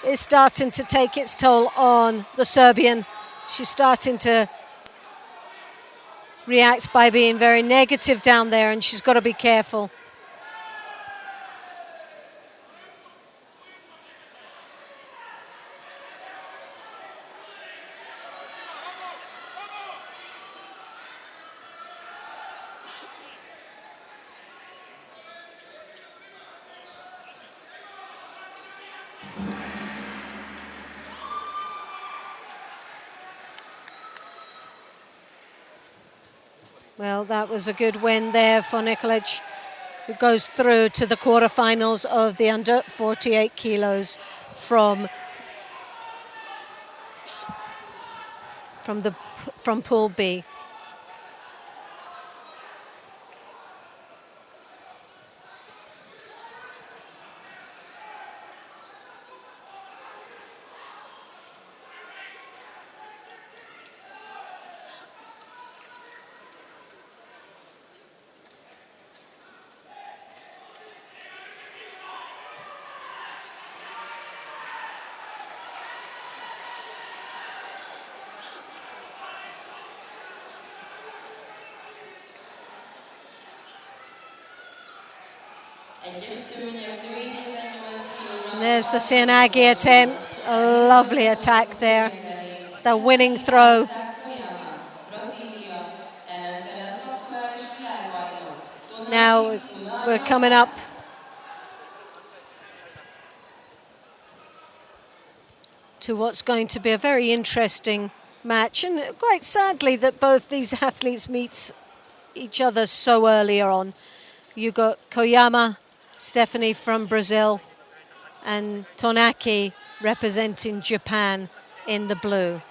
is starting to take its toll on the Serbian. She's starting to react by being very negative down there, and she's got to be careful. Well, that was a good win there for Nikolic, who goes through to the quarterfinals of the under 48 kilos from Pool B. And there's the Cianagi attempt, a lovely attack there, the winning throw. Now we're coming up to what's going to be a very interesting match, and quite sadly that both these athletes meet each other so earlier on. You got Koyama, Stephanie from Brazil, and Tonaki representing Japan in the blue.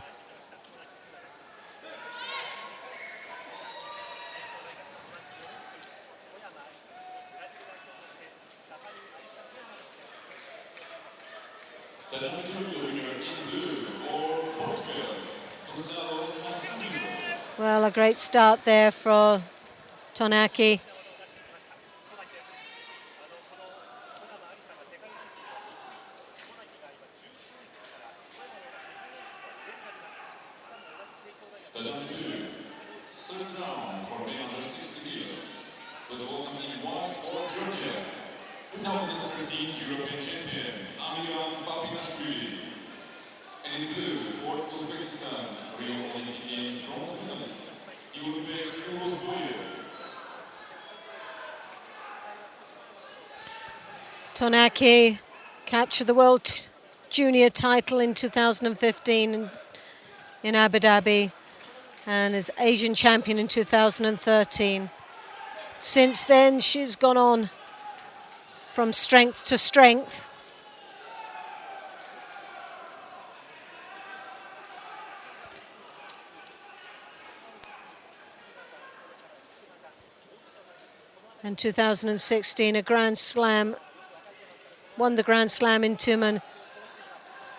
Well, a great start there for Tonaki. Tonaki captured the World Junior title in 2015 in Abu Dhabi and is Asian champion in 2013. Since then, she's gone on from strength to strength. In 2016, a Grand Slam, won the Grand Slam in Tumen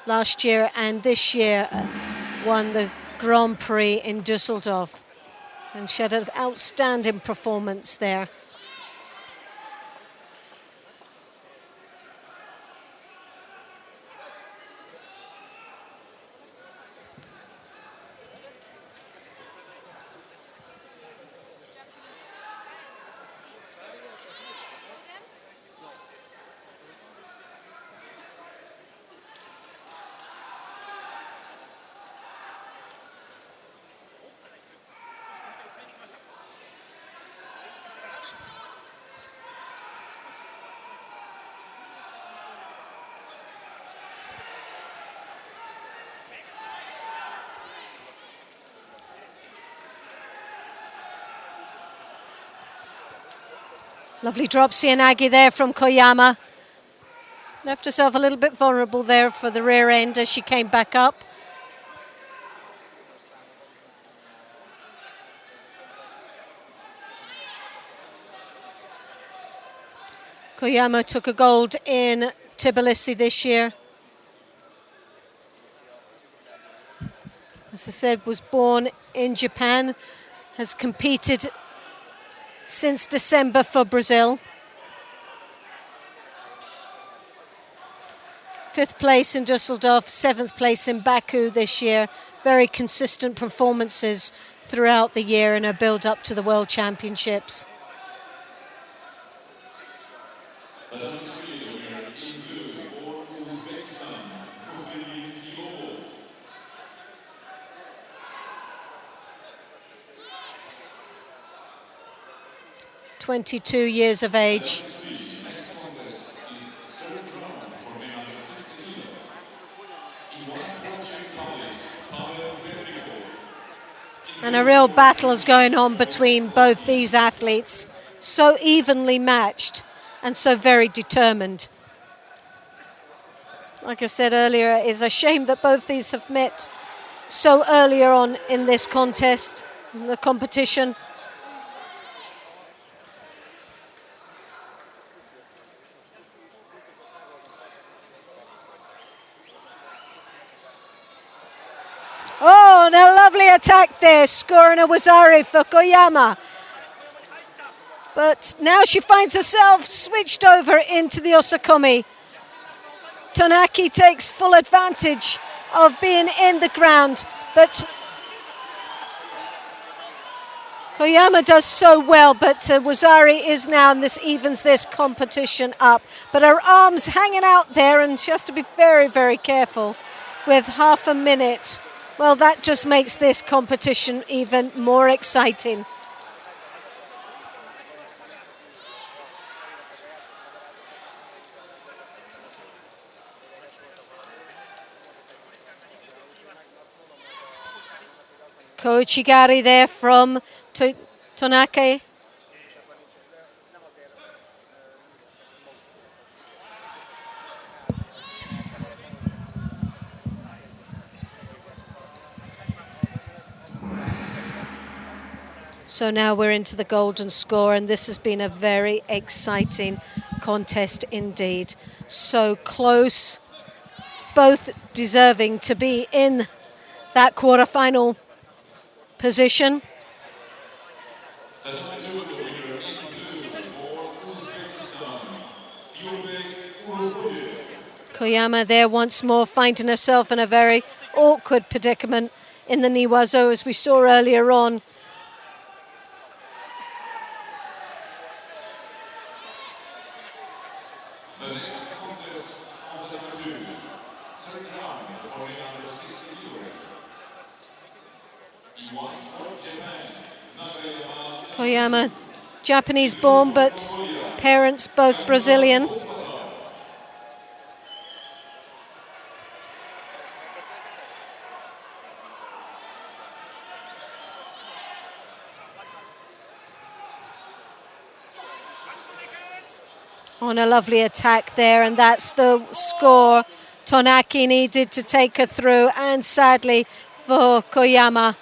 last year, and this year won the Grand Prix in Düsseldorf. And she had an outstanding performance there. Lovely drop Sianagi there from Koyama. Left herself a little bit vulnerable there for the rear end as she came back up. Koyama took a gold in Tbilisi this year. As I said, was born in Japan, has competed since December for Brazil. 5th place in Düsseldorf, 7th place in Baku this year. Very consistent performances throughout the year in a build up to the World Championships. "22 years of age." And a real battle is going on between both these athletes, so evenly matched and so very determined. Like I said earlier, it is a shame that both these have met so earlier on in this contest, in the competition. Oh, and a lovely attack there, scoring a Wazari for Koyama. But now she finds herself switched over into the Osakomi. Tonaki takes full advantage of being in the ground, but Koyama does so well, but Wazari is now, and this evens this competition up. But her arms hanging out there, and she has to be very, very careful with half a minute. Well, that just makes this competition even more exciting. Koichigari there from Tonaki. So now we're into the golden score, and this has been a very exciting contest indeed. So close, both deserving to be in that quarterfinal position. Koyama there once more finding herself in a very awkward predicament in the Niwazo, as we saw earlier on.
The next contest on the number 2, second round for under 60 kg. In white for Japan, Nagayama.
Koyama, Japanese born, but parents both Brazilian. On a lovely attack there, and that's the score Tonaki needed to take her through, and sadly for Koyama.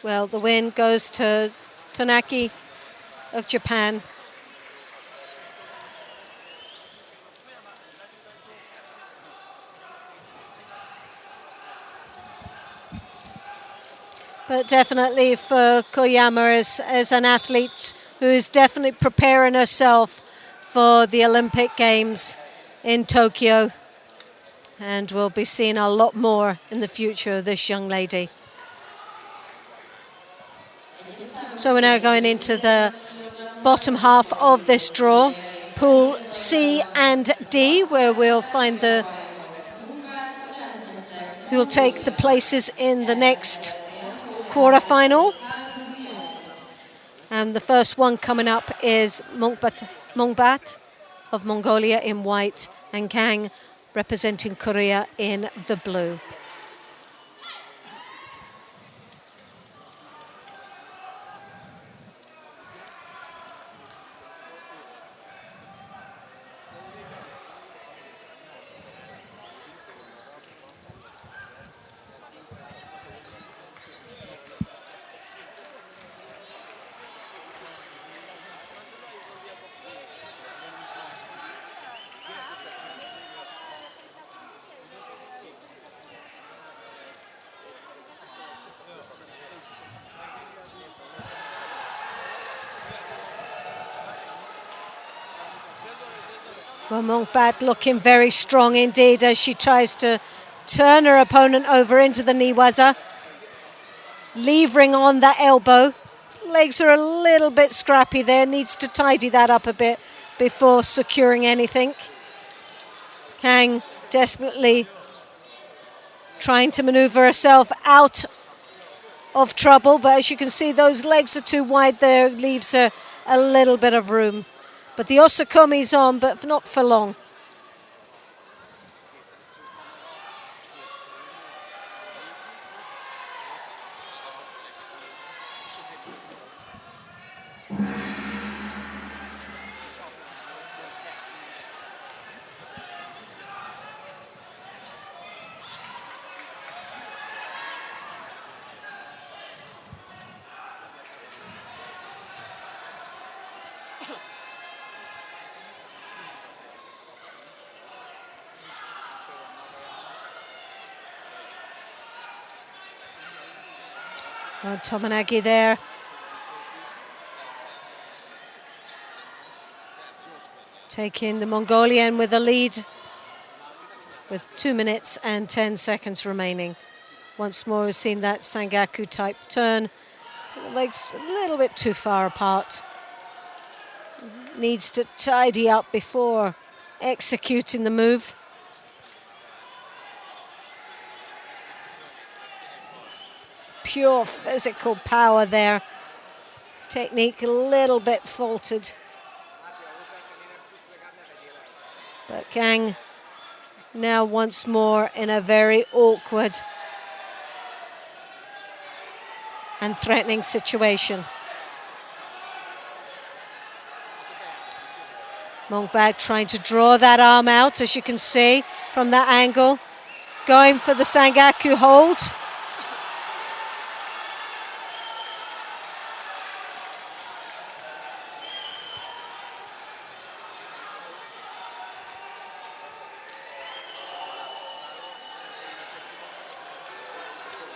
Well, the win goes to Tonaki of Japan. But definitely for Koyama as an athlete who is definitely preparing herself for the Olympic Games in Tokyo. And we'll be seeing a lot more in the future of this young lady. So we're now going into the bottom half of this draw, Pool C and D, where we'll find who'll take the places in the next quarterfinal. And the first one coming up is Mongbat of Mongolia in white, and Kang representing Korea in the blue. Well, Mongbat looking very strong indeed as she tries to turn her opponent over into the Niwaza, levering on that elbow. Legs are a little bit scrappy there, needs to tidy that up a bit before securing anything. Kang desperately trying to maneuver herself out of trouble, but as you can see, those legs are too wide there, leaves her a little bit of room. But the Osakomi's on, but not for long. Oh, Tomonagi there. Taking the Mongolian with a lead with 2 minutes and 10 seconds remaining. Once more, we've seen that Sangaku type turn. The legs a little bit too far apart. Needs to tidy up before executing the move. Pure physical power there. Technique a little bit faltered. But Kang now once more in a very awkward and threatening situation. Mongbag trying to draw that arm out, as you can see from that angle, going for the Sangaku hold.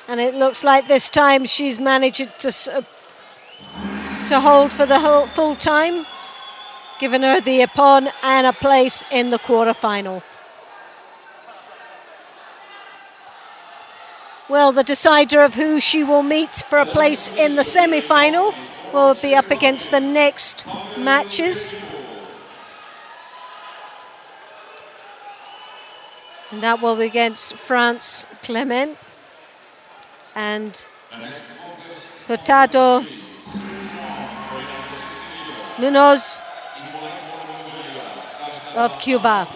And it looks like this time she's managed to hold for the whole full time, giving her the ippon and a place in the quarterfinal. Well, the decider of who she will meet for a place in the semi-final will be up against the next matches. And that will be against France Clement and Hurtado Munoz of Cuba.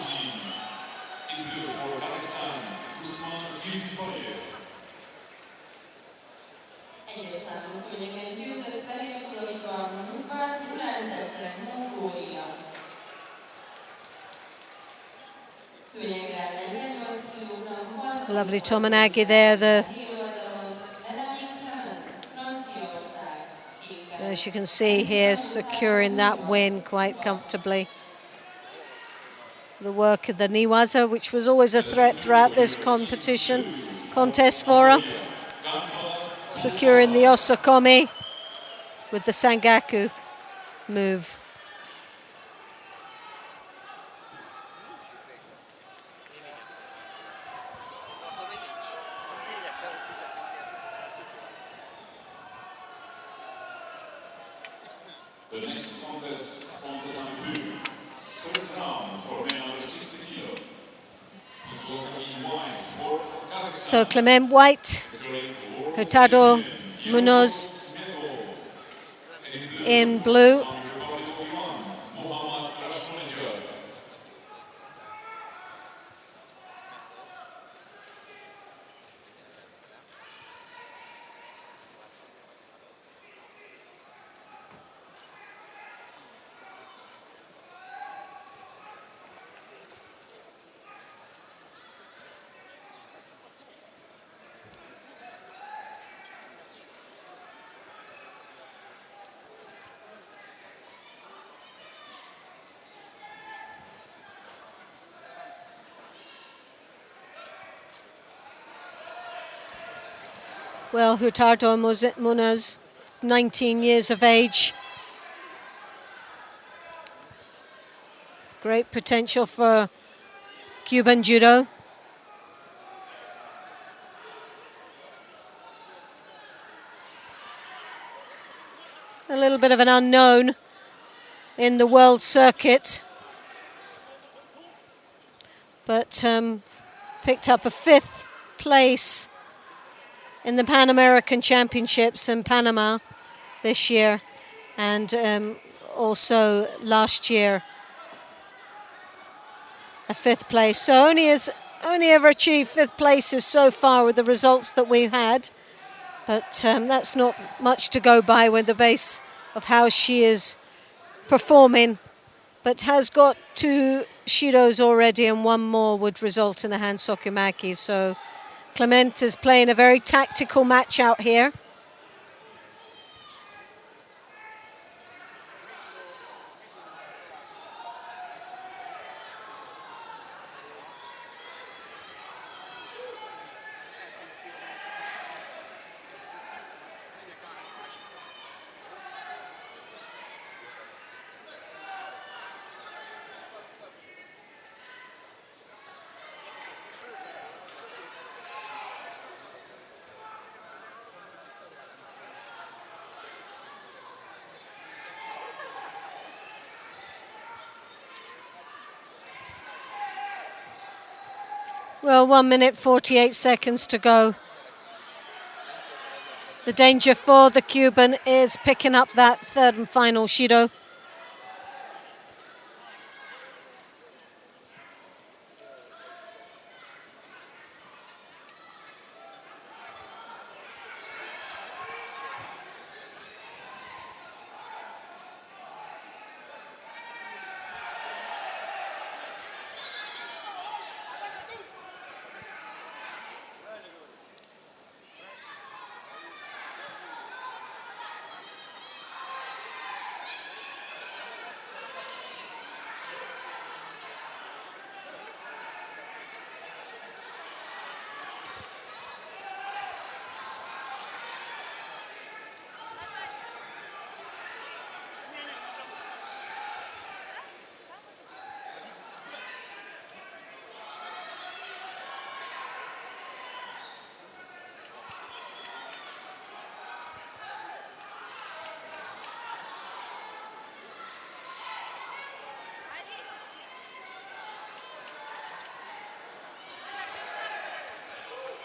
Lovely Tominagi there, as you can see here, securing that win quite comfortably. The work of the Niwaza, which was always a threat throughout this contest for her. Securing the Osakomi with the Sangaku move.
The next contest on the time 2, third round for men under 60 kilo. It will be in white for Kazakhstan.
So Clement White, Hurtado Munoz in blue. Well, Hurtado Munoz, 19 years of age. Great potential for Cuban Judo. A little bit of an unknown in the world circuit, but picked up a 5th place in the Pan American Championships in Panama this year, and also last year a 5th place. So only ever achieved 5th places so far with the results that we've had, but that's not much to go by with the base of how she is performing, but has got 2 Shidos already, and 1 more would result in a hand sokumaki. So Clement is playing a very tactical match out here. Well, 1 minute 48 seconds to go. The danger for the Cuban is picking up that 3rd and final Shido.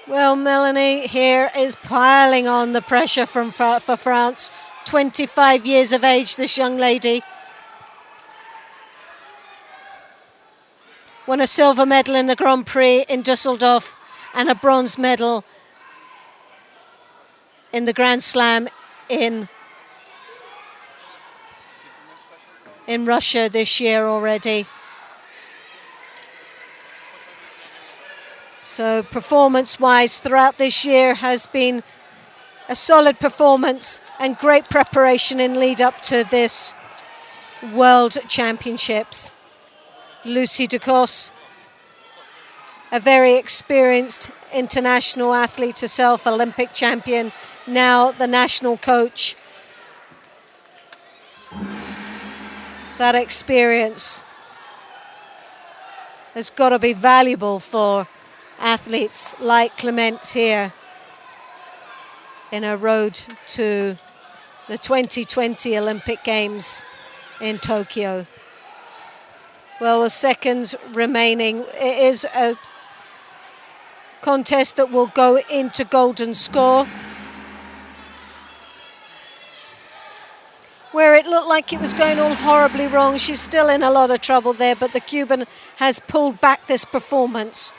Well, Melanie here is piling on the pressure for France. 25 years of age, this young lady. Won a silver medal in the Grand Prix in Dusseldorf and a bronze medal in the Grand Slam in Russia this year already. So performance-wise throughout this year has been a solid performance and great preparation in lead up to this World Championships. Lucy Ducos, a very experienced international athlete herself, Olympic champion, now the national coach. That experience has got to be valuable for athletes like Clement here in a road to the 2020 Olympic Games in Tokyo. Well, with seconds remaining, it is a contest that will go into golden score, where it looked like it was going all horribly wrong. She's still in a lot of trouble there, but the Cuban has pulled back this performance.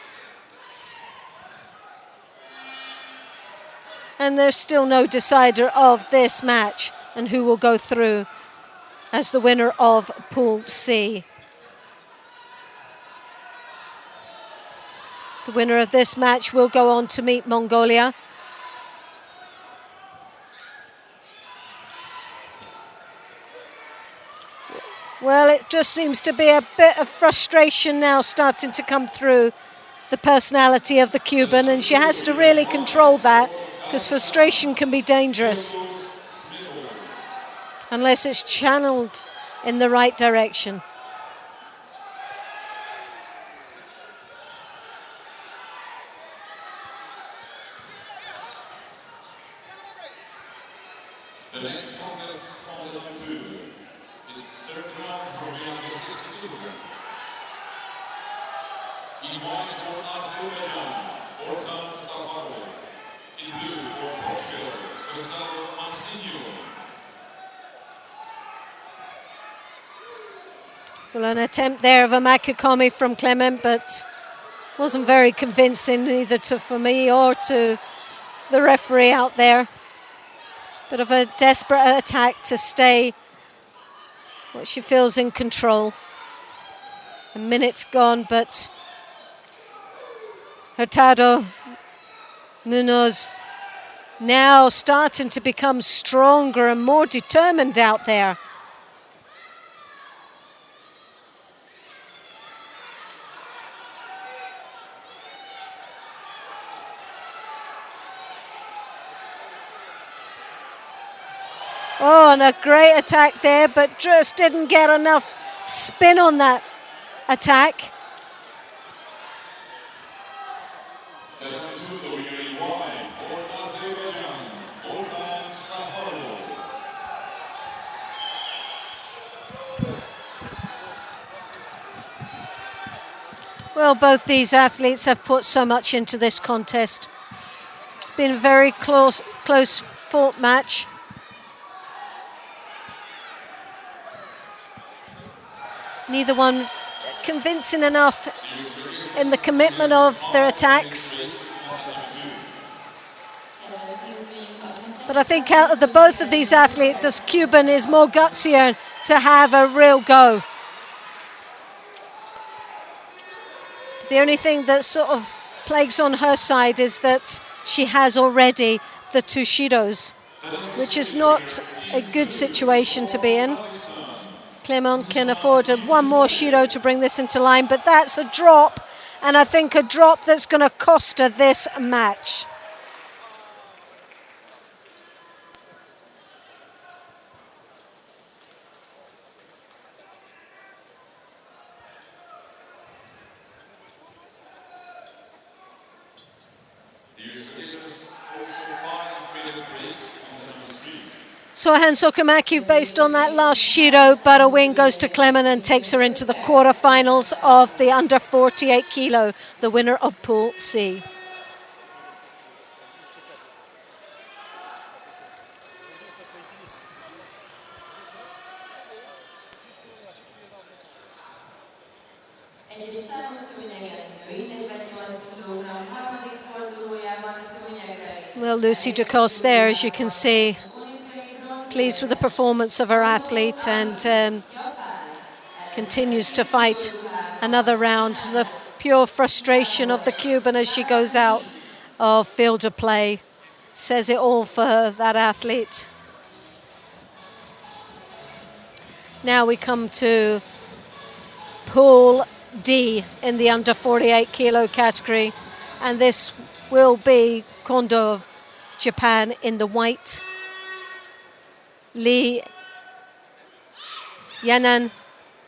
And there's still no decider of this match and who will go through as the winner of Pool C. The winner of this match will go on to meet Mongolia. Well, it just seems to be a bit of frustration now starting to come through the personality of the Cuban, and she has to really control that, because frustration can be dangerous unless it's channeled in the right direction.
The next contest from the top two is circular for 60 kilograms. In white for Azerbaijan, Orhan Safarov. In blue for Portugal, Gonzalo Marcinho.
Well, an attempt there of a Makikomi from Clement, but wasn't very convincing either for me or to the referee out there. Bit of a desperate attack to stay what she feels in control. A minute's gone, but Hurtado Munoz now starting to become stronger and more determined out there. Oh, and a great attack there, but just didn't get enough spin on that attack. Well, both these athletes have put so much into this contest. It's been a very close fought match. Neither one convincing enough in the commitment of their attacks. But I think out of the both of these athletes, this Cuban is more gutsier to have a real go. The only thing that sort of plagues on her side is that she has already the two Shidos, which is not a good situation to be in. Clement can afford one more Shido to bring this into line, but that's a drop, and I think a drop that's going to cost her this match. So Hanso Kamaki, based on that last Shido, but a win goes to Clement and takes her into the quarterfinals of the under 48 kilo, the winner of Pool C.
Egyes számos szőnyeget női 48 kg, harmadik fordulójában a szőnyegre.
Well, Lucy DeCoste there, as you can see, pleased with the performance of her athlete and continues to fight another round. The pure frustration of the Cuban as she goes out of field of play says it all for her, that athlete. Now we come to Pool D in the under 48 kilo category, and this will be Kondo of Japan in the white, Li Yanan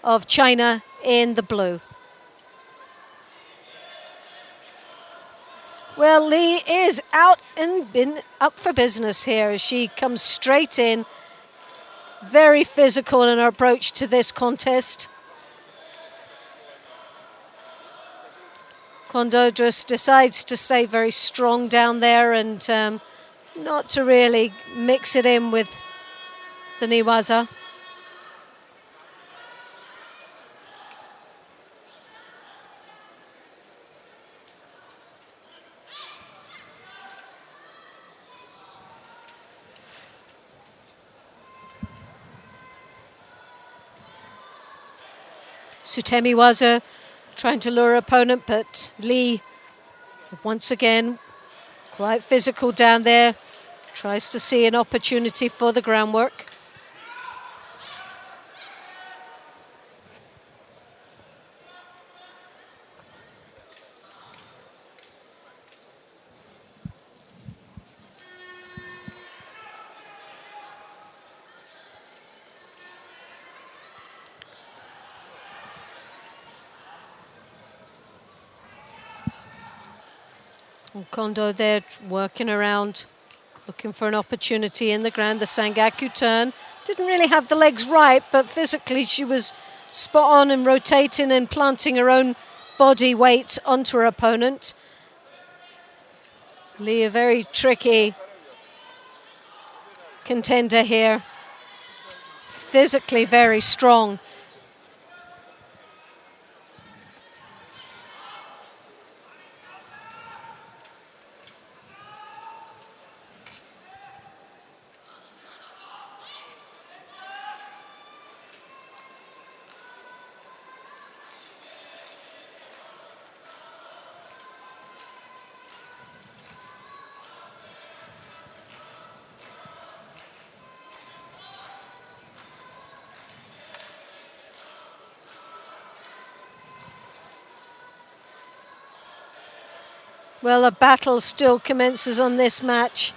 of China in the blue. Well, Li is out and been up for business here as she comes straight in, very physical in her approach to this contest. Kondo just decides to stay very strong down there and not to really mix it in with the Niwaza. Sutemi Waza trying to lure her opponent, but Lee, once again, quite physical down there, tries to see an opportunity for the groundwork. Kondo there working around, looking for an opportunity in the ground. The Sangaku turn. Didn't really have the legs right, but physically she was spot on and rotating and planting her own body weight onto her opponent. Lee, a very tricky contender here. Physically very strong. Well, a battle still commences on this match.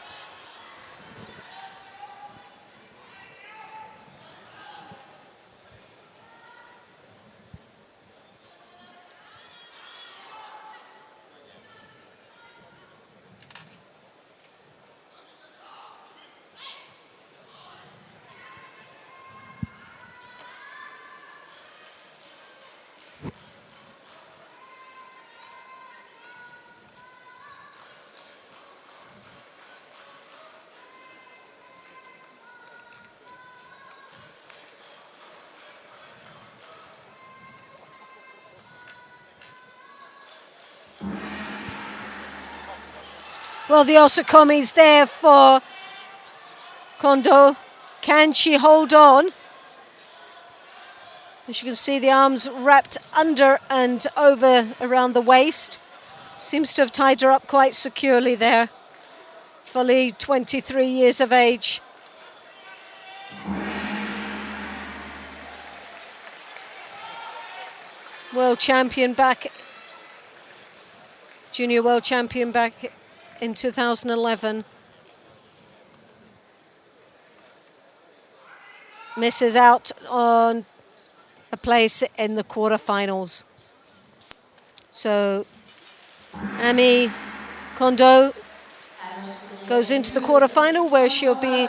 Well, the Osakomi's there for Kondo. Can she hold on? As you can see, the arms wrapped under and over around the waist. Seems to have tied her up quite securely there. Fully 23 years of age. World champion back, junior world champion back in 2011. Misses out on a place in the quarterfinals. So Ami Kondo goes into the quarterfinal where she'll be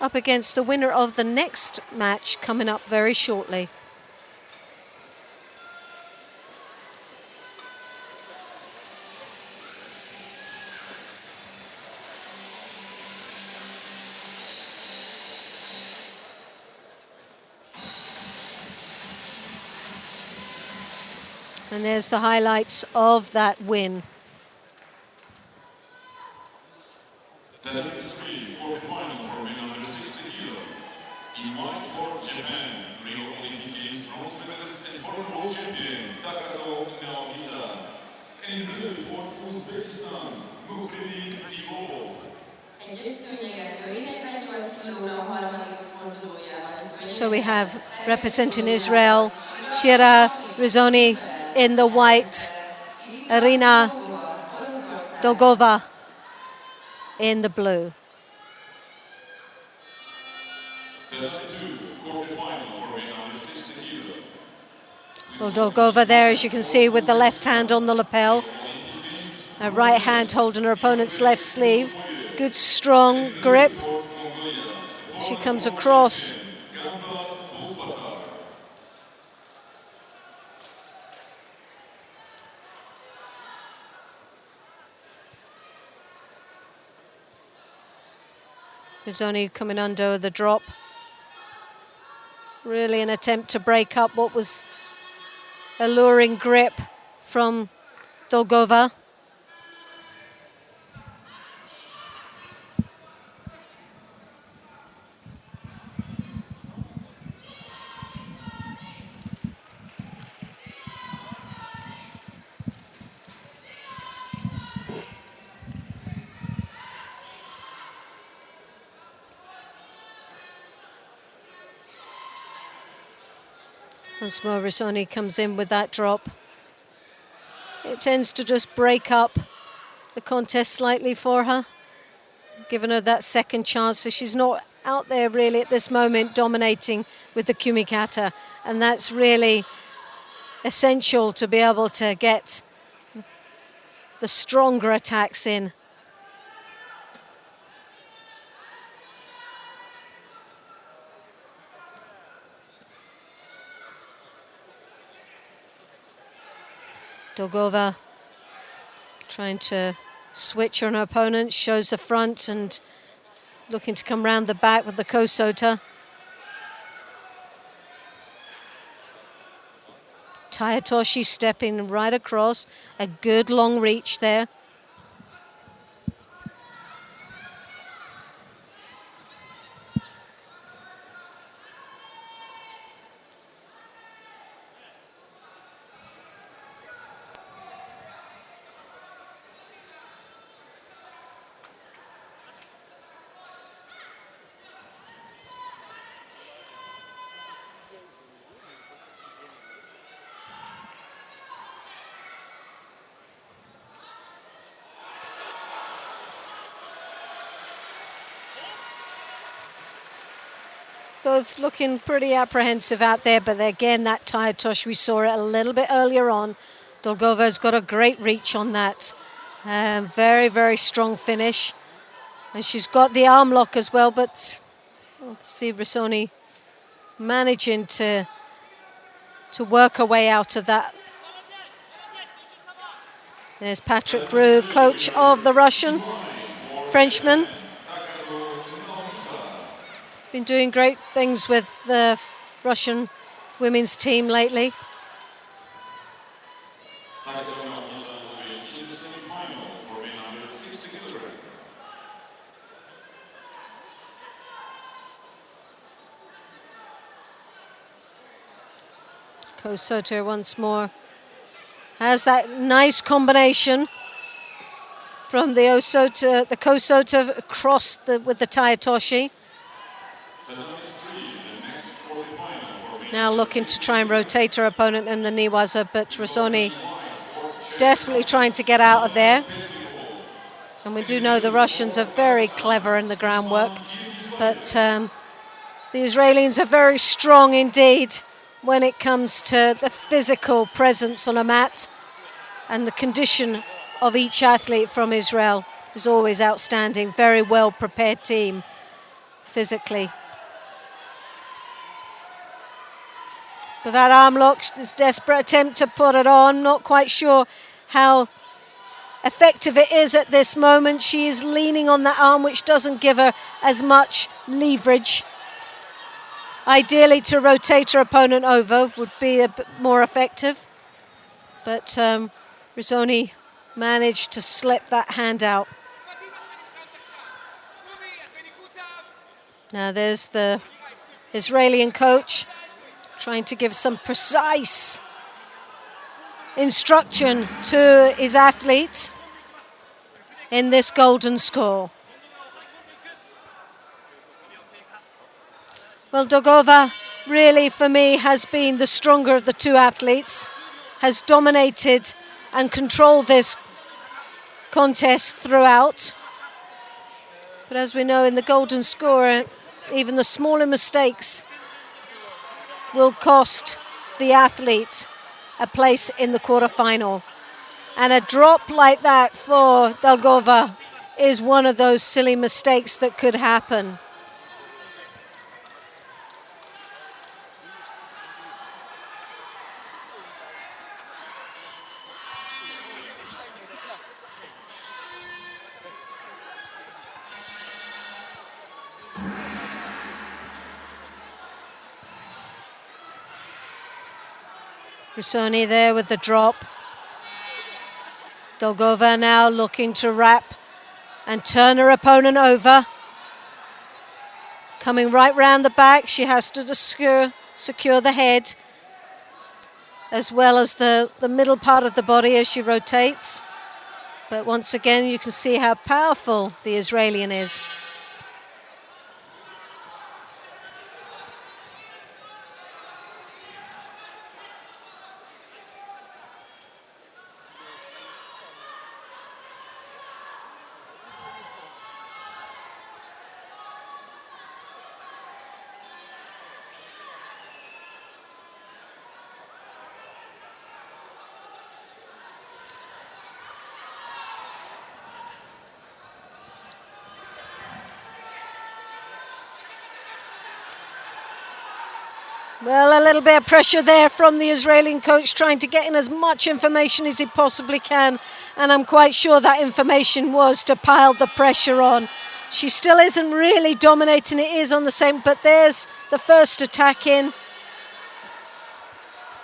up against the winner of the next match coming up very shortly. And there's the highlights of that win.
The next three for the final for men under 60 kilo. In white for Japan, Rio Olympic Games bronze medalist and former world champion Takato Naofisa. And in blue for Uzbekistan, Mukhridin Divo.
So we have representing Israel, Shira Rizoni in the white, Irina Dolgova in the blue. Well, Dolgova there, as you can see, with the left hand on the lapel, her right hand holding her opponent's left sleeve. Good strong grip. She comes across. Rizoni coming under the drop. Really an attempt to break up what was alluring grip from Dolgova. Once more, Rizoni comes in with that drop. It tends to just break up the contest slightly for her, giving her that second chance. So she's not out there really at this moment dominating with the kumikata, and that's really essential to be able to get the stronger attacks in. Dolgova trying to switch on her opponent, shows the front and looking to come round the back with the Kosota. Tayatoshi stepping right across, a good long reach there. Both looking pretty apprehensive out there, but again, that Tayatoshi, we saw it a little bit earlier on. Dolgova's got a great reach on that. Very, very strong finish. And she's got the arm lock as well, but see Rizoni managing to work her way out of that. There's Patrick Roux, coach of the Frenchman. Been doing great things with the Russian women's team lately. Kosota once more has that nice combination from the Kosota across with the Tayatoshi. Now looking to try and rotate her opponent in the Niwaza, but Rizoni desperately trying to get out of there. And we do know the Russians are very clever in the groundwork, but the Israelis are very strong indeed when it comes to the physical presence on a mat, and the condition of each athlete from Israel is always outstanding. Very well prepared team physically. But that arm lock, this desperate attempt to put it on, not quite sure how effective it is at this moment. She is leaning on that arm, which doesn't give her as much leverage. Ideally, to rotate her opponent over would be a bit more effective. but Rizzoni managed to slip that hand out. Now there's the Israeli coach trying to give some precise instruction to his athlete in this golden score. Well, Dolgova really, for me, has been the stronger of the two athletes, has dominated and controlled this contest throughout. But as we know, in the golden score, even the smaller mistakes will cost the athlete a place in the quarterfinal. And a drop like that for Dolgova is one of those silly mistakes that could happen. Rizzoni there with the drop. Dolgova now looking to wrap and turn her opponent over. Coming right round the back, she has to secure the head as well as the middle part of the body as she rotates. But once again, you can see how powerful the Israeli is. Well, a little bit of pressure there from the Israeli coach, trying to get in as much information as he possibly can. And I'm quite sure that information was to pile the pressure on. She still isn't really dominating, it is on the same, but there's the first attack in.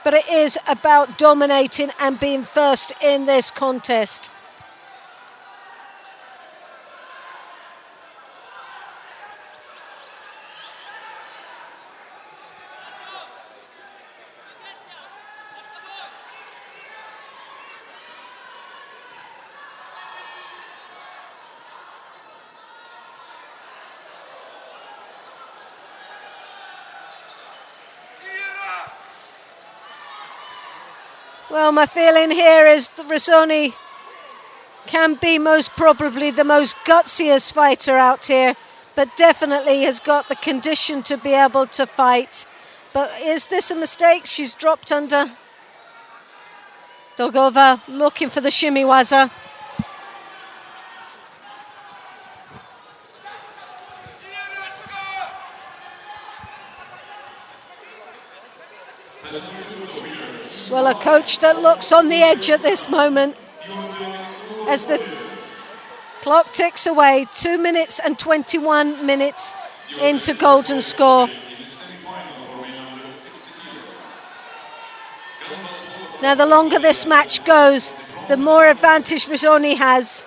But it is about dominating and being first in this contest. Well, my feeling here is that Rizzoni can be most probably the most gutsiest fighter out here, but definitely has got the condition to be able to fight. But is this a mistake? She's dropped under. Dolgova looking for the shimiwaza. Well, a coach that looks on the edge at this moment as the clock ticks away, 2 minutes and 21 minutes into golden score. Now, the longer this match goes, the more advantage Rizzoni has.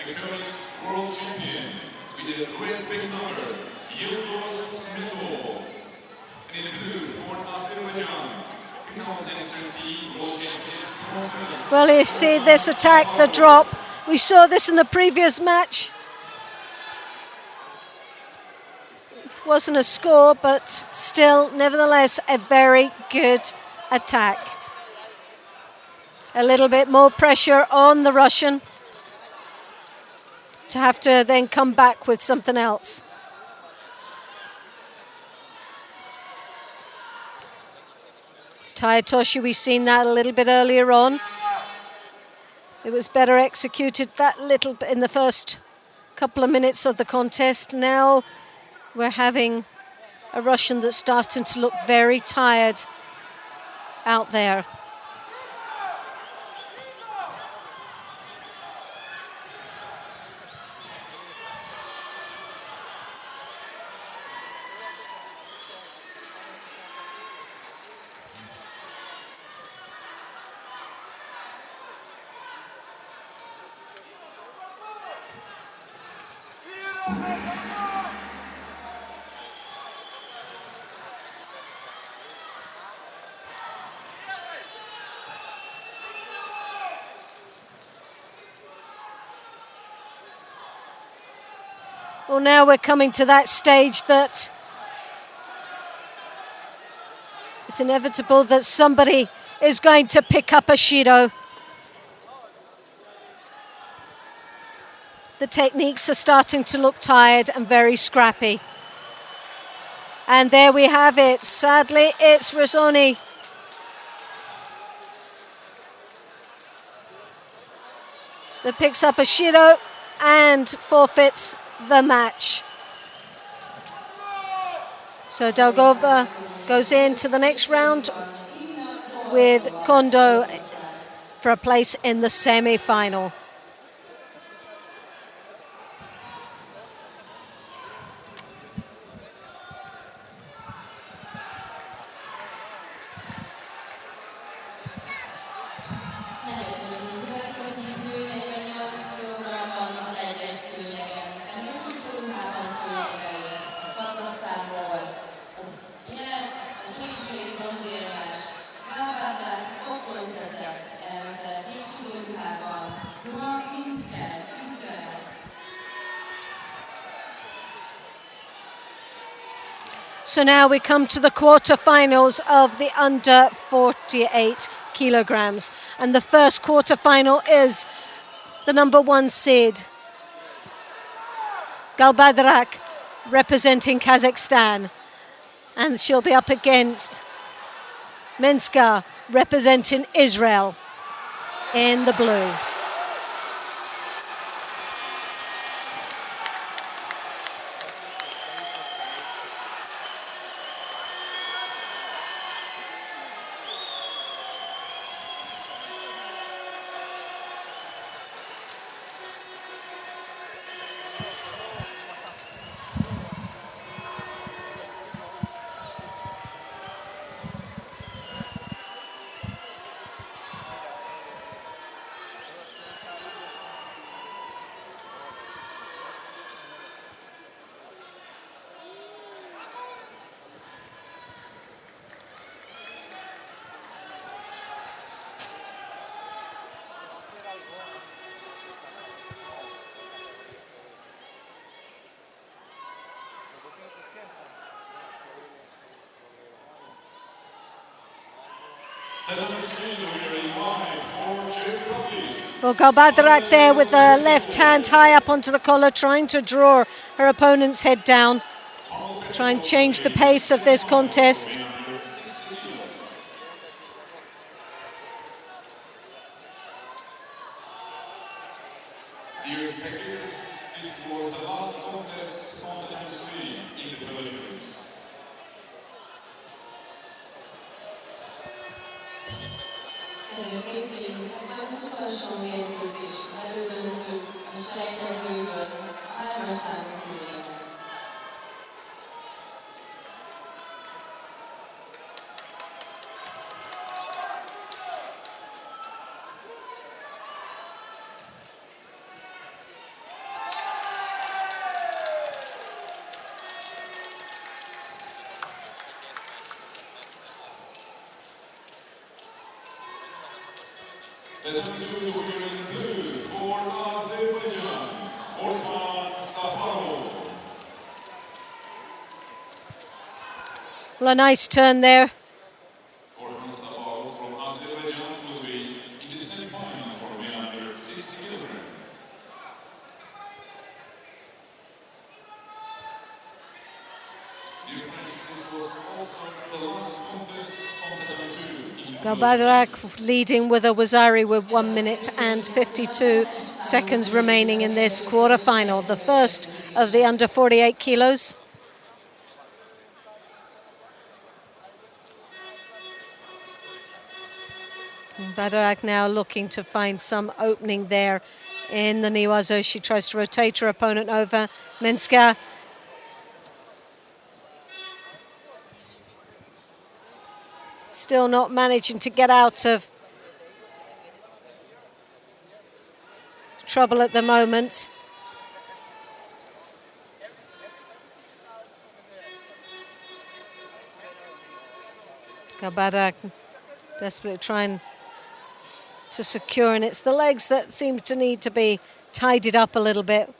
The current world champion with a great big number, Judo. And in the blue for Azerbaijan, 2013 world champions.
Well, you see this attack, the drop. We saw this in the previous match. Wasn't a score, but still, nevertheless, a very good attack. A little bit more pressure on the Russian to have to then come back with something else. Tayatoshi, we've seen that a little bit earlier on. It was better executed that little bit in the first couple of minutes of the contest. Now we're having a Russian that's starting to look very tired out there. Well, now we're coming to that stage that it's inevitable that somebody is going to pick up a Shido. The techniques are starting to look tired and very scrappy. And there we have it. Sadly, it's Rizzoni. That picks up a Shido and forfeits the match. So Delgova goes into the next round with Kondo for a place in the semi-final. So now we come to the quarterfinals of the under 48 kilograms. And the first quarterfinal is the number 1 seed, Galbadrak, representing Kazakhstan. And she'll be up against Menska, representing Israel, in the blue. Well, Galbadrak there with the left hand high up onto the collar, trying to draw her opponent's head down. Try and change the pace of this contest.
Dear spectators, this was the last contest on the MC in the Philippines.
Kedves nézőink, ez az utolsó mérkőzés, az elődöntő, a sejtezőből, 3-as számú szülők.
The number 2 here in blue for Azerbaijan, Orhan Safarov.
Well, a nice turn there.
Orhan Safarov from Azerbaijan will be in the semi-final for men under 60 kilograms. Dear friends, this was also the last contest on the number 2 in
Galbadrak leading with a Wazari with 1 minute and 52 seconds remaining in this quarterfinal, the first of the under 48 kilos. Badrak now looking to find some opening there in the Niwazo. She tries to rotate her opponent over. Minska still not managing to get out of trouble at the moment. Galbadrak desperately trying to secure, and it's the legs that seem to need to be tidied up a little bit.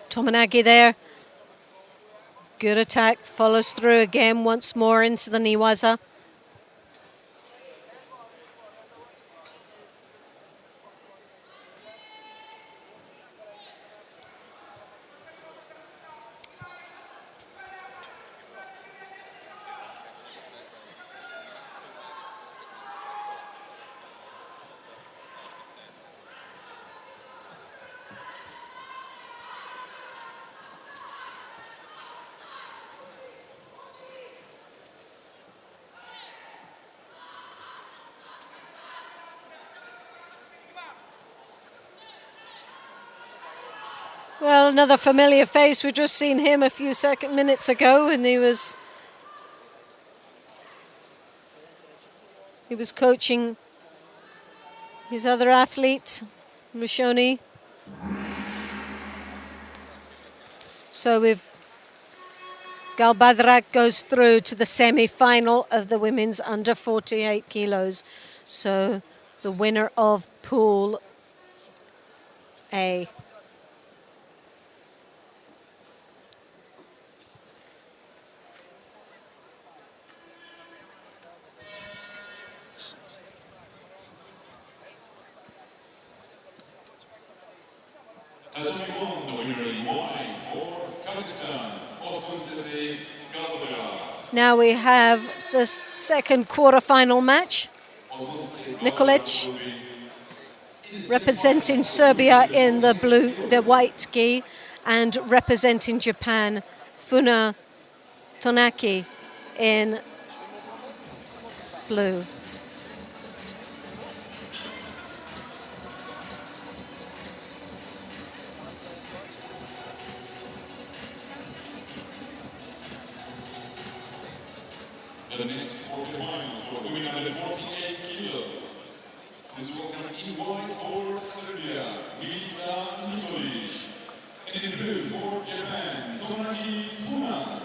Tomanagi there. Good attack, follows through again once more into the Niwaza. Well, another familiar face. We've just seen him a few minutes ago, and he was coaching his other athlete, Rishoni. So Galbadrak goes through to the semi-final of the women's under 48 kilos. So the winner of Pool A. Now we have the second quarterfinal match. Nikolic representing Serbia in the white gi, and representing Japan, Funa Tonaki in blue.
The next quarterfinal for women under 48 kilo. Suzuki in white for Serbia, Milica Nikolic. And in blue for Japan, Tonaki Funa.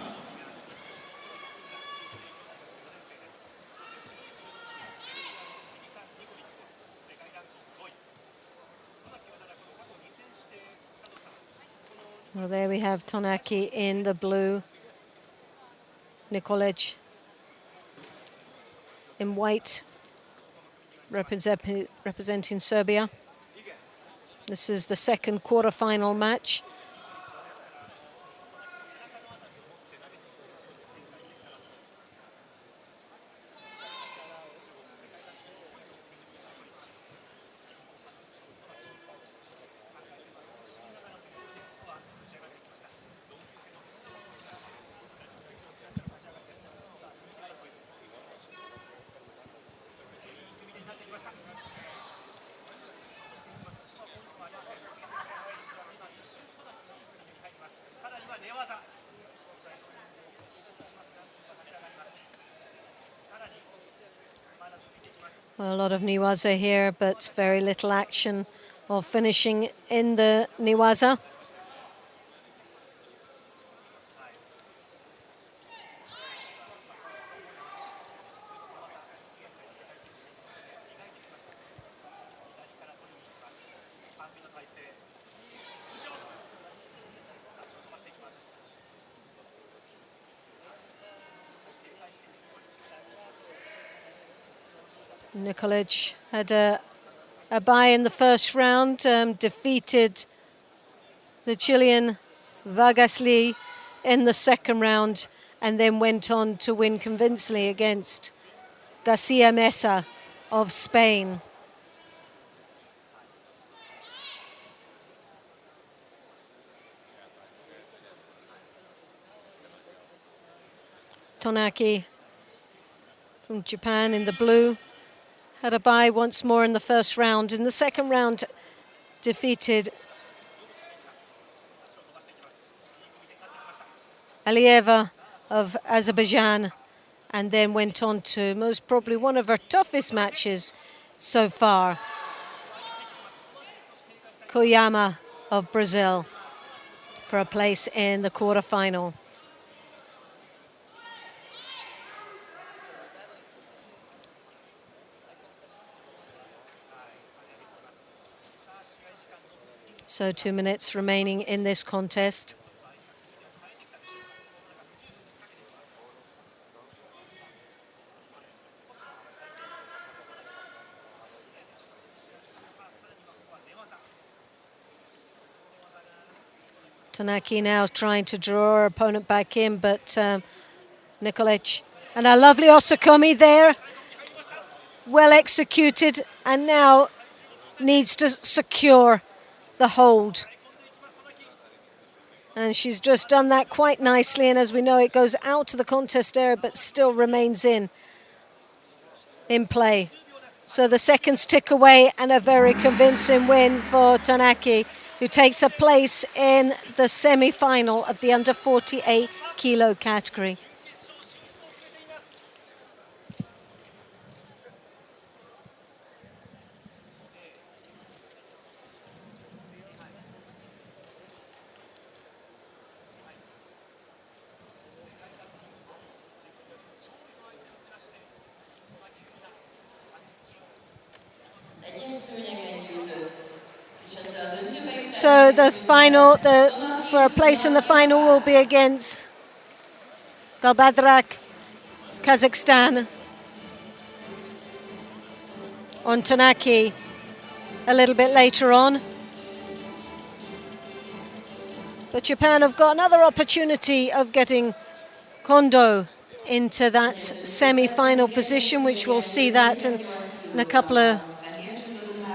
Well, there we have Tonaki in the blue, Nikolic in white, representing Serbia. This is the second quarterfinal match. Well, a lot of Niwaza here, but very little action or finishing in the Niwaza. Nikolic had a bye in the first round, defeated the Chilean Vagasli in the second round, and then went on to win convincingly against Garcia Mesa of Spain. Tonaki from Japan in the blue had a bye once more in the first round. In the second round, defeated Alieva of Azerbaijan, and then went on to most probably one of her toughest matches so far, Koyama of Brazil, for a place in the quarterfinal. So 2 minutes remaining in this contest. Tanaki now trying to draw her opponent back in, but Nikolic, and a lovely Osakomi there, well executed, and now needs to secure the hold. And she's just done that quite nicely, and as we know, it goes out to the contest area but still remains in play. So the seconds tick away, and a very convincing win for Tanaki, who takes a place in the semi-final of the under 48 kilo category. So the final, for a place in the final, will be against Galbadrak of Kazakhstan on Tanaki a little bit later on. But Japan have got another opportunity of getting Kondo into that semi-final position, which we'll see that in a couple of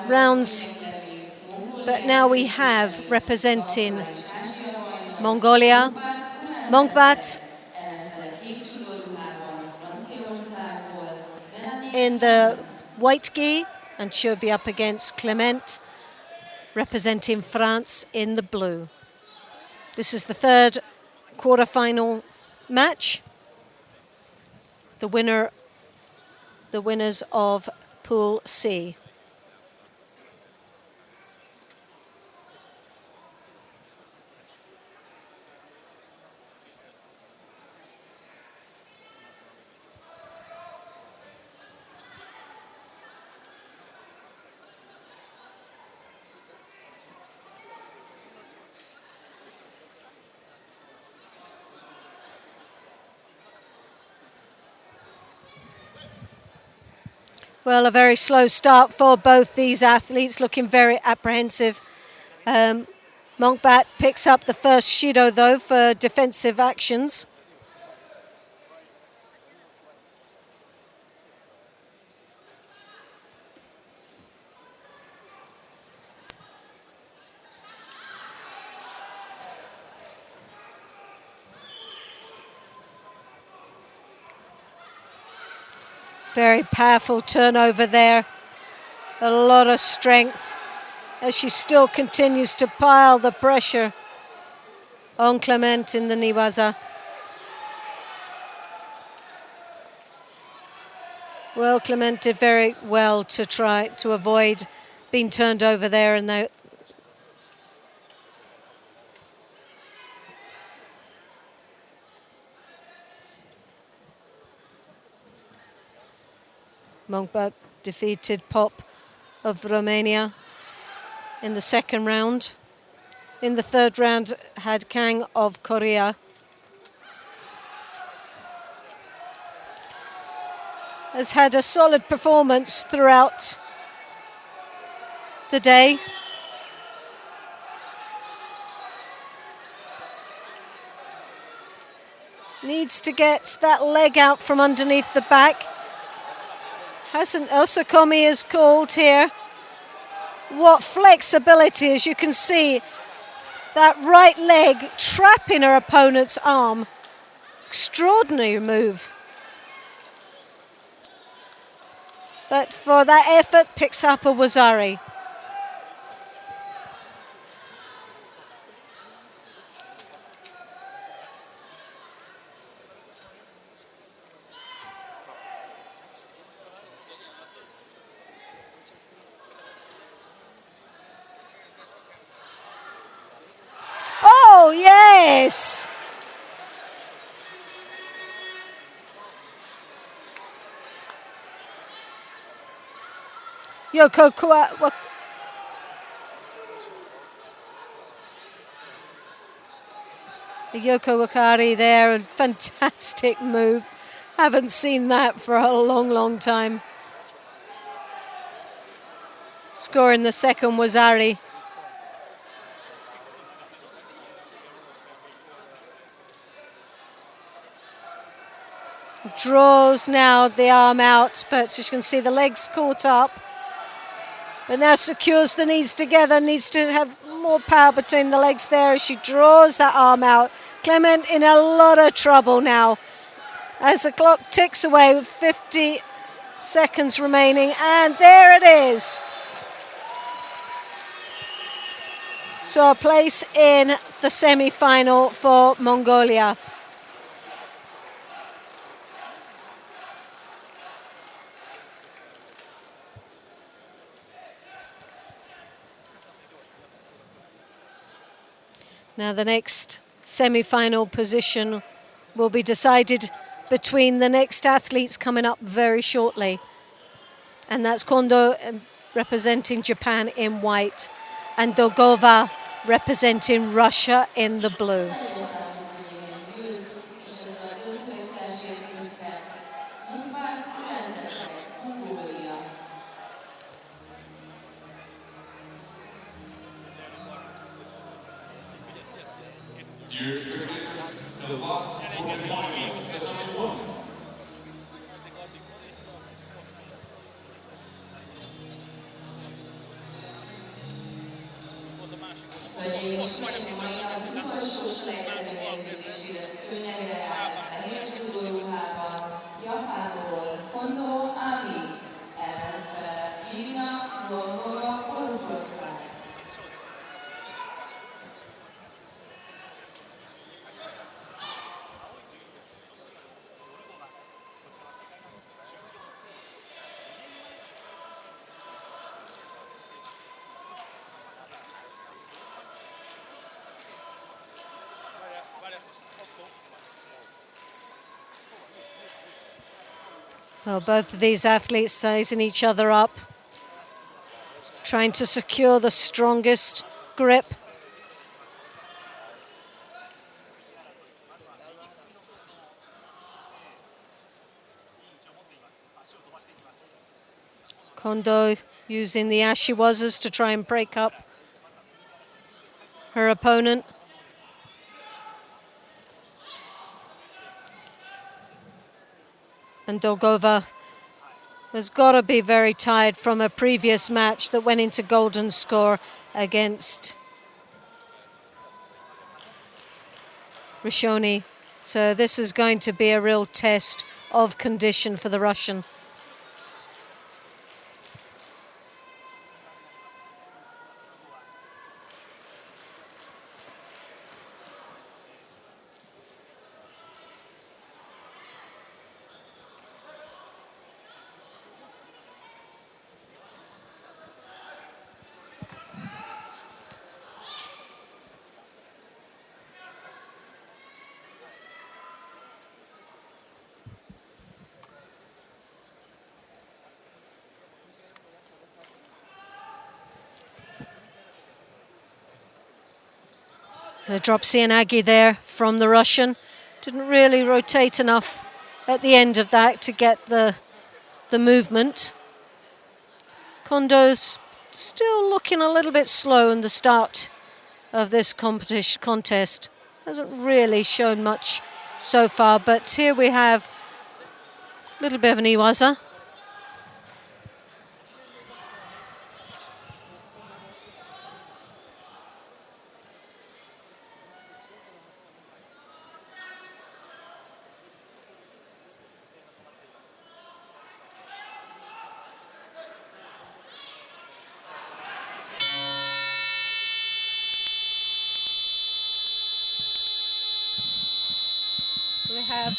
rounds. But now we have representing Mongolia, Mongbat in the white gi, and she'll be up against Clement, representing France, in the blue. This is the third quarterfinal match. The winners of Pool C. Well, a very slow start for both these athletes, looking very apprehensive. Monkbat picks up the first Shido, though, for defensive actions. Very powerful turnover there. A lot of strength as she still continues to pile the pressure on Clement in the Niwaza. Well, Clement did very well to try to avoid being turned over there, and Monkbat defeated Pop of Romania in the second round. In the third round, had Kang of Korea. has had a solid performance throughout the day. Needs to get that leg out from underneath the back. Osakomi is called here. What flexibility, as you can see, that right leg trapping her opponent's arm. Extraordinary move. But for that effort, picks up a Wazari. Oh, yes! Yoko Wakari there, a fantastic move. Haven't seen that for a long, long time. Scoring the second Wazari. Draws now the arm out, but as you can see the legs caught up. But now secures the knees together, needs to have more power between the legs there as she draws that arm out. Clement in a lot of trouble now as the clock ticks away with 50 seconds remaining, and there it is. So a place in the semi-final for Mongolia. Now the next semi-final position will be decided between the next athletes coming up very shortly. And that's Kondo representing Japan in white and Dolgova representing Russia in the blue.
Dear spectators, the last semi-final has been won.
Hölgyeim és uraim, a mai nap utolsó sejtező mérkőzésére szőnyegre áll fehér judo ruhában Japánból Kondo Ami ellenfele Irina Dolgova Oroszország.
Well, both of these athletes sizing each other up, trying to secure the strongest grip. Kondo using the ashiwazas to try and break up her opponent. And Dolgova has got to be very tired from a previous match that went into golden score against Rishoni. So this is going to be a real test of condition for the Russian. The drop Sianagi there from the Russian. Didn't really rotate enough at the end of that to get the the movement. Kondo's still looking a little bit slow in the start of this contest. Hasn't really shown much so far, but here we have a little bit of an Iwaza. We have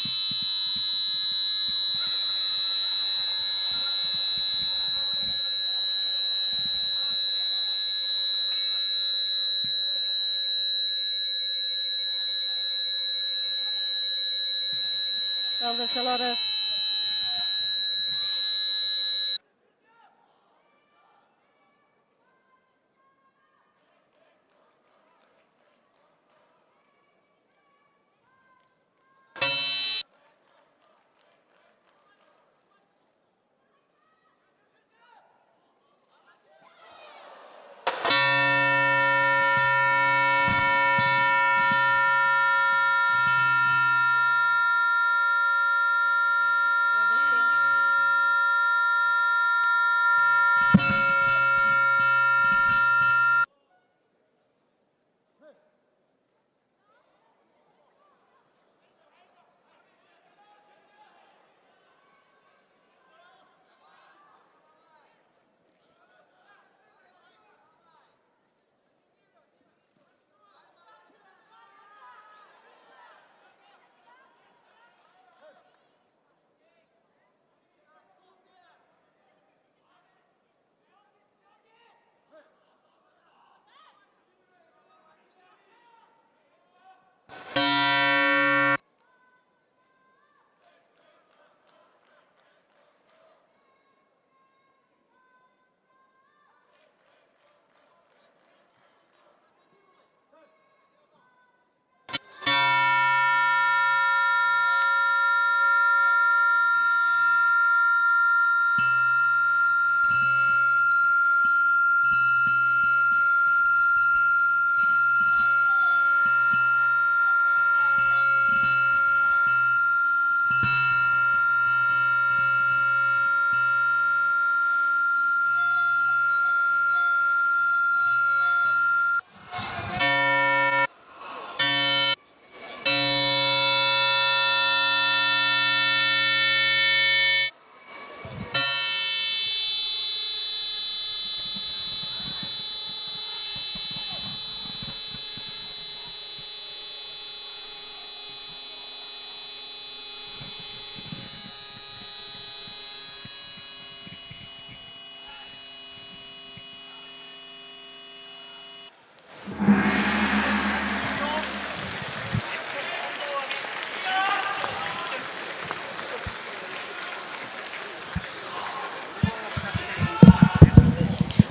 well, there's a lot of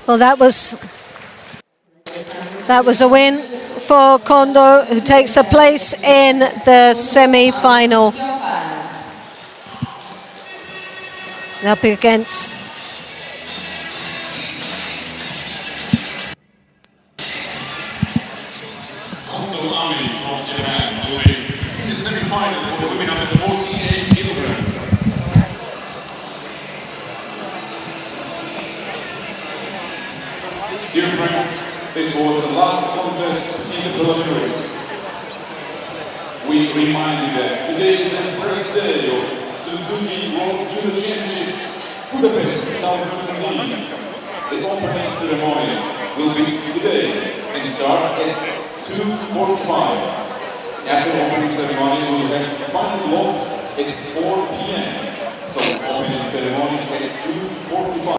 well, that was a win for Kondo, who takes a place in the semi-final. Up against
Kondo Ami from Japan will be in the semi-final for the women under 48 kilograms. Dear friends, this was the last contest in the preliminaries. We remind you that today is the first day of Suzuki World Judo Championships Budapest 2017. The opening ceremony will be today and start at 2:45. After the opening ceremony, we will have final lock at 4 p.m. So opening ceremony at 2:45.